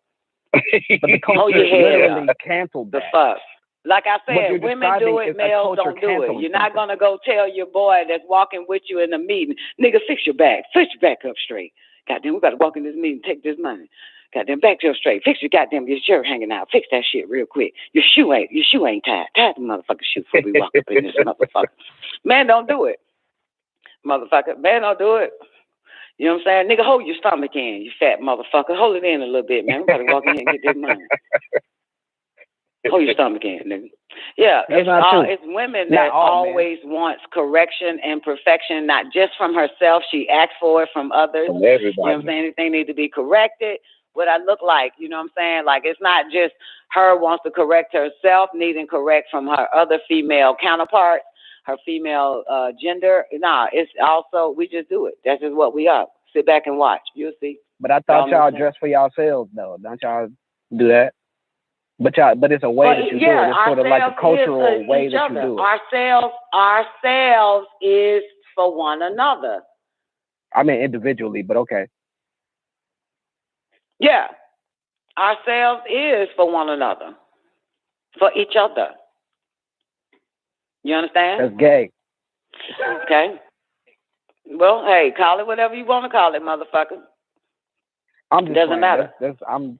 But the culture literally canceled that. The fuck. Like I said, women do it, males don't do it. You're not going to go tell your boy that's walking with you in the meeting, nigga, fix your back up straight. Goddamn, we got to walk in this meeting, take this money. Goddamn, back up straight. Fix your goddamn, your shirt hanging out. Fix that shit real quick. Your shoe ain't tied. Tie the motherfucking shoe before we walk up in this motherfucker. Man, don't do it. Motherfucker, man, don't do it. You know what I'm saying? Nigga, hold your stomach in, you fat motherfucker. Hold it in a little bit, man. We got to walk in here and get this money. Hold your stomach in, nigga. Yeah, it's women that always wants correction and perfection, not just from herself. She asks for it from others. From everybody. You know what I'm saying? Anything need to be corrected. What I look like, you know what I'm saying? Like, it's not just her wants to correct herself, needing correct from her other female counterparts, her female gender. Nah, it's also, we just do it. That's just what we are. Sit back and watch. You'll see. But I thought y'all dress for yourselves, though. Don't y'all do that? But it's a way that you do it. It's sort of like a cultural way that you do it. Ourselves is for one another. I mean individually, but okay. Yeah. Ourselves is for one another. For each other. You understand? That's gay. Okay. Well, hey, call it whatever you want to call it, motherfucker. I'm just doesn't playing. matter.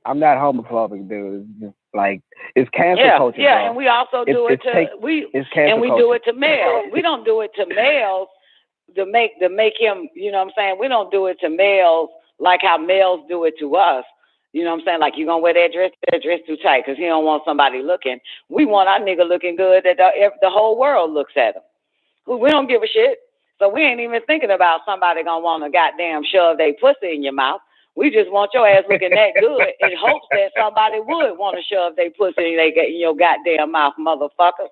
I'm not homophobic, dude. It's just like it's cancel culture. Yeah, bro. and we also do it to it's cancel we culture. do it to males. We don't do it to males to make him. You know what I'm saying? We don't do it to males like how males do it to us. You know what I'm saying? Like, you gonna wear that dress too tight because he don't want somebody looking. We want our nigga looking good that the whole world looks at him. We don't give a shit. So we ain't even thinking about somebody gonna want to goddamn shove their pussy in your mouth. We just want your ass looking that good in hopes that somebody would want to shove their pussy in your goddamn mouth, motherfucker.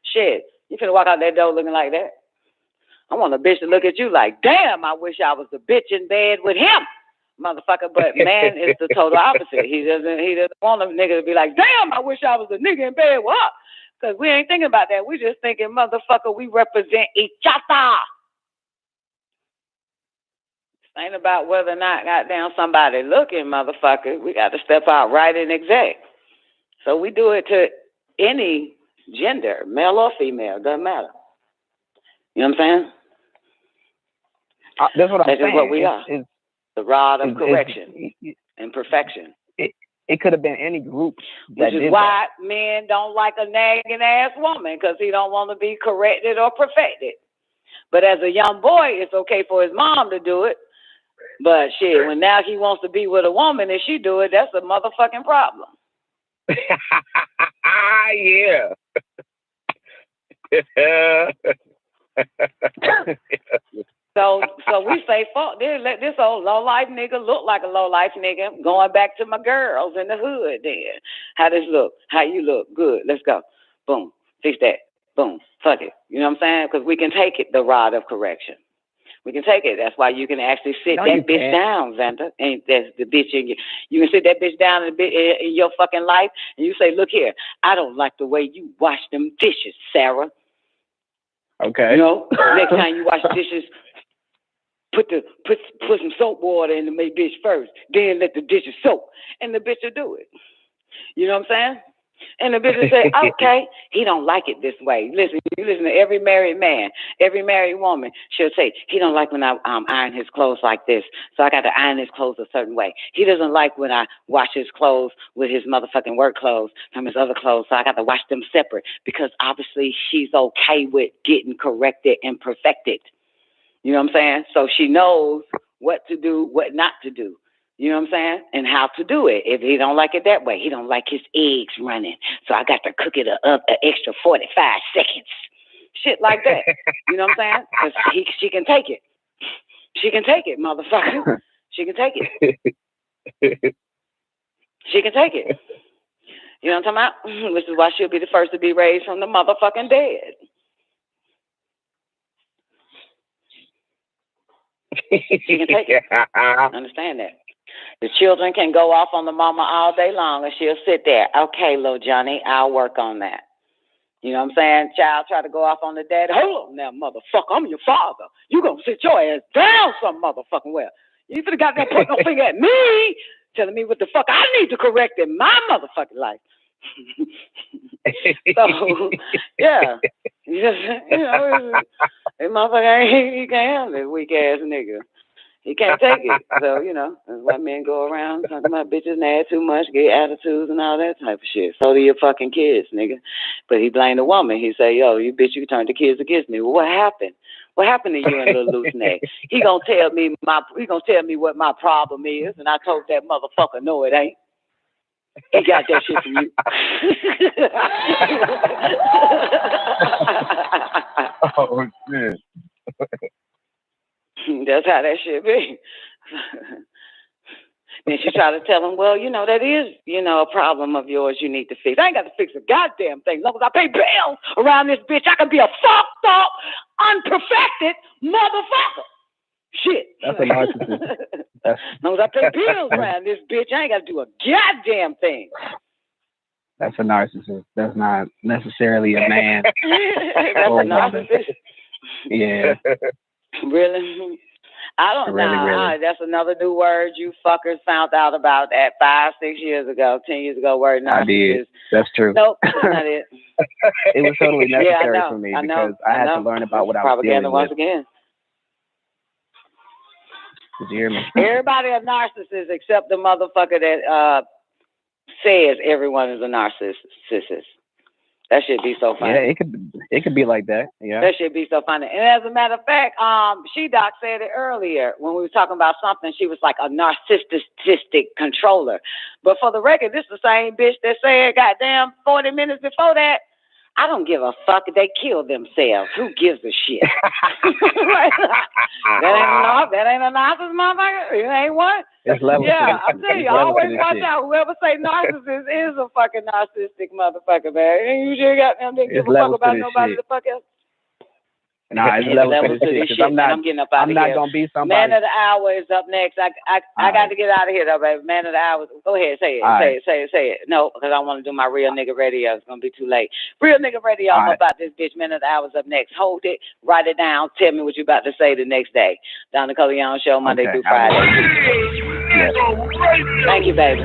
Shit, you finna walk out that door looking like that? I want a bitch to look at you like, damn, I wish I was the bitch in bed with him, motherfucker. But man is the total opposite. He doesn't want a nigga to be like, damn, I wish I was a nigga in bed with her. Because we ain't thinking about that. We just thinking, motherfucker, we represent each other. It ain't about whether or not goddamn somebody looking, motherfucker. We got to step out right and exact. So we do it to any gender, male or female, doesn't matter. You know what I'm saying? That's what I'm saying. That's what we are. The rod of correction and perfection. It could have been any group. Which is why men don't like a nagging ass woman, because he don't want to be corrected or perfected. But as a young boy, it's okay for his mom to do it. But shit, when now he wants to be with a woman and she do it, that's a motherfucking problem. Yeah. So we say, fuck this, let this old low-life nigga look like a low-life nigga. Going back to my girls in the hood then. How this look? How you look? Good. Let's go. Boom. Fix that. Boom. Fuck it. You know what I'm saying? Because we can take it, the rod of correction. We can take it. That's why you can actually sit that bitch down, Vander. And that's the bitch in you. You can sit that bitch down in your fucking life and you say, look here, I don't like the way you wash them dishes, Sarah. Okay. You know, next time you wash dishes, put some soap water in the bitch first, then let the dishes soak, and the bitch will do it. You know what I'm saying? And the bitch will say, okay, he don't like it this way. Listen, you listen to every married man, every married woman, she'll say, he don't like when I iron his clothes like this, so I got to iron his clothes a certain way. He doesn't like when I wash his clothes with his motherfucking work clothes from his other clothes, so I got to wash them separate, because obviously she's okay with getting corrected and perfected. You know what I'm saying? So she knows what to do, what not to do. You know what I'm saying? And how to do it. If he don't like it that way, he don't like his eggs running, so I got to cook it an extra 45 seconds. Shit like that. You know what I'm saying? Because she can take it. She can take it, motherfucker. She can take it. She can take it. You know what I'm talking about? Which is why she'll be the first to be raised from the motherfucking dead. She can take it. Understand that. The children can go off on the mama all day long and she'll sit there. Okay, little Johnny, I'll work on that. You know what I'm saying? Child try to go off on the dad. Hold on now, motherfucker. I'm your father. You gonna sit your ass down some motherfucking well. You could have got that put no finger at me, telling me what the fuck I need to correct in my motherfucking life. So, yeah. You know, this motherfucker, he can't handle it, weak ass nigga. He can't take it. So, you know, that's why men go around talking about bitches mad too much, get attitudes and all that type of shit. So do your fucking kids, nigga. But he blamed the woman. He say, yo, you bitch, you turned the kids against me. Well, what happened? What happened to you and little loose neck? He gonna tell me what my problem is, and I told that motherfucker, no, it ain't. He got that shit from you. Oh, shit. That's how that shit be. Then she tried to tell him, well, you know, that is, you know, a problem of yours you need to fix. I ain't got to fix a goddamn thing. As long as I pay bills around this bitch, I can be a fucked up, unperfected motherfucker. Shit. That's a narcissist. As long as I pay bills around this bitch, I ain't got to do a goddamn thing. That's a narcissist. That's not necessarily a man. That's a narcissist. Yeah. Really? I don't know. Really. That's another new word you fuckers found out about that 5, 6 years ago, 10 years ago. Word narcissist. I did. That's true. Nope, that's not it. It was totally necessary for me I because I had to learn about what I was dealing propaganda once with. again. Did you hear me? Everybody a narcissist except the motherfucker that says everyone is a narcissist. That should be so funny. Yeah, it could be like that. Yeah. That should be so funny. And as a matter of fact, She-Doc said it earlier when we were talking about something. She was like a narcissistic controller. But for the record, this is the same bitch that said, goddamn, 40 minutes before that, I don't give a fuck if they kill themselves. Who gives a shit? That ain't a narcissist, motherfucker. It ain't one. It's level. Yeah, I'm telling you, always watch out. Whoever say narcissist is a fucking narcissistic motherfucker, man. And you just got them didn't give a fuck about nobody the fuck else. Nah, it's level to this shit. I'm getting up out of here. I'm not gonna be somebody. Man of the hour is up next. I got to get out of here though, baby. Man of the hour. Go ahead, say it. Say it. No, because I want to do my Real Nigga Radio. It's gonna be too late. Real Nigga Radio. I'm about this bitch. Man of the hour's up next. Hold it. Write it down. Tell me what you about to say the next day. Down the Kuluwm Show, Monday through Friday. Yes. Thank you, baby.